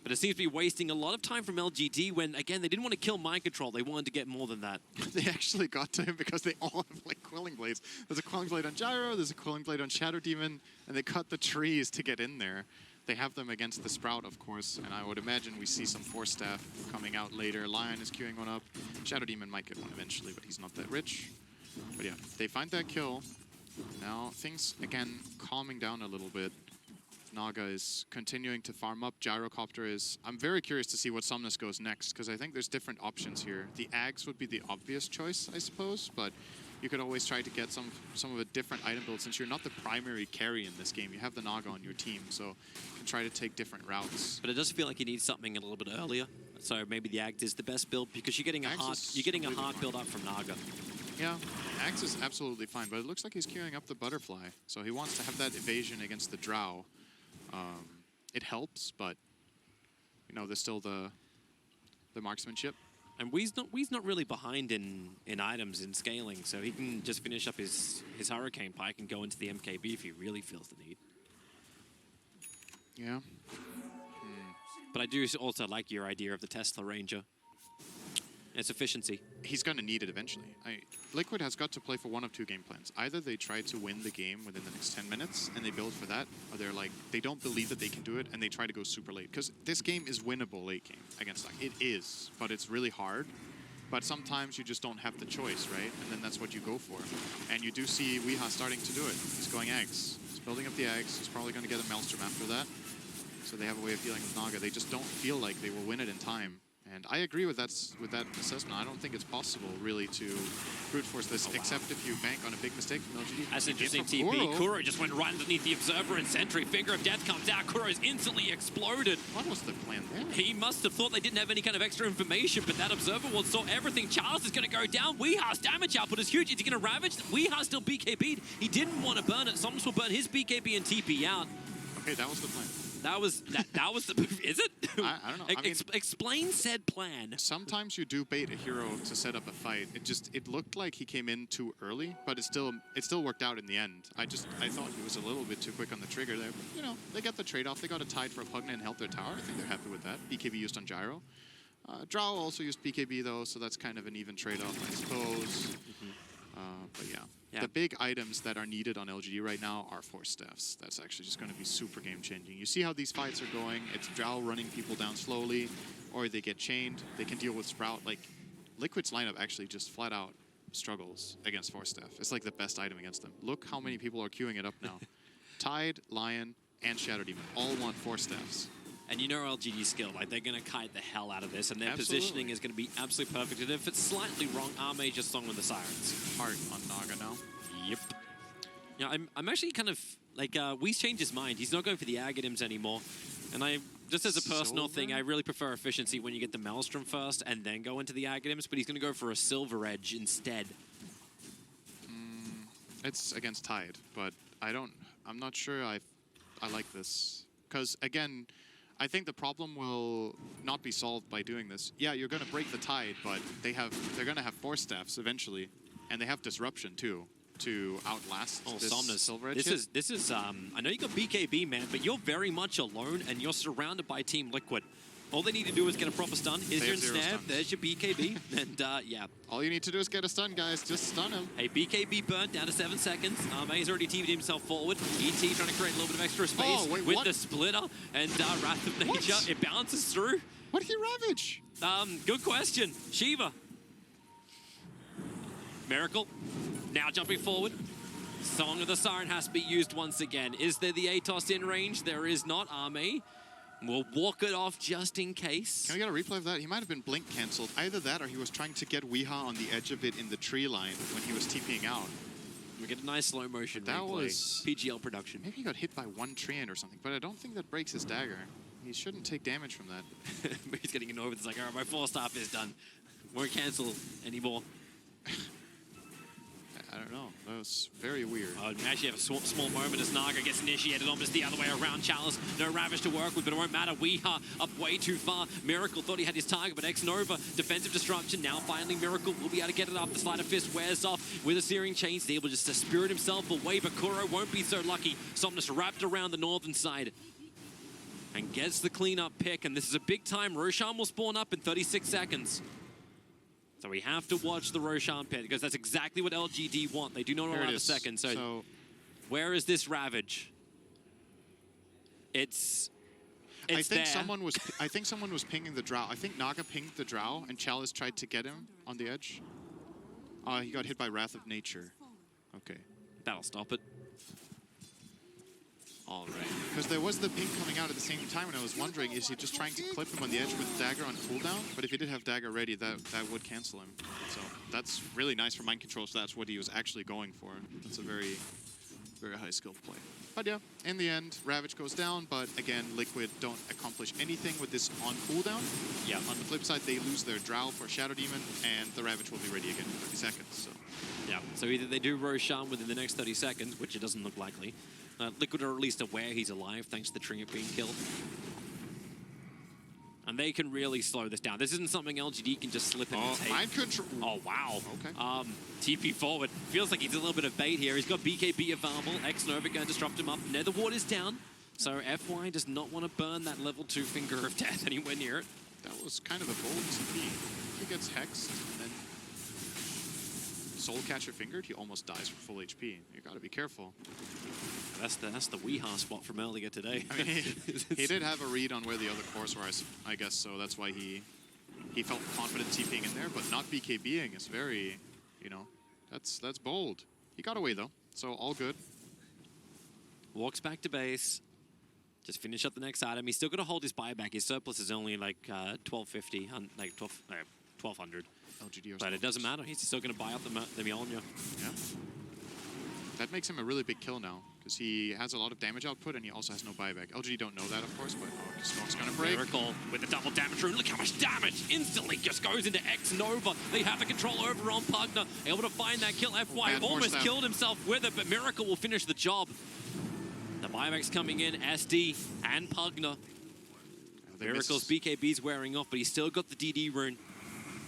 But it seems to be wasting a lot of time from LGD when, again, they didn't want to kill Mind Control. They wanted to get more than that. They actually got to him because they all have, like, Quelling Blades. There's a Quelling Blade on Gyro, there's a Quelling Blade on Shadow Demon, and they cut the trees to get in there. They have them against the Sprout, of course, and I would imagine we see some Force Staff coming out later. Lion is queuing one up. Shadow Demon might get one eventually, but he's not that rich. But yeah, they find that kill. Now things, again, calming down a little bit. Naga is continuing to farm up. Gyrocopter is... I'm very curious to see what Somnus goes next, because I think there's different options here. The Ags would be the obvious choice, I suppose, but you could always try to get some of a different item build. Since you're not the primary carry in this game, you have the Naga on your team, so you can try to take different routes. But it does feel like you need something a little bit earlier. So maybe the Ags is the best build, because you're getting a hard build up from Naga. Yeah, Axe is absolutely fine, but it looks like he's queuing up the Butterfly, so he wants to have that evasion against the Drow. It helps, but you know, there's still the marksmanship. And Wee's not really behind in items in scaling, so he can just finish up his Hurricane Pike and go into the MKB if he really feels the need. Yeah. But I do also like your idea of the Tesla Ranger. It's efficiency. He's going to need it eventually. Liquid has got to play for one of 2 game plans. Either they try to win the game within the next 10 minutes and they build for that, or they're like, they don't believe that they can do it and they try to go super late. Because this game is winnable late game against Naga. It is, but it's really hard. But sometimes you just don't have the choice, right? And then that's what you go for. And you do see Weeha starting to do it. He's going Eggs. He's building up the Eggs. He's probably going to get a Maelstrom after that. So they have a way of dealing with Naga. They just don't feel like they will win it in time. And I agree with that assessment. I don't think it's possible, really, to brute force this, except if you bank on a big mistake from LGD. That's an interesting TP. Kuro just went right underneath the Observer and Sentry. Finger of Death comes out. Kuro's instantly exploded. What was the plan there? He must have thought they didn't have any kind of extra information, but that Observer Ward saw everything. Charles is going to go down. Weeha's damage output is huge. Is he going to ravage? Weeha's still BKB'd. He didn't want to burn it. Somnus will burn his BKB and TP out. Okay, that was the plan. That was the move. Is it? I don't know. I mean, explain said plan. Sometimes you do bait a hero to set up a fight. It looked like he came in too early, but it still worked out in the end. I thought he was a little bit too quick on the trigger there. But, you know, they got the trade-off. They got a tide for a Pugna and helped their tower. I think they're happy with that. BKB used on Gyro. Drow also used BKB though, so that's kind of an even trade-off, I suppose. But yeah. The big items that are needed on LGD right now are Force Staffs. That's actually just going to be super game-changing. You see how these fights are going. It's Drow running people down slowly, or they get chained. They can deal with Sprout. Like, Liquid's lineup actually just flat-out struggles against Force Staff. It's like the best item against them. Look how many people are queuing it up now. Tide, Lion, and Shadow Demon all want Force Staffs. And you know LGD's skill, like they're going to kite the hell out of this, and their positioning is going to be absolutely perfect. And if it's slightly wrong, Armage Song with the Sirens. Hard on Naga now. Yep. Yeah, I'm actually kind of, like, Wee's changed his mind. He's not going for the Aghanim's anymore. And just as a personal thing, I really prefer efficiency when you get the Maelstrom first and then go into the Aghanim's, but he's going to go for a Silver Edge instead. It's against Tide, but I'm not sure I like this. Because, again, I think the problem will not be solved by doing this. Yeah, you're going to break the Tide, but they're going to have Force Staffs eventually, and they have Disruption too. to outlast this Somnus. Silver Edge This hit. is I know you got BKB, man, but you're very much alone and you're surrounded by Team Liquid. All they need to do is get a proper stun. Here's They your have 0 ensnare. stuns. There's your BKB. And yeah. All you need to do is get a stun, guys. Just stun him. Hey, BKB burnt down to 7 seconds. He's already TV'd himself forward. ET trying to create a little bit of extra space Oh, wait, with what? the splitter and Wrath of Nature. What? It bounces through. What did he ravage? Good question. Shiva. Miracle. Now jumping forward. Song of the Siren has to be used once again. Is there the Atos in range? There is not. Army will walk it off just in case. Can we get a replay of that? He might have been blink cancelled. Either that or he was trying to get Weeha on the edge of it in the tree line when he was TPing out. We get a nice slow motion That replay. was PGL production. Maybe he got hit by one treant or something, but I don't think that breaks his dagger. He shouldn't take damage from that. He's getting annoyed with it's like, all right, my 4-star is done. Won't cancel anymore. I don't know. That was very weird. We actually have a small moment as Naga gets initiated almost the other way around. Chalice, no Ravage to work with, but it won't matter. Weeha up way too far. Miracle thought he had his target, but X-Nova, defensive disruption. Now finally Miracle will be able to get it up. The Sleight of Fist wears off with a Searing Chains. He's able just to spirit himself away, but Kuro won't be so lucky. Somnus wrapped around the northern side and gets the cleanup pick, and this is a big time. Roshan will spawn up in 36 seconds. So we have to watch the Roshan pit because that's exactly what LGD want. They do not allow the second. So where is this Ravage? It's I think there. someone was pinging the Drow. I think Naga pinged the Drow and Chalice tried to get him on the edge. He got hit by Wrath of Nature. Okay. That'll stop it. All right. Because there was the ping coming out at the same time, and I was wondering, is he just trying to clip him on the edge with Dagger on cooldown? But if he did have Dagger ready, that would cancel him. So that's really nice for mind control, so that's what he was actually going for. That's a very, very high skilled play. But yeah, in the end, Ravage goes down, but again, Liquid don't accomplish anything with this on cooldown. Yeah. On the flip side, they lose their Drow for Shadow Demon, and the Ravage will be ready again in 30 seconds. So. Yeah. So either they do Roshan within the next 30 seconds, which it doesn't look likely. Liquid are at least aware he's alive thanks to the Treant being killed. And they can really slow this down. This isn't something LGD can just slip in and take. Mind control. Oh, wow. Okay. TP forward. Feels like he's a little bit of bait here. He's got BKB available. X-Nova going to disrupt him up. Nether Ward is down. So FY does not want to burn that level 2 Finger of Death anywhere near it. That was kind of a bold TP. He gets hexed, and then Soul Catcher fingered, he almost dies from full HP. You gotta be careful. That's the Weeha spot from earlier today. I mean, he did have a read on where the other cores were, I guess, so that's why he felt confident TPing in there, but not BKBing is very, you know, that's bold. He got away though, so all good. Walks back to base. Just finish up the next item. He's still got to hold his buyback. His surplus is only like 1250, like 1200. But it doesn't matter. He's still going to buy up the Mjolnir. Yeah. That makes him a really big kill now, because he has a lot of damage output and he also has no buyback. LGD don't know that, of course, but Smoke's going to break. Miracle with the double damage rune. Look how much damage instantly just goes into X-Nova. They have the control over on Pugna. Able to find that kill. FY almost killed himself with it, but Miracle will finish the job. The buyback's coming in. SD and Pugna. Miracle's BKB's wearing off, but he's still got the DD rune.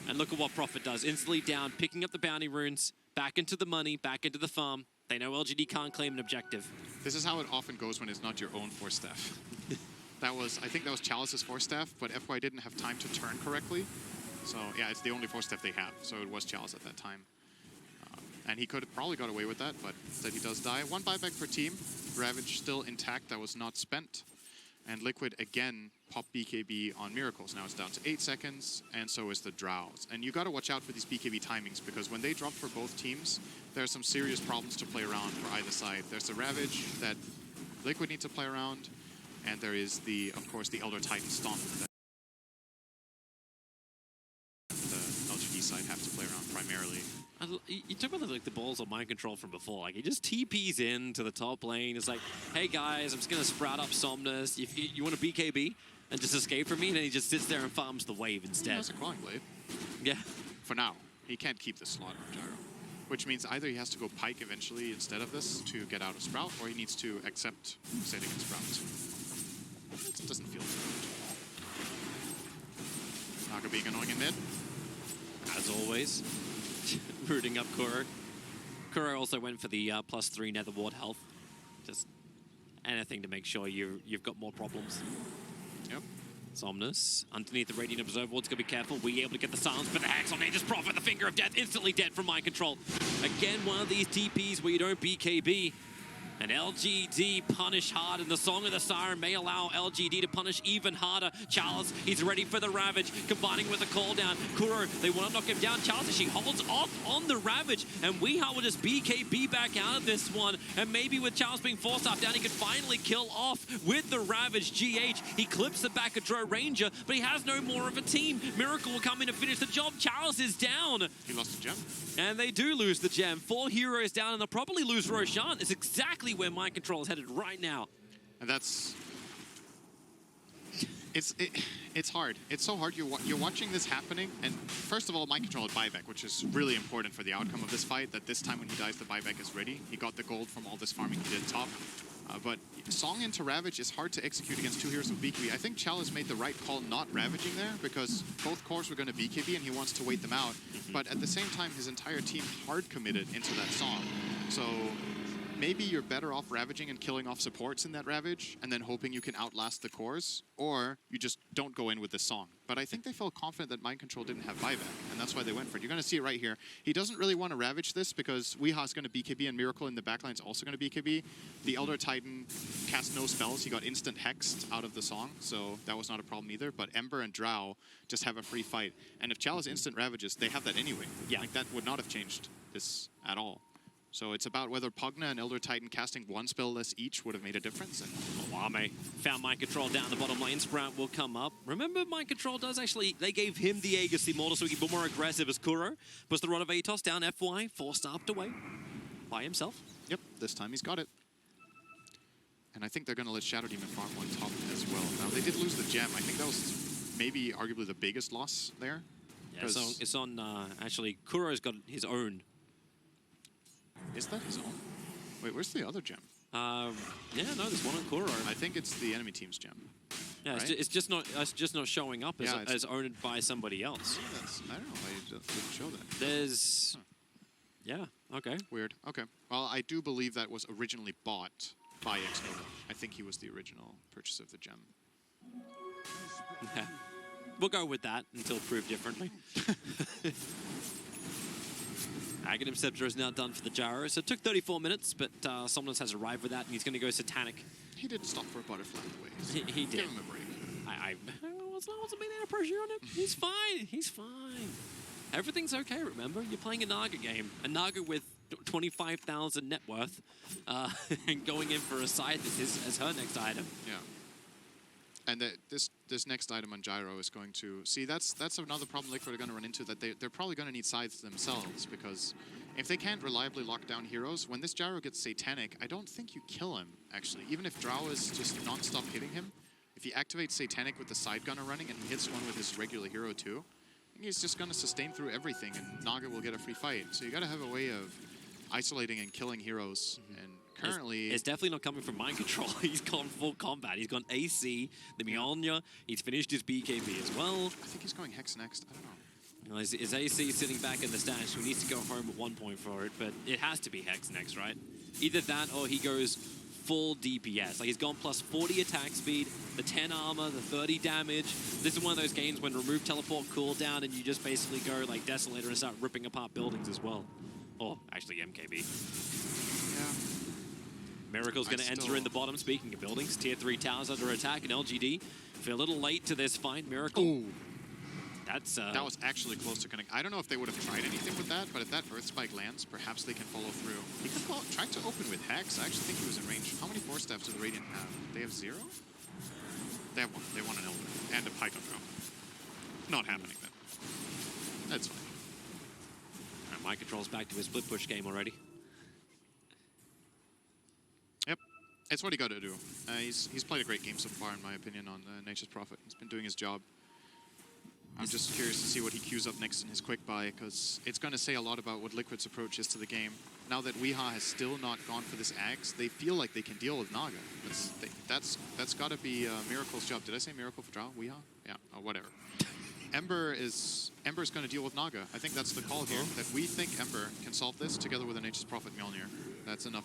And look at what Prophet does. Instantly down, picking up the bounty runes, back into the money, back into the farm. They know LGD can't claim an objective. This is how it often goes when it's not your own Force Staff. I think that was Chalice's Force Staff, but FY didn't have time to turn correctly. So yeah, it's the only Force Staff they have. So it was Chalice at that time. And he could have probably got away with that, but instead he does die. One buyback per team. Ravage still intact, that was not spent. And Liquid again pop BKB on Miracles. Now it's down to 8 seconds, and so is the Drows. And you gotta watch out for these BKB timings, because when they drop for both teams, there are some serious problems to play around for either side. There's the Ravage that Liquid needs to play around, and there is of course, the Elder Titan Stomp that the LGD side have to play around primarily. You talk about the balls of mind control from before. Like, he just TPs in to the top lane. It's like, hey guys, I'm just going to sprout up Somnus. If you want a BKB and just escape from me? And then he just sits there and farms the wave instead. He has a Clawing Blade. Yeah. For now. He can't keep the slot on Gyro. Which means either he has to go Pike eventually instead of this to get out of Sprout, or he needs to accept sitting in Sprout. It doesn't feel good. Naga being annoying in mid. As always. Rooting up Kuro. Kuro also went for the +3 Nether Ward health. Just anything to make sure you've got more problems. Yep. Somnus, underneath the Radiant Observer Ward's gonna be careful. We able to get the silence, but the Hex on Aegis Prophet, the Finger of Death, instantly dead from Mind Control. Again, one of these TPs where you don't BKB. And LGD punish hard, and the Song of the Siren may allow LGD to punish even harder. Charles, he's ready for the Ravage, combining with the call down. Kuro, they want to knock him down. Charles actually holds off on the Ravage, and Weeha will just BKB back out of this one. And maybe with Charles being forced off down, he could finally kill off with the Ravage. GH, he clips the back of Dro Ranger, but he has no more of a team. Miracle will come in and finish the job. Charles is down. He lost the gem. And they do lose the gem. 4 heroes down, and they'll probably lose Roshan. It's exactly where Mind Control is headed right now. And that's... It's hard. It's so hard. You're watching this happening, and first of all, Mind Control at buyback, which is really important for the outcome of this fight, that this time when he dies, the buyback is ready. He got the gold from all this farming he did top. But Song into Ravage is hard to execute against 2 heroes with BKB. I think Chalice made the right call not Ravaging there, because both cores were going to BKB and he wants to wait them out. But at the same time, his entire team hard committed into that Song. So maybe you're better off Ravaging and killing off supports in that Ravage, and then hoping you can outlast the cores, or you just don't go in with this Song. But I think they felt confident that Mind Control didn't have buyback, and that's why they went for it. You're going to see it right here. He doesn't really want to Ravage this, because Weeha's going to BKB, and Miracle in the backline is also going to BKB. The Elder Titan cast no spells. He got instant hexed out of the Song, so that was not a problem either. But Ember and Drow just have a free fight. And if Chalice instant Ravages, they have that anyway. Yeah. Like, that would not have changed this at all. So it's about whether Pugna and Elder Titan casting 1 spell less each would have made a difference. And Wame found Mind Control down the bottom lane. Sprout will come up. Remember, Mind Control does actually, they gave him the Aegis Immortal so he can be more aggressive as Kuro. Puts the Rod of Atos down FY, force-staffed away by himself. Yep, this time he's got it. And I think they're going to let Shadow Demon farm one top as well. Now, they did lose the gem. I think that was maybe arguably the biggest loss there. Yeah, so it's on, actually, Kuro's got his own. Is that his own? Wait, where's the other gem? Yeah, no, there's one on Kuro. I think it's the enemy team's gem. Yeah, right? it's just not showing up as owned by somebody else. I don't know why it didn't show that. There's... Yeah, okay. Weird. Okay. Well, I do believe that was originally bought by Xnova. I think he was the original purchaser of the gem. Yeah. We'll go with that until proved differently. Aghanim Scepter is now done for the Gyro. So it took 34 minutes, but Somnus has arrived with that, and he's going to go Satanic. He did stop for a butterfly away. So he did. Give him a break. I wasn't being any pressure on him. He's fine. He's fine. Everything's okay, remember? You're playing a Naga game. A Naga with 25,000 net worth and going in for a side as her next item. Yeah. And this next item on Gyro is going to... See, that's another problem Liquid are going to run into, that they're probably going to need sides themselves, because if they can't reliably lock down heroes, when this Gyro gets Satanic, I don't think you kill him, actually. Even if Drow is just non-stop hitting him, if he activates Satanic with the side gunner running and he hits one with his regular hero too, I think he's just going to sustain through everything and Naga will get a free fight. So you got to have a way of isolating and killing heroes, and currently... It's definitely not coming from Mind Control. He's gone full combat. He's gone AC, the Mjolnir. He's finished his BKB as well. I think he's going Hex next. I don't know. You know, his AC sitting back in the stash, so he needs to go home at 1 point for it, but it has to be Hex next, right? Either that or he goes full DPS. Like, he's gone plus 40 attack speed, the 10 armor, the 30 damage. This is one of those games when remove teleport cooldown and you just basically go like Desolator and start ripping apart buildings as well. Or actually MKB. Yeah. Miracle's going to enter in the bottom. Speaking of buildings, tier 3 towers under attack, and LGD feel a little late to this fight. Miracle. Ooh. That's that was actually close to connect. I don't know if they would have tried anything with that, but if that Earth Spike lands, perhaps they can follow through. He could try to open with Hex. I actually think he was in range. How many Force Staffs do the Radiant have? They have 0? They have 1. They want an Elder and a Python Drone. Not happening then. That's fine. Right, Mind Control's back to his split push game already. Yep. It's what he got to do. He's played a great game so far, in my opinion, on Nature's Prophet. He's been doing his job. I'm just curious to see what he queues up next in his quick buy, because it's going to say a lot about what Liquid's approach is to the game. Now that Weeha has still not gone for this Axe, they feel like they can deal with Naga. That's got to be Miracle's job. Did I say Miracle for draw? Weeha? Yeah, whatever. Ember's going to deal with Naga. I think that's the call here. That we think Ember can solve this together with an Nature's Prophet Mjolnir. That's enough.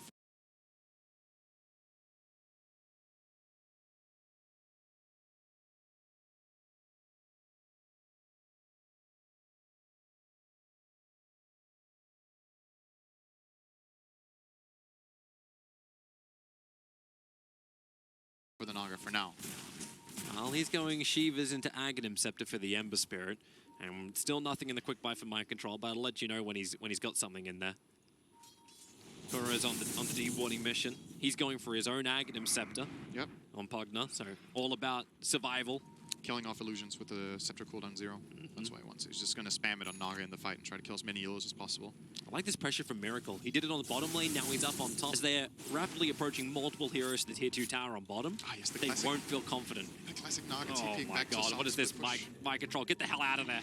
For the Naga for now. Well, he's going Shivas into Aghanim Scepter for the Ember Spirit, and still nothing in the quick buy for Mind Control, but I'll let you know when he's got something in there. Kuro's on the dewarding mission. He's going for his own Aghanim Scepter. Yep. On Pugna, so all about survival. Killing off illusions with the Scepter cooldown 0. That's why he wants it. He's just going to spam it on Naga in the fight and try to kill as many healers as possible. I like this pressure from Miracle. He did it on the bottom lane, now he's up on top. As they're rapidly approaching multiple heroes to the tier 2 tower on bottom, yes, they won't feel confident. The classic Naga oh TPing my back god, to what is this? Mind Control, get the hell out of there.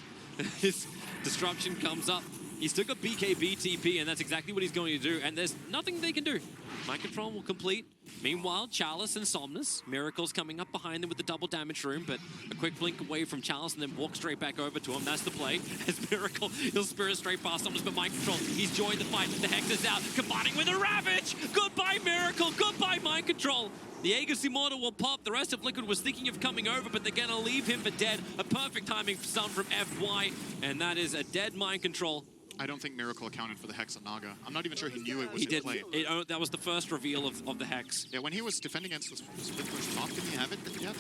His disruption comes up. He's still got BKB TP, and that's exactly what he's going to do, and there's nothing they can do. Mind Control will complete. Meanwhile, Chalice and Somnus. Miracle's coming up behind them with the double damage rune, but a quick blink away from Chalice and then walk straight back over to him. That's the play. As Miracle, he'll spirit straight past Somnus, but Mind Control, he's joined the fight. The Hex is out, combining with a Ravage! Goodbye, Miracle! Goodbye, Mind Control! The Aegis Immortal will pop. The rest of Liquid was thinking of coming over, but they're going to leave him for dead. A perfect timing stun from FY, and that is a dead Mind Control. I don't think Miracle accounted for the Hex on Naga. I'm not even sure he knew it was in play. That was the first reveal of the Hex. Yeah, when he was defending against the split push top, didn't he have it yet?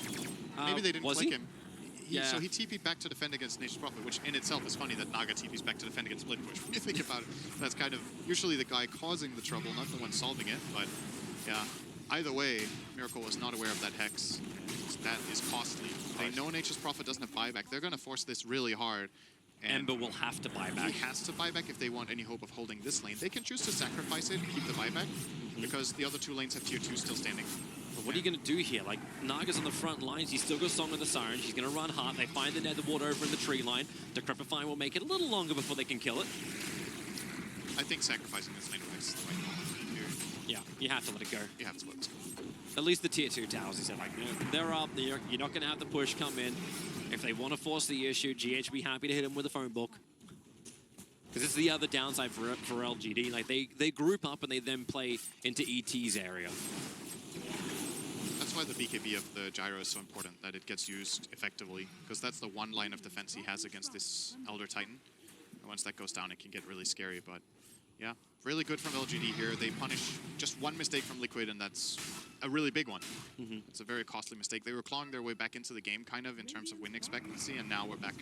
Maybe they didn't click him. So he TP'd back to defend against Nature's Prophet, which in itself is funny that Naga TP's back to defend against split push. When you think about it, that's kind of usually the guy causing the trouble, not the one solving it. But yeah, either way, Miracle was not aware of that Hex. That is costly. They know Nature's Prophet doesn't have buyback. They're going to force this really hard. And Ember will have to buy back. He has to buy back if they want any hope of holding this lane. They can choose to sacrifice it and keep the buyback because the other 2 lanes have tier 2 still standing. But what are you going to do here? Like, Naga's on the front lines. He's still got Song of the Siren. He's going to run hard. They find the Nether Ward over in the tree line. Decrepify will make it a little longer before they can kill it. I think sacrificing this lane is the right call. Yeah, you have to let it go. You have to let it go. At least the tier 2 towers, he said, like, they're up there. You're not going to have the push come in. If they want to force the issue, GH be happy to hit him with a phone book. Because it's the other downside for LGD. Like, they group up and they then play into ET's area. That's why the BKB of the Gyro is so important, that it gets used effectively. Because that's the one line of defense he has against this Elder Titan. And once that goes down, it can get really scary. But yeah, really good from LGD here. They punish just one mistake from Liquid, and that's a really big one. It's a very costly mistake. They were clawing their way back into the game, kind of, in terms of win expectancy, and now we're back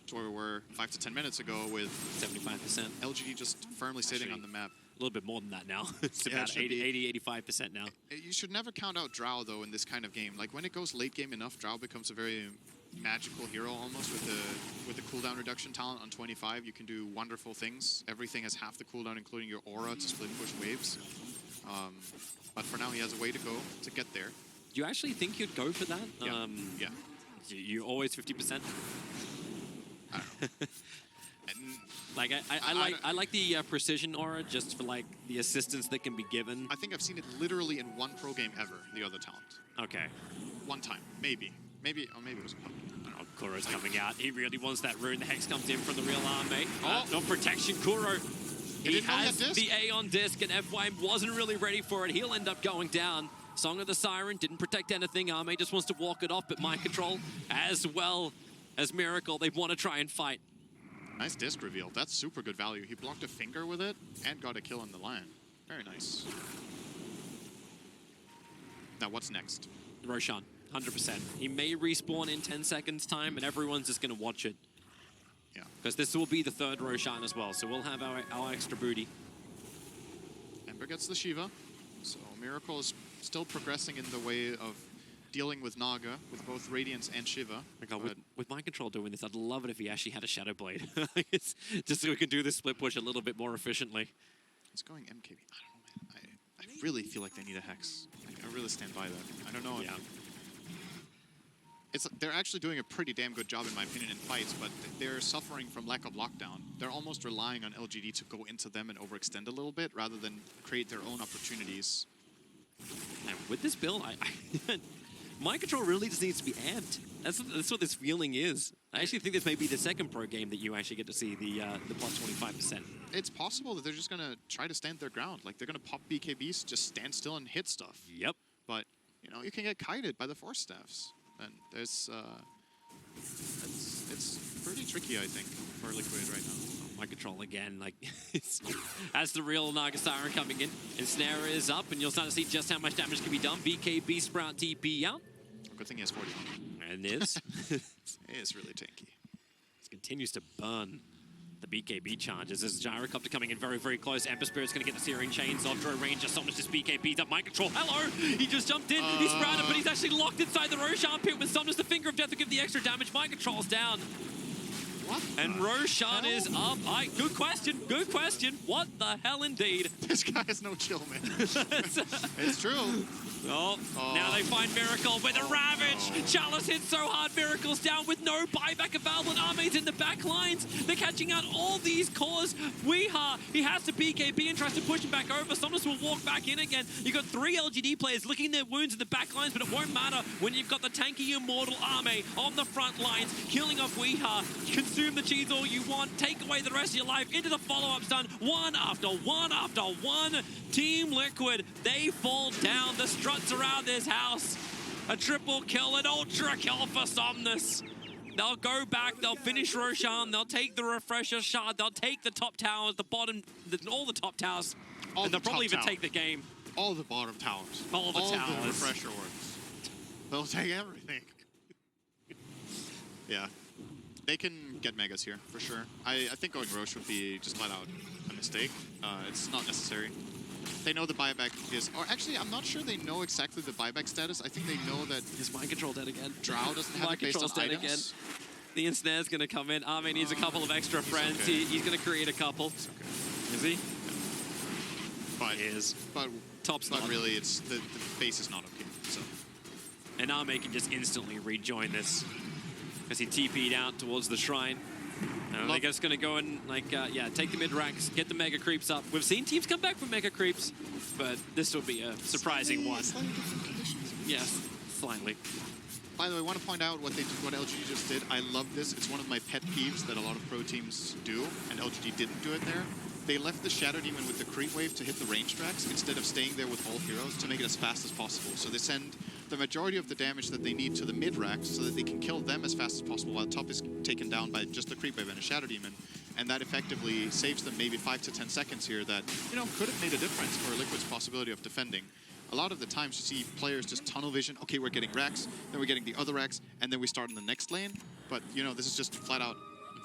to where we were 5 to 10 minutes ago with 75%. LGD just firmly sitting on the map. A little bit more than that now. It's about 80, 85% now. You should never count out Drow, though, in this kind of game. Like, when it goes late game enough, Drow becomes a very magical hero almost with the cooldown reduction talent on 25. You can do wonderful things. Everything has half the cooldown, including your aura to split push waves. But for now, he has a way to go to get there. Do you actually think you'd go for that? Yeah. Yeah. You always 50%? I don't know. Like I like the precision aura just for like the assistance that can be given. I think I've seen it literally in one pro game ever. The other talent. Okay. One time, maybe it was a pub. Oh, Kuro's coming out. He really wants that rune. The Hex comes in from the real army. No protection, Kuro. He has the Aeon disc, and FY wasn't really ready for it. He'll end up going down. Song of the Siren didn't protect anything. Arme just wants to walk it off, but Mind Control, as well as Miracle, they want to try and fight. Nice disc reveal. That's super good value. He blocked a finger with it and got a kill on the line. Very nice. Now, what's next? Roshan, 100%. He may respawn in 10 seconds time, and everyone's just going to watch it. Yeah. Because this will be the 3rd Roshan as well, so we'll have our extra booty. Ember gets the Shiva. So Miracle is still progressing in the way of dealing with Naga, with both Radiance and Shiva. My God, with Mind Control doing this, I'd love it if he actually had a Shadow Blade. It's just so we can do this split push a little bit more efficiently. It's going MKB. I don't know, man. I really feel like they need a Hex. I really stand by that. I don't know. Yeah. They're actually doing a pretty damn good job, in my opinion, in fights, but they're suffering from lack of lockdown. They're almost relying on LGD to go into them and overextend a little bit, rather than create their own opportunities. And with this build, Mind Control really just needs to be amped. That's what this feeling is. I actually think this may be the second pro game that you actually get to see the plus 25%. It's possible that they're just going to try to stand their ground. Like, they're going to pop BKBs, just stand still and hit stuff. Yep. But, you know, you can get kited by the Force Staffs. And there's... it's pretty tricky, I think, for Liquid right now. My control again, like, as the real Naga Siren coming in. Ensnare is up, and you'll start to see just how much damage can be done. BKB Sprout TP out. Good thing he has 40. And is. It is really tanky. This continues to burn the BKB charges. As Gyrocopter coming in very, very close. Ember Spirit's going to get the Searing Chains off. Draw Ranger, so much just BKB's up. Mind Control, hello! He just jumped in, he's sprouted, but he's actually locked inside the Roshan pit with Somnus, the Finger of Death to give the extra damage. Mind Control's down. What and Roshan is up. Good question. Good question. What the hell indeed? This guy has no chill, man. It's true. Oh, now they find Miracle with a Ravage. Chalice hits so hard. Miracle's down with no buyback available. And Armee's in the back lines. They're catching out all these cores. Weeha, he has to BKB and tries to push him back over. Somnus will walk back in again. You've got 3 LGD players licking their wounds in the back lines, but it won't matter when you've got the tanky immortal Armee on the front lines, killing off Weeha. Consume the cheese all you want. Take away the rest of your life into the follow-up stun. One after one after one. Team Liquid, they fall down. The struts around this house. A triple kill, an ultra kill for Somnus. They'll go back, they'll finish Roshan, they'll take the Refresher Shard, they'll take the top towers, the bottom, all the top towers, and they'll probably even take the game. All the bottom towers. All the towers. All the Refresher ones. They'll take everything. Yeah. They can get Megas here, for sure. I think going Roche would be just flat out a mistake. It's not necessary. They know the buyback is... Or actually, I'm not sure they know exactly the buyback status. I think they know that... His Mind Control dead again. Drow doesn't have it based on items. Again. The Ensnare's going to come in. Armee needs a couple of extra friends. Okay. He's going to create a couple. Okay. Is he? But, he is. But Top's but not. really, it's the base is not okay. So. And Armee can just instantly rejoin this. As he TP'd out towards the shrine. They're just going to go and, like, take the mid-racks, get the mega creeps up. We've seen teams come back from mega creeps, but this will be a surprising one. Slightly different conditions. Yes, slightly. By the way, I want to point out what LGD just did. I love this. It's one of my pet peeves that a lot of pro teams do, and LGD didn't do it there. They left the Shadow Demon with the creep wave to hit the range tracks instead of staying there with all heroes to make it as fast as possible. So they send the majority of the damage that they need to the mid-racks so that they can kill them as fast as possible while top is taken down by just the creep wave and a Shadow Demon. And that effectively saves them maybe 5 to 10 seconds here that, you know, could have made a difference for Liquid's possibility of defending. A lot of the times you see players just tunnel vision. Okay, we're getting racks, then we're getting the other racks, and then we start in the next lane. But, you know, this is just flat out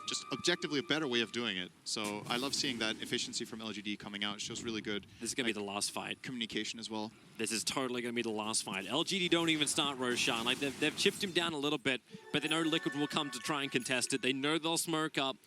just objectively a better way of doing it. So I love seeing that efficiency from LGD coming out. It shows really good. This is going to be the last fight. Communication as well. This is totally going to be the last fight. LGD don't even start Roshan. Like, they've chipped him down a little bit, but they know Liquid will come to try and contest it. They know they'll smoke up.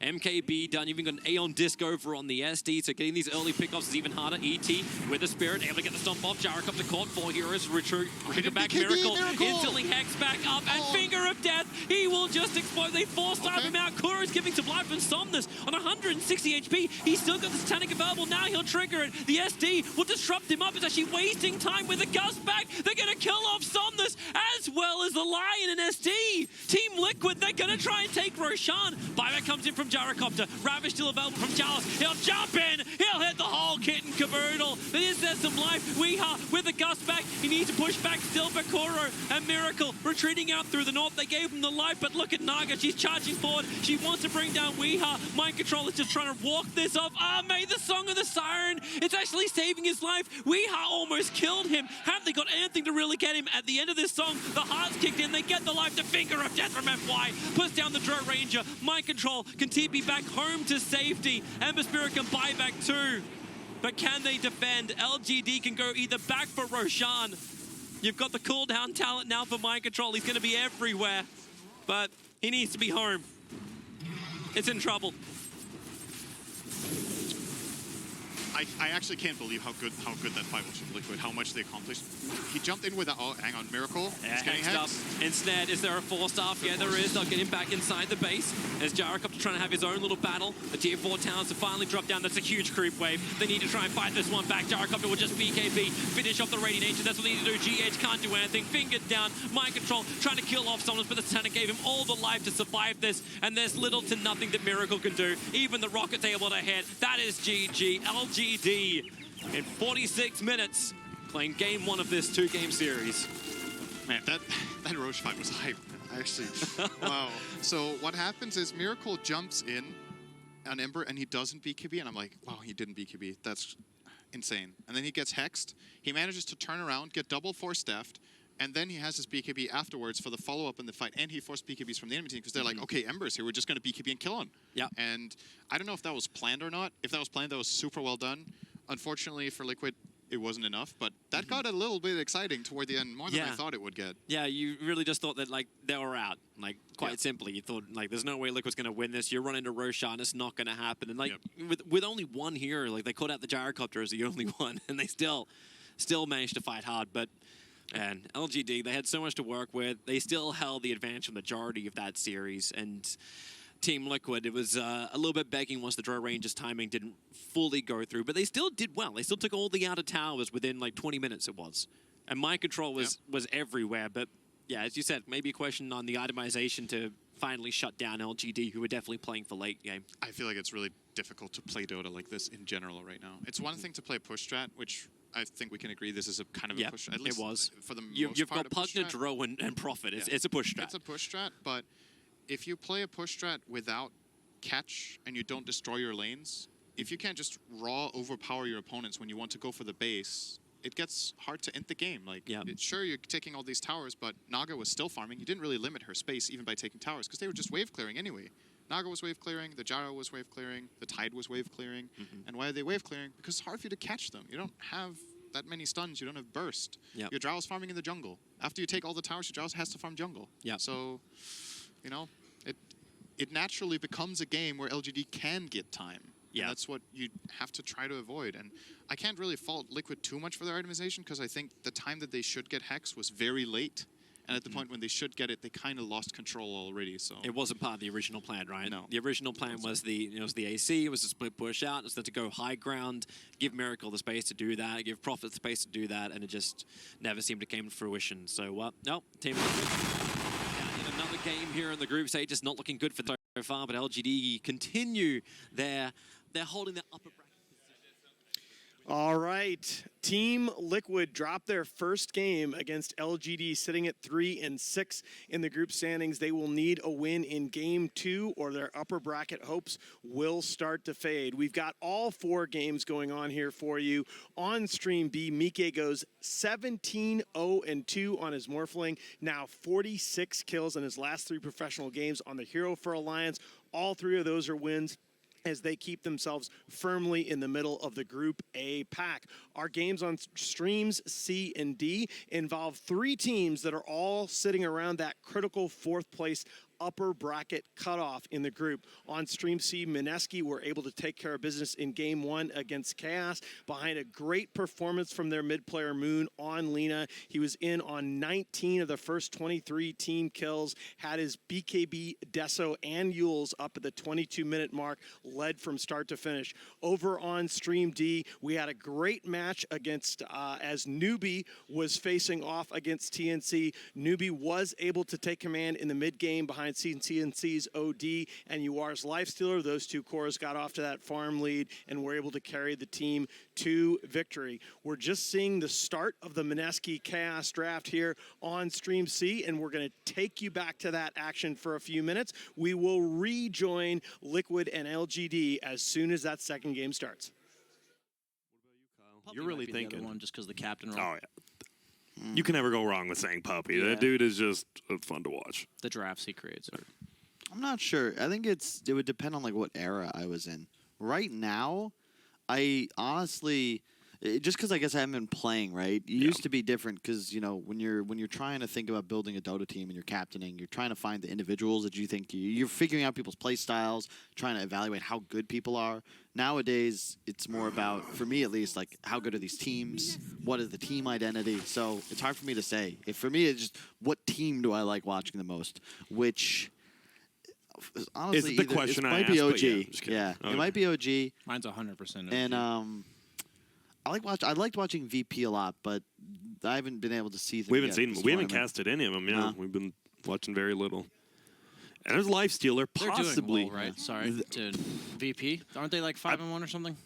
MKB done. You've even got an Aeon Disc over on the SD, so getting these early pickoffs is even harder. ET with a Spirit, able to get the stomp off. Gyrocopter caught, 4 heroes, retreat back. Miracle, instantly Hex back up, and Finger of Death, he will just explode. They force-dive him out. Kura's giving some life, and Somnus on 160 HP. He's still got the Satanic available. Now he'll trigger it. The SD will disrupt him up. It's actually wasting time with the Gust back. They're going to kill off Somnus, as well as the Lion and SD. Team Liquid, they're going to try and take Roshan. Buyback comes in from Gyrocopter. Ravage still available from Chalice. He'll jump in. He'll hit the whole kit and caboodle. But is there some life? Weeha with the Gust back. He needs to push back still for Kuro. And Miracle retreating out through the north. They gave him the life, but look at Naga. She's charging forward. She wants to bring down Weeha. Mind Control is just trying to walk this off. Armee, the Song of the Siren. It's actually saving his life. Weeha almost killed him. Have they got anything to really get him? At the end of this song, the heart's kicked in. They get the life. The Finger of Death from FY. Puts down the Drow Ranger. Mind Control can TP back home to safety. Ember Spirit can buy back too. But can they defend? LGD can go either back for Roshan. You've got the cooldown talent now for Mind Control. He's going to be everywhere. But he needs to be home. It's in trouble. I actually can't believe how good that fight was from Liquid, how much they accomplished. He jumped in with a, oh, hang on, Miracle. He's getting Hexed up. hexed. Instead, is there a 4-staff? Yeah, there is. They'll get him back inside the base. As Gyrocopter trying to have his own little battle. The tier 4 towers have finally dropped down. That's a huge creep wave. They need to try and fight this one back. Gyrocopter will just BKB, finish off the Radiation. That's what they need to do. GH can't do anything. Fingered down. Mind Control trying to kill off someone, but the Satanic gave him all the life to survive this. And there's little to nothing that Miracle can do. Even the rocket's able to hit. That is GG. LGD in 46 minutes, playing game 1 of this 2-game series. Man, that Roche fight was hype. Actually, wow. So what happens is Miracle jumps in on Ember and he doesn't BKB, and I'm like, wow, he didn't BKB. That's insane. And then he gets hexed. He manages to turn around, get double 4-staffed, and then he has his BKB afterwards for the follow-up in the fight, and he forced BKBs from the enemy team because they're like, okay, Ember's here, we're just going to BKB and kill him. Yeah. And I don't know if that was planned or not. If that was planned, that was super well done. Unfortunately for Liquid, it wasn't enough, but that got a little bit exciting toward the end, more than I thought it would get. Yeah, you really just thought that, like, they were out, like, quite simply. You thought, like, there's no way Liquid's going to win this. You run into Roshan, it's not going to happen. And, like, with only one here, like, they called out the Gyrocopter as the only one, and they still managed to fight hard. But, and LGD, they had so much to work with. They still held the advantage for the majority of that series, and Team Liquid, it was a little bit begging once the Draw Rangers timing didn't fully go through, but they still did well. They still took all the outer towers within like 20 minutes it was. And Mind Control was everywhere, but yeah, as you said, maybe a question on the itemization to finally shut down LGD, who were definitely playing for late game. I feel like it's really difficult to play Dota like this in general right now. It's one thing to play push strat, which I think we can agree this is a kind of a push strat. At least it was. For the You've most part, got Pugna, Drow, and Prophet. It's a push strat. It's a push strat, but if you play a push strat without catch and you don't destroy your lanes, if you can't just raw overpower your opponents when you want to go for the base, it gets hard to end the game. Like, sure, you're taking all these towers, but Naga was still farming. You didn't really limit her space even by taking towers because they were just wave clearing anyway. Naga was wave clearing, the Gyro was wave clearing, the Tide was wave clearing. And why are they wave clearing? Because it's hard for you to catch them. You don't have that many stuns. You don't have burst. Your Drow's farming in the jungle. After you take all the towers, your Drow has to farm jungle. So, you know, it naturally becomes a game where LGD can get time. And that's what you have to try to avoid. And I can't really fault Liquid too much for their itemization because I think the time that they should get Hex was very late. And at the point when they should get it, they kind of lost control already. So it wasn't part of the original plan, right? No. The original plan was the AC, it was a split push out, it was to go high ground, give Miracle the space to do that, give Prophet the space to do that, and it just never seemed to come to fruition. So, no, Team Liquid in another game here in the group stage, just not looking good for them so far, but LGD continue they're holding their upper bracket. All right, Team Liquid dropped their first game against LGD, sitting at 3-6 in the group standings. They will need a win in game 2 or their upper bracket hopes will start to fade. We've got all 4 games going on here for you. On stream B, Mike goes 17-0-2 on his Morphling, now 46 kills in his last 3 professional games on the Hero for Alliance. All 3 of those are wins as they keep themselves firmly in the middle of the Group A pack. Our games on streams C and D involve 3 teams that are all sitting around that critical 4th place upper bracket cutoff in the group. On stream C, Mineski were able to take care of business in game 1 against Chaos behind a great performance from their mid player Moon on Lina. He was in on 19 of the first 23 team kills, had his BKB, Deso, and Yules up at the 22-minute mark, led from start to finish. Over on stream D, we had a great match against, as Newbie was facing off against TNC. Newbie was able to take command in the mid game behind CNC's OD and UR's Lifestealer. Those 2 cores got off to that farm lead and were able to carry the team to victory. We're just seeing the start of the Mineski Chaos draft here on Stream C, and we're going to take you back to that action for a few minutes. We will rejoin Liquid and LGD as soon as that second game starts. You're really thinking. One just because the captain. Oh, yeah. You can never go wrong with saying Puppy. Yeah. That dude is just fun to watch. The drafts he creates. I'm not sure. I think it would depend on like what era I was in. Right now, I honestly, just because I guess I haven't been playing, right? It used to be different because, you know, when you're trying to think about building a Dota team and you're captaining, you're trying to find the individuals that you think you're figuring out people's play styles, trying to evaluate how good people are. Nowadays, it's more about, for me at least, like how good are these teams? What is the team identity? So it's hard for me to say. For me, it's just what team do I like watching the most? Which honestly, Is the question it I might asked, be but OG. yeah, just kidding. Yeah, Okay. it might be OG. Mine's 100%. And I liked watching VP a lot, but I haven't been able to see them. We haven't yet seen this them. We haven't tournament. casted any of them. Yeah, No. we've been watching very little. And there's Lifestealer, They're possibly. doing well, right? Sorry, to VP. Aren't they like 5-1 or something?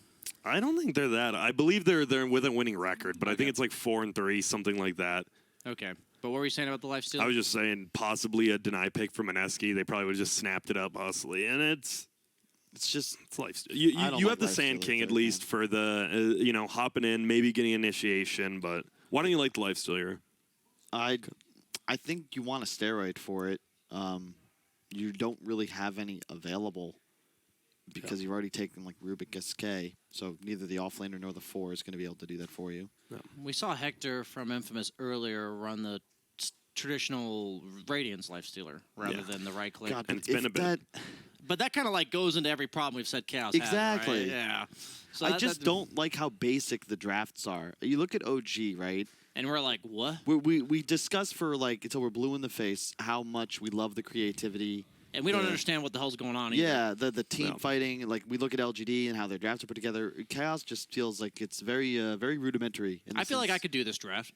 I don't think they're that. I believe they're with a winning record, but I think it's like 4-3, something like that. Okay. But what were you saying about the Lifestealer? I was just saying possibly a deny pick from Mineski. They probably would have just snapped it up, possibly. And it's Lifestealer. I don't You like have the Sand Lifestealer King at too, least for the hopping in, maybe getting initiation. But why don't you like the Lifestealer? I think you want a steroid for it. You don't really have any available because you've already taken like Rubik SK. So neither the offlaner nor the 4 is going to be able to do that for you. No. We saw Hector from Infamous earlier run the traditional Radiance Lifestealer rather than the right click. God, And it's been a bit. But that kind of like goes into every problem we've said Chaos Exactly. has, right? Yeah. So I just don't like how basic the drafts are. You look at OG, right? And we're like, what? We discuss for like until we're blue in the face how much we love the creativity. And we don't understand what the hell's going on either. Yeah, the team fighting. Like we look at LGD and how their drafts are put together. Chaos just feels like it's very very rudimentary. I feel like I could do this draft.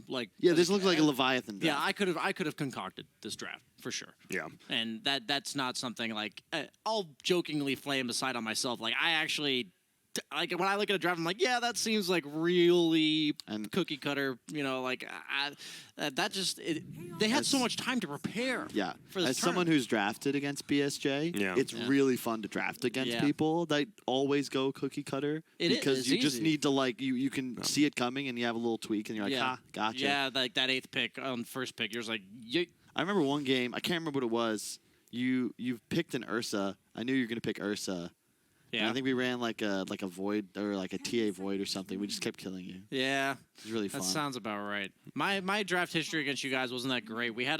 Like this looks like a Leviathan draft. Yeah, I could have concocted this draft for sure. Yeah. And that's not something like I'll jokingly flame aside on myself. Like I actually like when I look at a draft, I'm like, yeah, that seems like really cookie cutter. You know, like that just they had so much time to prepare. Yeah, for this as someone who's drafted against BSJ, it's really fun to draft against people that always go cookie cutter because you just need to like you can see it coming and you have a little tweak and you're like, gotcha. Yeah, like that 8th pick on first pick, you're just like, I remember one game, I can't remember what it was. You've picked an Ursa. I knew you were gonna pick Ursa. Yeah. And I think we ran like a void or like a TA void or something. We just kept killing you. Yeah. It was really fun. That sounds about right. My draft history against you guys wasn't that great. We had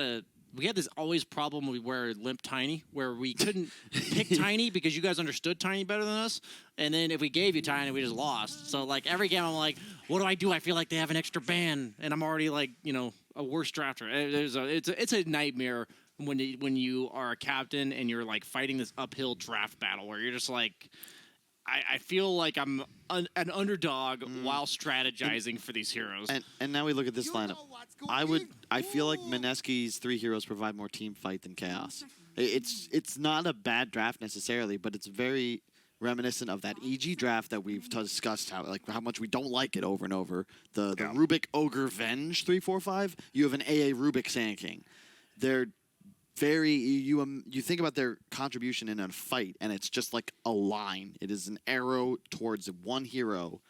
this always problem where limp Tiny, where we couldn't pick Tiny because you guys understood Tiny better than us. And then if we gave you Tiny, we just lost. So like every game I'm like, what do? I feel like they have an extra ban and I'm already like, a worse drafter. It's a nightmare when you are a captain and you're like fighting this uphill draft battle where you're just like, I feel like I'm an underdog while strategizing for these heroes. And now we look at this lineup. I feel like Mineski's 3 heroes provide more team fight than Chaos. It's not a bad draft necessarily, but it's very reminiscent of that EG draft that we've discussed how much we don't like it over and over. The Rubik Ogre Venge 3-4-5. You have an AA Rubik Sand King. They're very you think about their contribution in a fight and it's just like a line. It is an arrow towards one hero,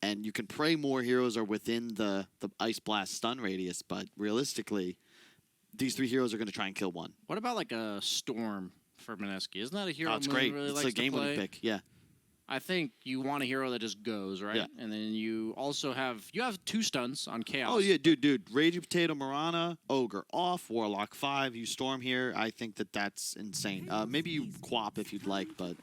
and you can pray more heroes are within the Ice Blast stun radius, but realistically these 3 heroes are going to try and kill one. What about like a Storm for Mineski? Isn't that a hero? Oh, it's great. Really It's likes a game to play? winning pick. Yeah. I think you want a hero that just goes, right? Yeah. And then you also have 2 stuns on Chaos. Oh yeah, dude. Raging Potato, Mirana, Ogre off, Warlock 5. You Storm here. I think that's insane. Maybe you Quap if you'd like, but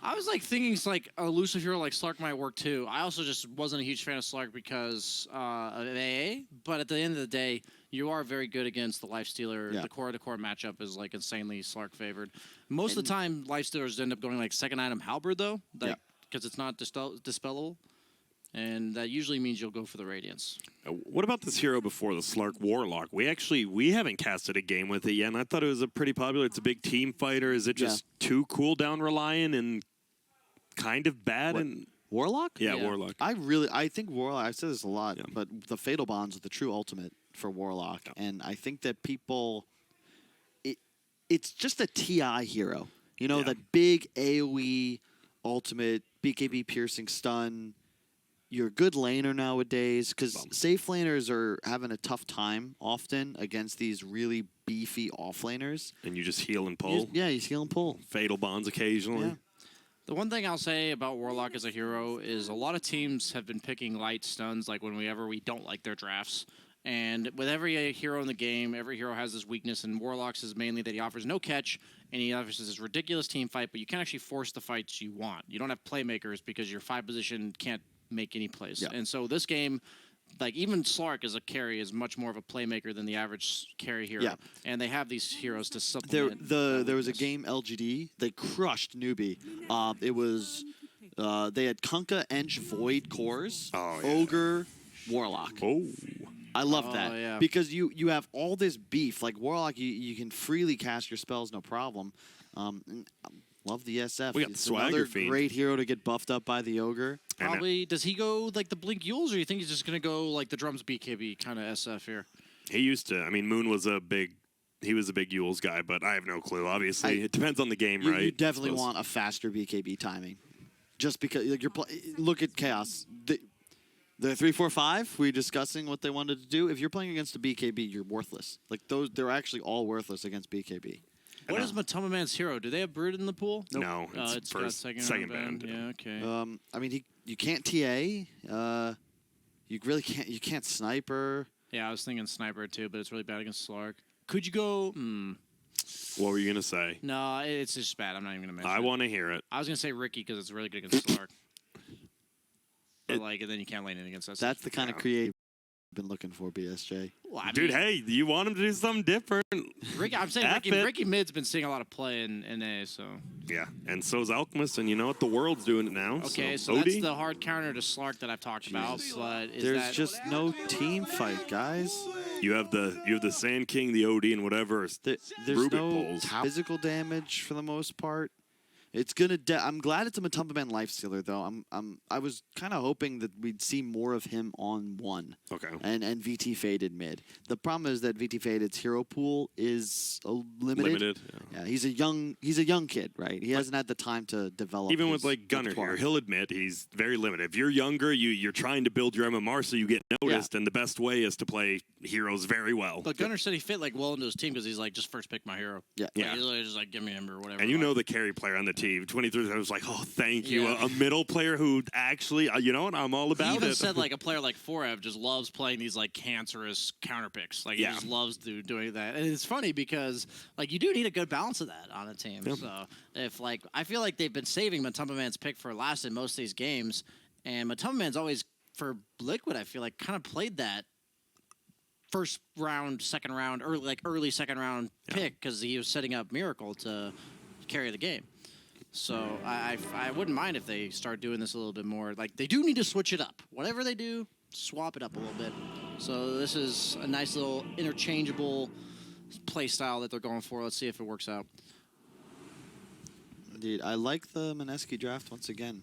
I was like thinking it's like a elusive hero like Slark might work too. I also just wasn't a huge fan of Slark because of AA. But at the end of the day, you are very good against the Lifestealer. Yeah. The core-to-core matchup is like insanely Slark favored. Most of the time, Lifestealers end up going like second item Halberd though, because it's not dispellable. And that usually means you'll go for the Radiance. What about this hero before the Slark Warlock? We haven't casted a game with it yet, and I thought it was a pretty popular. It's a big team fighter. Is it just too cooldown reliant and kind of bad? And Warlock? Yeah, Warlock. I think Warlock. I've said this a lot, but the Fatal Bonds are the true ultimate for Warlock, and I think that people, it's just a TI hero. That big AOE ultimate BKB piercing stun. You're a good laner nowadays because safe laners are having a tough time often against these really beefy off laners. And you just heal and pull. You heal and pull. Fatal Bonds occasionally. Yeah. The one thing I'll say about Warlock as a hero is a lot of teams have been picking light stuns like whenever we don't like their drafts. And with every hero in the game, every hero has this weakness, and Warlock's is mainly that he offers no catch, and he offers this ridiculous team fight, but you can't actually force the fights you want. You don't have playmakers because your 5 position can't make any plays. Yeah. And so this game, like even Slark as a carry is much more of a playmaker than the average carry hero. Yeah. And they have these heroes to supplement. There was a game LGD. They crushed Newbie. It was they had Kunkka, Ench, Void cores, Ogre, Warlock. Oh. I love that yeah. because you have all this beef. Like Warlock, you can freely cast your spells, no problem. Love the SF. We got It's Swagger another Fiend. great hero to get buffed up by the Ogre. Probably, does he go like the Blink Yules, or you think he's just going to go like the Drums BKB kind of SF here? He used to. I mean, Moon was a big Yules guy, but I have no clue. Obviously, it depends on the game, right? You definitely want a faster BKB timing, just because like, look at Chaos. The 3-4-5. We're discussing what they wanted to do. If you're playing against a BKB, you're worthless. Like they're actually all worthless against BKB. What is Matoma Man's hero? Do they have Brood in the pool? Nope. No, it's got first, second band. Yeah, okay. I mean, you can't TA. You really can't. You can't sniper. Yeah, I was thinking sniper too, but it's really bad against Slark. Could you go? What were you gonna say? No, it's just bad. I'm not even gonna mention. I want to hear it. I was gonna say Ricky because it's really good against Slark. But and then you can't lane it against us. That's the kind of creative I've been looking for, BSJ. Well, Dude, hey, you want him to do something different? Ricky, I'm saying Ricky Mid's been seeing a lot of play in A, so. Yeah, and so's Alchemist, and you know what? The world's doing it now. Okay, so Odie? that's the hard counter to Slark that I've talked about. But There's just no team fight, guys. You have the Sand King, the OD, and whatever. There's Rubik no pulls. physical damage for the most part. It's gonna. I'm glad it's a Matumba Man lifestealer though. I was kind of hoping that we'd see more of him on 1. Okay. And VT faded mid. The problem is that VT faded's hero pool is limited. Yeah. He's a young kid, right? He hasn't had the time to develop. Even with like Gunner here, he'll admit he's very limited. If you're younger, you're trying to build your MMR so you get noticed, and the best way is to play heroes very well. But Gunner said he fit like well into his team because he's like just first pick my hero. Yeah. Like, he's literally just like give me him or whatever. And you know the carry player on the team. 23, I was like, oh, thank you. Yeah. A middle player who actually, you know what, I'm all about He even it. said like a player like Forev just loves playing these like cancerous counter picks. Like he just loves doing that. And it's funny because like you do need a good balance of that on a team. Yep. So if like I feel like they've been saving Matumba Man's pick for last in most of these games, and Matumba Man's always for Liquid I feel like kind of played that first round, second round, or like early second round pick because he was setting up Miracle to carry the game. So I wouldn't mind if they start doing this a little bit more. Like they do need to switch it up. Whatever they do, swap it up a little bit. So this is a nice little interchangeable play style that they're going for. Let's see if it works out. Indeed, I like the Mineski draft once again.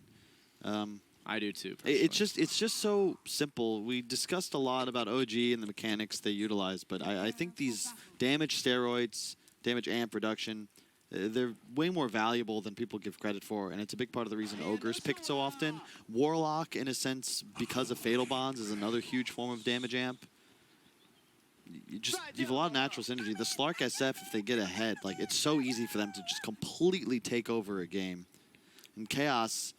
I do too. It's just so simple. We discussed a lot about OG and the mechanics they utilize, but I think these damage steroids, damage amp reduction, they're way more valuable than people give credit for, and it's a big part of the reason Ogre's picked so often. Warlock, in a sense, because of Fatal Bonds, is another huge form of damage amp. You have a lot of natural synergy. The Slark SF, if they get ahead, like it's so easy for them to just completely take over a game. And Chaos,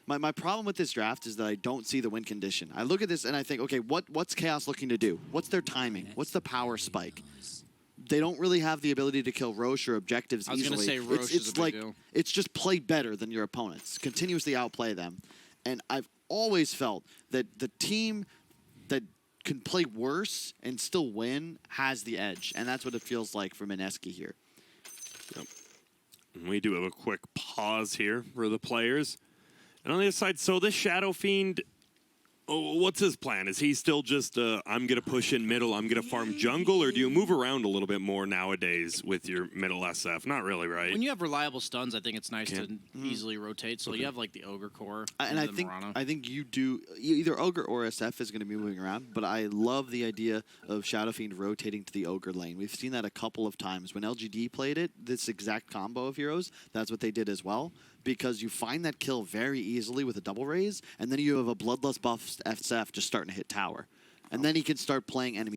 my problem with this draft is that I don't see the win condition. I look at this and I think, okay, what's Chaos looking to do? What's their timing? What's the power spike? They don't really have the ability to kill Roche or objectives easily. I was going to say Roche is a big deal. It's just play better than your opponents. Continuously outplay them. And I've always felt that the team that can play worse and still win has the edge. And that's what it feels like for Mineski here. Yep. And we do have a quick pause here for the players. And on the other side, so this Shadow Fiend, what's his plan? Is he still just, I'm going to push in middle, I'm going to farm jungle, or do you move around a little bit more nowadays with your middle SF? Not really, right? When you have reliable stuns, I think it's nice to easily rotate. So you have like the Ogre core and I think you do, either Ogre or SF is going to be moving around, but I love the idea of Shadow Fiend rotating to the Ogre lane. We've seen that a couple of times. When LGD played it, this exact combo of heroes, that's what they did as well. Because you find that kill very easily with a double raise, and then you have a Bloodlust buff SF just starting to hit tower. And then he can start playing enemy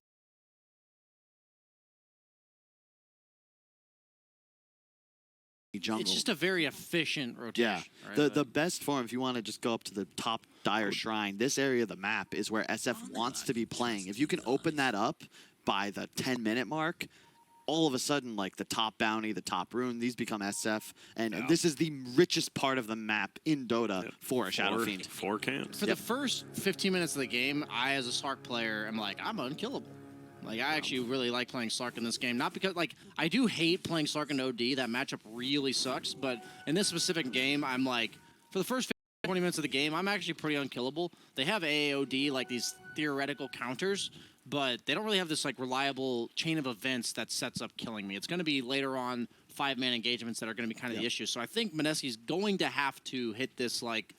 jungle. It's just a very efficient rotation. Yeah, right? the best form, if you want to just go up to the top Dire Shrine, this area of the map is where SF wants to be playing. If you can open that up by the 10-minute mark, all of a sudden, like the top bounty, the top rune, these become SF, and this is the richest part of the map in Dota for a Shadow Fiend. 4 camps. For the first 15 minutes of the game, I, as a Slark player, am like, I'm unkillable. Like, I actually really like playing Slark in this game. Not because, like, I do hate playing Slark in OD. That matchup really sucks. But in this specific game, I'm like, for the first 20 minutes of the game, I'm actually pretty unkillable. They have AAOD, like these theoretical counters, but they don't really have this, like, reliable chain of events that sets up killing me. It's going to be later on 5-man engagements that are going to be kind of the issue. So I think Mineski's going to have to hit this, like,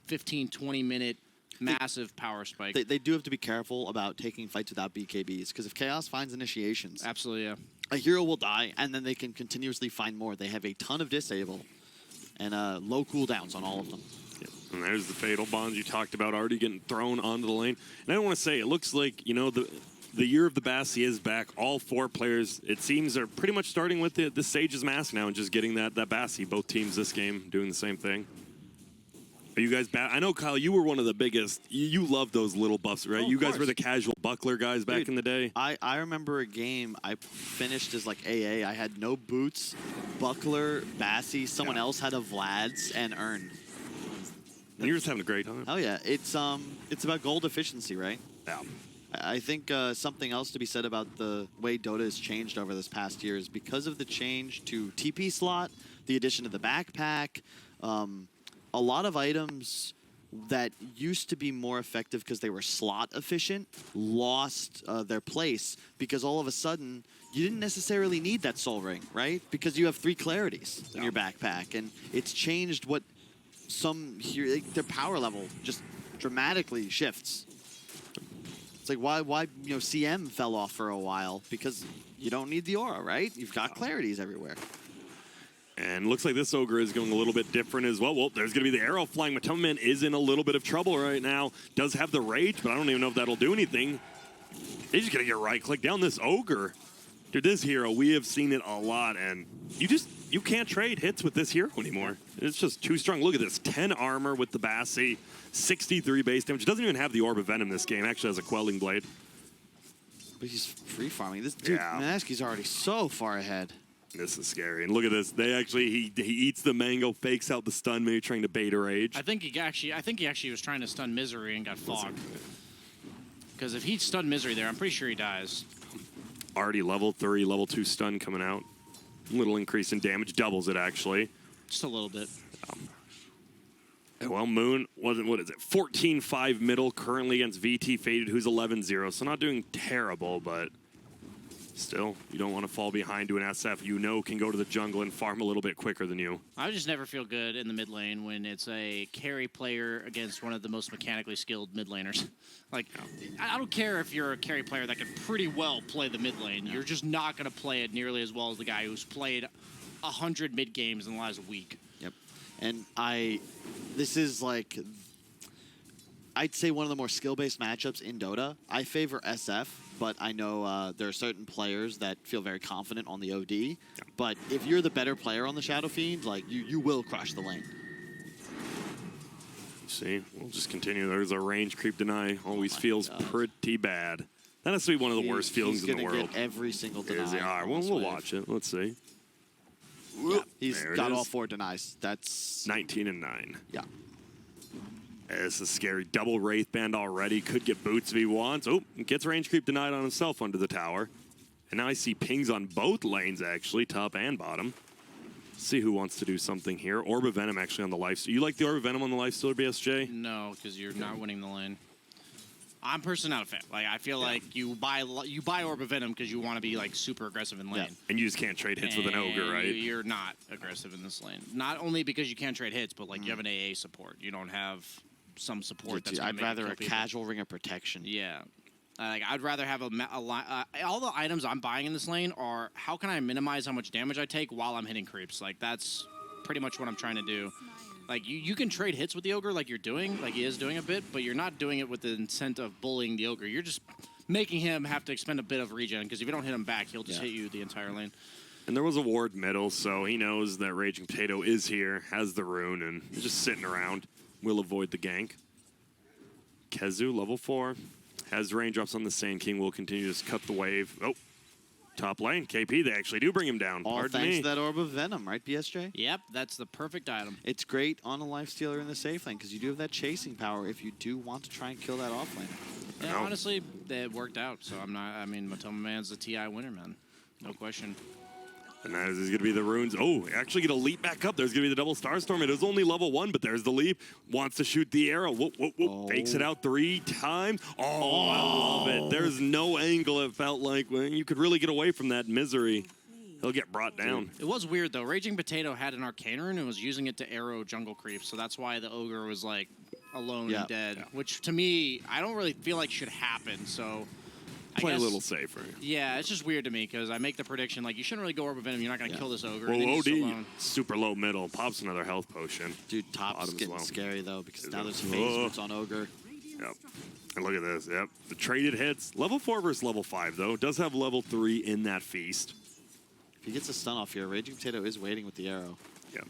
15, 20-minute massive power spike. They do have to be careful about taking fights without BKBs, because if Chaos finds initiations, absolutely, yeah, a hero will die, and then they can continuously find more. They have a ton of disable and low cooldowns on all of them. And there's the fatal bonds you talked about already getting thrown onto the lane. And I don't want to say, it looks like, you know, the year of the Bassi is back. All 4 players, it seems, are pretty much starting with the Sage's Mask now and just getting that Bassi. Both teams this game doing the same thing. Are you guys back? I know, Kyle, you were one of the biggest. You loved those little buffs, right? You guys were the casual buckler guys back in the day. I remember a game I finished as like AA. I had no boots, buckler, Bassi. Someone else had a Vlad's and Earn. And you're just having a great time. Oh yeah, it's about gold efficiency, right? Yeah. I think something else to be said about the way Dota has changed over this past year is because of the change to TP slot, the addition of the backpack. A lot of items that used to be more effective because they were slot efficient lost their place because all of a sudden you didn't necessarily need that soul ring, right? Because you have 3 clarities in your backpack, and it's changed what some here, like, their power level just dramatically shifts. It's like why you know CM fell off for a while because you don't need the aura, right? You've got clarities everywhere. And looks like this Ogre is going a little bit different as well. Well, there's going to be the arrow flying. Matoma Man is in a little bit of trouble right now. Does have the rage, but I don't even know if that'll do anything. He's just going to get right-click down this Ogre. Dude, this hero, we have seen it a lot, and you can't trade hits with this hero anymore. It's just too strong. Look at this, 10 armor with the Bassi, 63 base damage. Doesn't even have the Orb of Venom this game. Actually has a Quelling Blade. But he's free farming. This dude, Mineski's already so far ahead. This is scary. And look at this. They actually, he eats the mango, fakes out the stun, maybe trying to bait a rage. I think he actually was trying to stun Misery and got fogged. Because if he stunned Misery there, I'm pretty sure he dies. Already level 3, level 2 stun coming out. Little increase in damage, doubles it actually. Just a little bit. Well, Moon wasn't, what is it, 14-5 middle currently against VT Faded, who's 11-0. So not doing terrible, but still, you don't want to fall behind to an SF you know can go to the jungle and farm a little bit quicker than you. I just never feel good in the mid lane when it's a carry player against one of the most mechanically skilled mid laners. Like, I don't care if you're a carry player that can pretty well play the mid lane. You're just not going to play it nearly as well as the guy who's played 100 mid games in the last week. Yep. And this is like, I'd say one of the more skill-based matchups in Dota. I favor SF, but I know there are certain players that feel very confident on the OD. Yeah. But if you're the better player on the Shadow Fiend, like, you will crush the lane. See, we'll just continue. There's a range creep deny. Always feels pretty bad. That has to be one of the worst feelings in the world. He's going to get every single deny. All right, well, we'll watch it. Let's see. Yeah, he's got all 4 denies. That's 19-9. Yeah. This is scary. Double Wraith Band already. Could get boots if he wants. Oh, gets range creep denied on himself under the tower. And now I see pings on both lanes, actually, top and bottom. See who wants to do something here. Orb of Venom actually on the life. You like the Orb of Venom on the life stealer, BSJ? No, because you're not winning the lane. I'm personally not a fan. Like, I feel like you buy Orb of Venom because you want to be like super aggressive in lane. Yeah. And you just can't trade hits with an ogre, right? You're not aggressive in this lane. Not only because you can't trade hits, but like you have an AA support. You don't have some support that's I'd rather a casual ring of protection. Yeah. Like, I'd rather have all the items I'm buying in this lane are how can I minimize how much damage I take while I'm hitting creeps. Like, that's pretty much what I'm trying to do. Like, you can trade hits with the ogre like you're doing, like he is doing a bit, but you're not doing it with the intent of bullying the ogre. You're just making him have to expend a bit of regen, because if you don't hit him back, he'll just hit you the entire lane. And there was a ward middle, so he knows that Raging Potato is here, has the rune, and is just sitting around. Will avoid the gank. Kezu, level 4, has raindrops on the Sand King. Will continue to just cut the wave. Oh, top lane, KP, they actually do bring him down. All Pardon thanks me. to that Orb of Venom, right, BSJ? Yep, that's the perfect item. It's great on a lifestealer in the safe lane because you do have that chasing power if you do want to try and kill that off lane. Yeah, honestly, it worked out. So I'm not. I mean, Matoma Man's the TI winner, man. No question. And that is going to be the runes. Oh, actually going to leap back up. There's going to be the double Starstorm. It is only level 1, but there's the leap. Wants to shoot the arrow. Whoop, whoop, whoop. Oh. Fakes it out 3 times. Oh, I love it. There's no angle it felt like. When you could really get away from that misery. He'll get brought down. It was weird, though. Raging Potato had an Arcane Rune and was using it to arrow jungle creeps, so that's why the Ogre was, like, alone and dead, which, to me, I don't really feel like should happen, so... Play a little safer. Yeah, it's just weird to me, because I make the prediction, like, you shouldn't really go Orb of Venom. You're not going to kill this Ogre. Well, and then he's OD, alone. super low middle. Pops another health potion. Dude, top's Bottom as getting well. scary, though, because now there's phase boots on Ogre. Yep. And look at this. Yep. The traded hits. Level 4 versus level 5, though. Does have level 3 in that feast. If he gets a stun off here, Raging Potato is waiting with the arrow. Yep.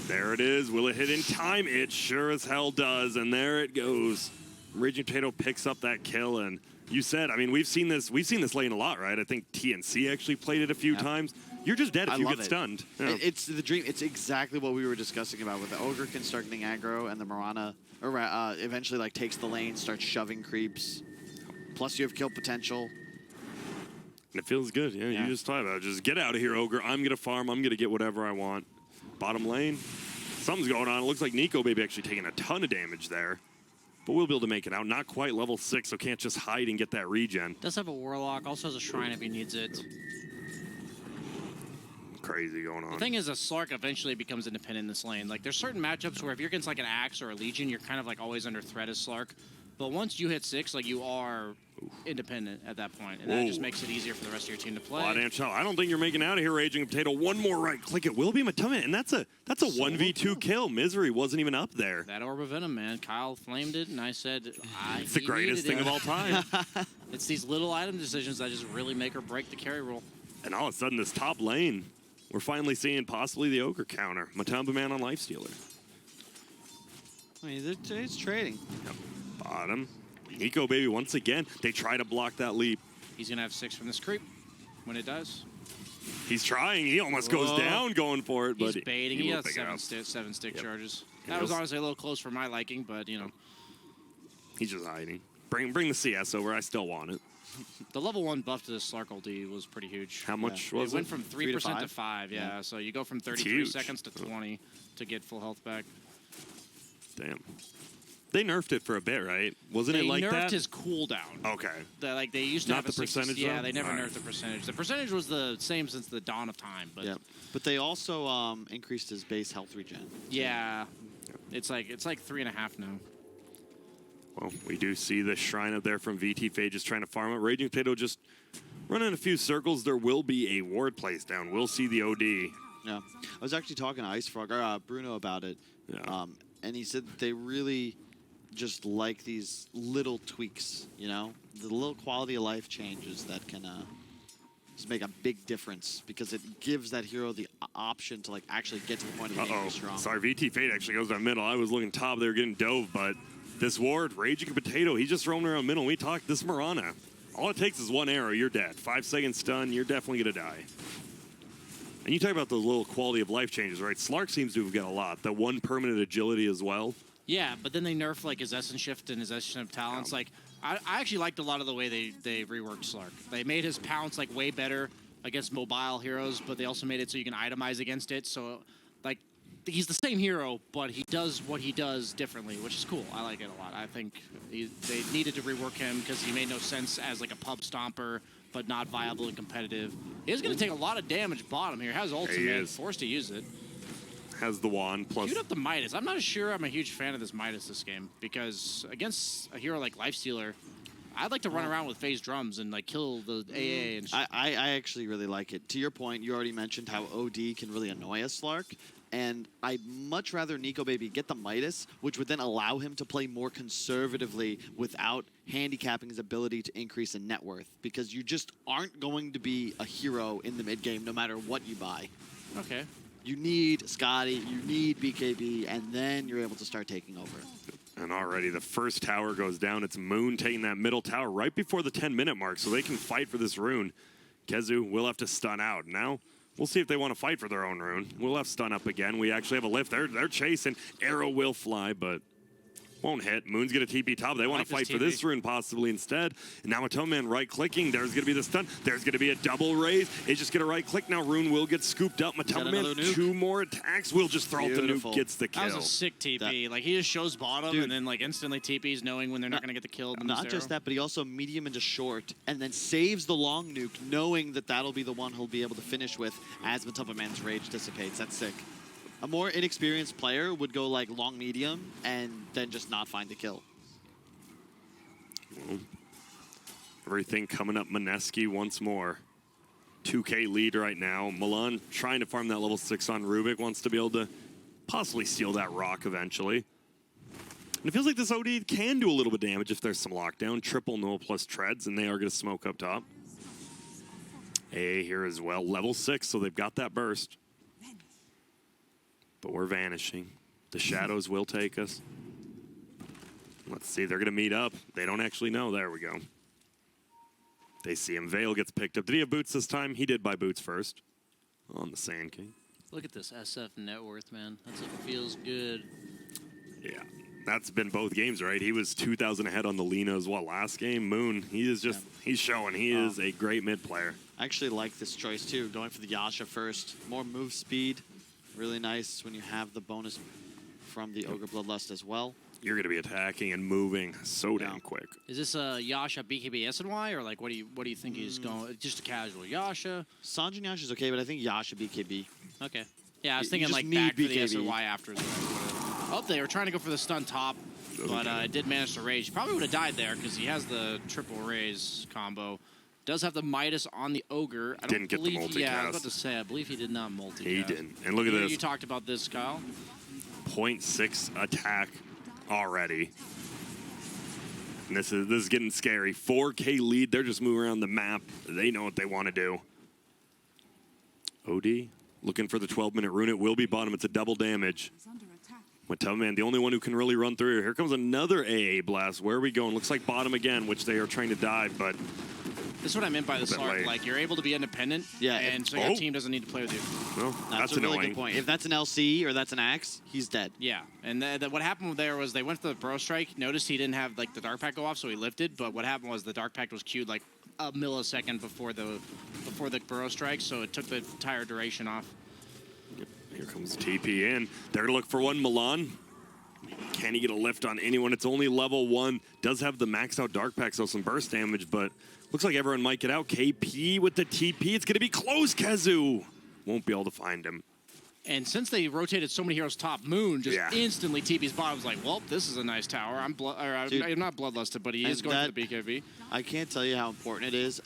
There it is. Will it hit in time? It sure as hell does. And there it goes. Raging Potato picks up that kill. And you said, I mean, we've seen this lane a lot, right? I think TNC actually played it a few times. You're just dead if you get stunned. Yeah. It's the dream. It's exactly what we were discussing about with the Ogre can start getting aggro and the Mirana eventually like takes the lane, starts shoving creeps. Plus you have kill potential. And it feels good. Yeah, you just talked about it. Just get out of here, Ogre. I'm going to farm. I'm going to get whatever I want. Bottom lane. Something's going on. It looks like Nico Baby actually taking a ton of damage there. But we'll be able to make it out. Not quite level 6, so can't just hide and get that regen. Does have a Warlock. Also has a Shrine if he needs it. Crazy going on. The thing is, a Slark eventually becomes independent in this lane. Like, there's certain matchups where if you're against, like, an Axe or a Legion, you're kind of, like, always under threat as Slark. But once you hit 6, like, you are independent at that point, and that just makes it easier for the rest of your team to play. I don't think you're making out of here, Raging Potato. One more right click. It will be Matoma, and that's a 1v2 kill. Misery wasn't even up there. That Orb of Venom, man. Kyle flamed it, and I said, it's the greatest thing of all time. It's these little item decisions that just really make or break the carry roll. And all of a sudden, this top lane, we're finally seeing possibly the Ogre counter. Matamba Man on Lifestealer. I mean, it's trading. Yep. Bottom. Nico Baby, once again, they try to block that leap. He's going to have 6 from this creep when it does. He's trying. He almost goes down going for it. He's but baiting. He has will 7 stick charges. And That was honestly a little close for my liking, but, you know. He's just hiding. Bring the CS over. I still want it. The level 1 buff to the Slark ulti was pretty huge. How much was it? It went from 3% to 5, Yeah. So you go from 33 seconds to 20 to get full health back. Damn. They nerfed it for a bit, right? Wasn't it like that? They nerfed his cooldown. Okay. Like they used to Not have the a 60 percentage, Yeah, though? they never All nerfed right. the percentage. The percentage was the same since the dawn of time, but But they also increased his base health regen. yeah, it's like 3.5 now. Well, we do see the shrine up there from VT Fade just trying to farm it. Raging Potato just running a few circles. There will be a ward placed down. We'll see the OD. Yeah. I was actually talking to Icefrog, or Bruno about it. Yeah. And he said that they really just like these little tweaks, you know? The little quality of life changes that can just make a big difference because it gives that hero the option to like actually get to the point of the game Uh-oh. strong. Sorry, VT Fade actually goes down middle. I was looking top. They were getting dove, but this ward, Raging Potato, he's just roaming around middle. We talked this Mirana. All it takes is one arrow. You're dead. 5-second stun. You're definitely going to die. And you talk about those little quality of life changes, right? Slark seems to have got a lot. The one permanent agility as well. Yeah, but then they nerfed like his Essence Shift and his Essence Shift talents. Like I actually liked a lot of the way they reworked Slark. They made his pounce like way better against mobile heroes, but they also made it so you can itemize against it. So like he's the same hero, but he does what he does differently, which is cool. I like it a lot. I think they needed to rework him because he made no sense as like a pub stomper, but not viable and competitive. He's going to take a lot of damage bottom here. Has ultimate, forced to use it. Has the wand plus. Shoot up the Midas. I'm not sure I'm a huge fan of this Midas this game because against a hero like Lifestealer, I'd like to run around with phase drums and like kill the AA. And I actually really like it. To your point, you already mentioned how OD can really annoy a Slark. and I'd much rather Nico Baby get the Midas, which would then allow him to play more conservatively without handicapping his ability to increase in net worth, because you just aren't going to be a hero in the mid game no matter what you buy. Okay. You need Scotty, you need BKB, and then you're able to start taking over. And already the first tower goes down. It's Moon taking that middle tower right before the 10-minute mark, so they can fight for this rune. Kezu will have to stun out. Now, we'll see if they want to fight for their own rune. We'll have stun up again. We actually have a lift. They're chasing. Arrow will fly, but won't hit. Moon's going to TP top. They want to fight for this rune possibly instead. And now Matoma Man right-clicking. There's going to be the stun. There's going to be a double raise. It's just going to right-click. Now Rune will get scooped up. Matoma Man, 2 more attacks. Will just throw out the nuke, gets the kill. That was a sick TP. Like, he just shows bottom and then, like, instantly TPs knowing when they're not going to get the kill. Not just that, but he also medium into short and then saves the long nuke, knowing that that'll be the one he'll be able to finish with as Matoma Man's rage dissipates. That's sick. A more inexperienced player would go like long medium and then just not find the kill. Well, everything coming up Mineski once more. 2K lead right now. Milan trying to farm that level 6 on Rubik. Wants to be able to possibly steal that rock eventually. And it feels like this OD can do a little bit of damage if there's some lockdown. Triple null plus treads, and they are going to smoke up top. AA here as well. Level 6, so they've got that burst. But we're vanishing. The shadows will take us. Let's see, they're going to meet up. They don't actually know. There we go. They see him. Vale gets picked up. Did he have boots this time? He did buy boots first on the Sand King. Look at this SF net worth, man. That's what feels good. Yeah, that's been both games, right? He was 2,000 ahead on the Lina as well last game. Moon, he is just, he's showing he is a great mid player. I actually like this choice too, going for the Yasha first. More move speed. Really nice when you have the bonus from the Ogre Bloodlust as well. You're going to be attacking and moving so damn quick. Is this a Yasha BKB SNY, or like what do you think he's going? Just a casual Yasha? Sanjin Yasha is okay, but I think Yasha BKB. Okay. Yeah, I was thinking just like need back for the BKB. SNY after. Oh, they were trying to go for the stun top, but did manage to rage. Probably would have died there because he has the triple raise combo. Does have the Midas on the Ogre. I Didn't get the multicast. Yeah, I was about to say, I believe he did not multicast. He didn't. And look at this. You talked about this, Kyle. 0.6 attack already. And this is getting scary. 4K lead. They're just moving around the map. They know what they want to do. OD looking for the 12-minute rune. It will be bottom. It's a double damage. Matoma Man, the only one who can really run through. Here comes another AA blast. Where are we going? Looks like bottom again, which they are trying to dive, but this is what I meant by the start. Like, you're able to be independent, and so your team doesn't need to play with you. Well, that's a really good point. If that's an LC or that's an Axe, he's dead. Yeah, and what happened there was they went for the Bro Strike. Noticed he didn't have like the Dark Pact go off, so he lifted. But what happened was the Dark Pact was queued like a millisecond before the Bro Strike, so it took the entire duration off. Here comes TP in. They're gonna look for one. Milan. Can he get a lift on anyone? It's only level 1. Does have the maxed out Dark Pack, so some burst damage, but looks like everyone might get out. KP with the TP. It's going to be close, Kezu. Won't be able to find him. And since they rotated so many heroes top, Moon just instantly TP's bottom. Was like, well, this is a nice tower. I'm not bloodlusted, but he is going for the BKB. I can't tell you how important it is.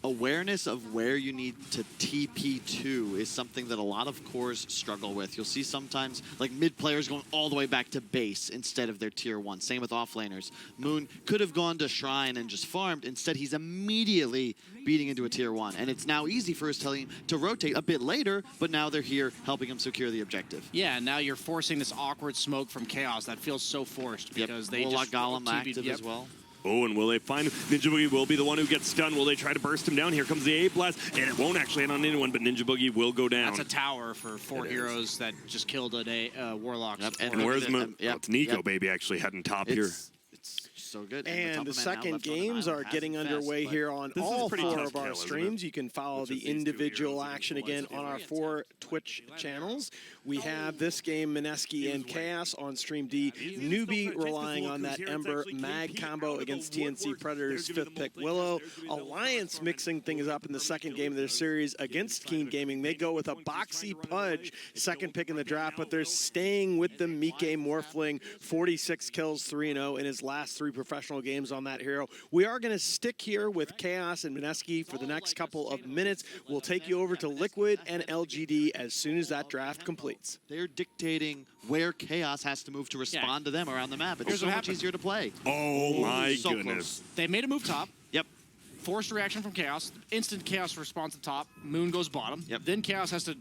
Awareness of where you need to TP to is something that a lot of cores struggle with. You'll see sometimes like mid players going all the way back to base instead of their tier 1. Same with offlaners. Moon could have gone to Shrine and just farmed. Instead, he's immediately beating into a tier 1. And it's now easy for his team to rotate a bit later, but now they're here helping him secure the objective. Yeah, and now you're forcing this awkward smoke from Chaos that feels so forced because they just Golem TP'd, active as well. Oh, and will they find him? Ninja Boogie will be the one who gets stunned. Will they try to burst him down? Here comes the A blast, and it won't actually hit on anyone, but Ninja Boogie will go down. That's a tower for 4 heroes that just killed a Warlock. And where's Moon? It's Nico, baby, actually heading top here. It's so good. And the second games are getting underway here on all 4 of our streams. You can follow the individual action again on our 4 Twitch channels. We have this game, Mineski and Chaos on Stream D. Newbie relying on that Ember Mag combo against TNC Predators' 5th pick Willow. Alliance mixing things up in the second game of their series against Keen Gaming. They go with a Boxy Pudge, 2nd pick in the draft, but they're staying with the Mike Morphling, 46 kills, 3-0 in his last 3 professional games on that hero. We are going to stick here with Chaos and Mineski for the next couple of minutes. We'll take you over to Liquid and LGD as soon as that draft completes. They're dictating where Chaos has to move to respond to them around the map. It's so much easier to play. Oh my So goodness. close. They made a move top. Yep. Forced reaction from Chaos. Instant Chaos response to top. Moon goes bottom. Yep. Then Chaos has to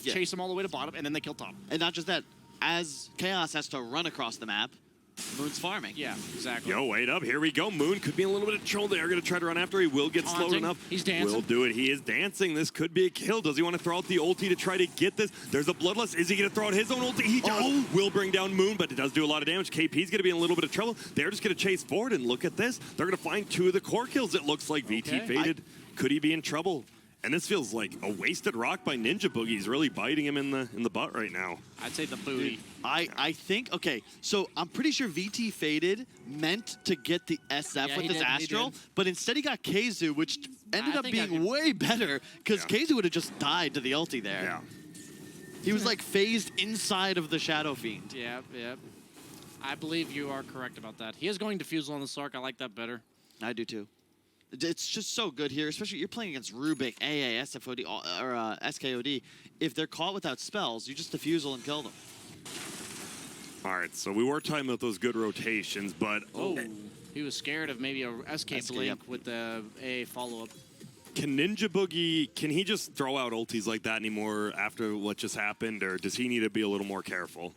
chase them all the way to bottom, and then they kill top. And not just that, as Chaos has to run across the map, Moon's farming. Yeah, exactly. Yo, wait up. Here we go. Moon could be in a little bit of trouble. They are going to try to run after. He will get slowed Taunting. enough. He's dancing. Will do it. He is dancing. This could be a kill. Does he want to throw out the ulti to try to get this? There's a Bloodlust. Is he going to throw out his own ulti? He does. Will bring down Moon, but it does do a lot of damage. KP's going to be in a little bit of trouble. They're just going to chase forward, and look at this. They're going to find 2 of the core kills, it looks like. VT faded. Could he be in trouble? And this feels like a wasted rock by Ninja Boogie. He's really biting him in the butt right now. I'd say the booty. I think, okay, so I'm pretty sure VT faded meant to get the SF with his Astral, but instead he got Keizu, which ended up being way better, because Keizu would have just died to the ulti there. Yeah. He was like phased inside of the Shadow Fiend. Yeah. I believe you are correct about that. He is going Diffusal on the Sark. I like that better. I do too. It's just so good here, especially you're playing against Rubik, AA, SFOD, or SKOD. If they're caught without spells, you just Diffusal and kill them. All right, so we were talking about those good rotations, but... He was scared of maybe a SK Blink with the AA follow-up. Can Ninja Boogie, can he just throw out ultis like that anymore after what just happened, or does he need to be a little more careful?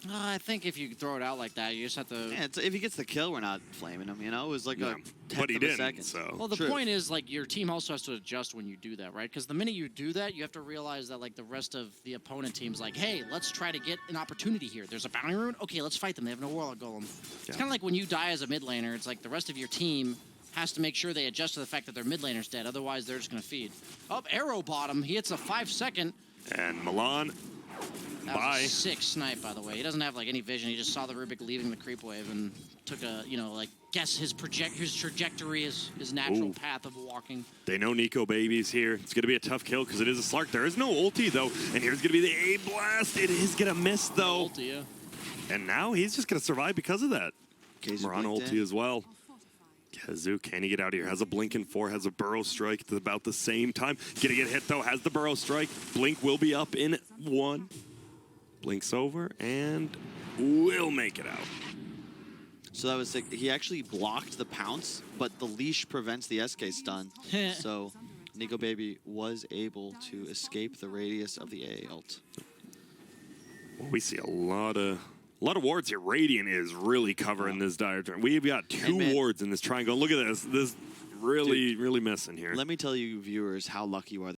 I think if you throw it out like that, you just have to... Yeah, if he gets the kill, we're not flaming him, you know? It was like a but he tenth of a didn't, second. so... Well, the point is, like, your team also has to adjust when you do that, right? Because the minute you do that, you have to realize that, like, the rest of the opponent team's like, hey, let's try to get an opportunity here. There's a bounty rune? Okay, let's fight them. They have no Warlock Golem. It's kind of like when you die as a mid laner, it's like the rest of your team has to make sure they adjust to the fact that their mid laner's dead. Otherwise, they're just going to feed. Oh, Arrow bottom. He hits a 5-second. And Milan... That was a sick snipe, by the way. He doesn't have like any vision. He just saw the Rubik leaving the creep wave and took a, guess his trajectory, his natural path of walking. They know Nico Baby's here. It's going to be a tough kill because it is a Slark. There is no ulti, though. And here's going to be the A blast. It is going to miss, though. Ulti, yeah. And now he's just going to survive because of that. Moran ulti as well. Kazu, can he get out of here? Has a Blink in 4, has a Burrow Strike at about the same time. Gonna get hit, though. Has the Burrow Strike. Blink will be up in 1. Blinks over and will make it out. So that was sick. He actually blocked the pounce, but the leash prevents the SK stun. So Nico Baby was able to escape the radius of the AA ult. Well, we see a lot of wards here. Radiant is really covering this diagram. We've got 2 wards in this triangle. Look at this. This really missing here. Let me tell you, viewers, how lucky you are.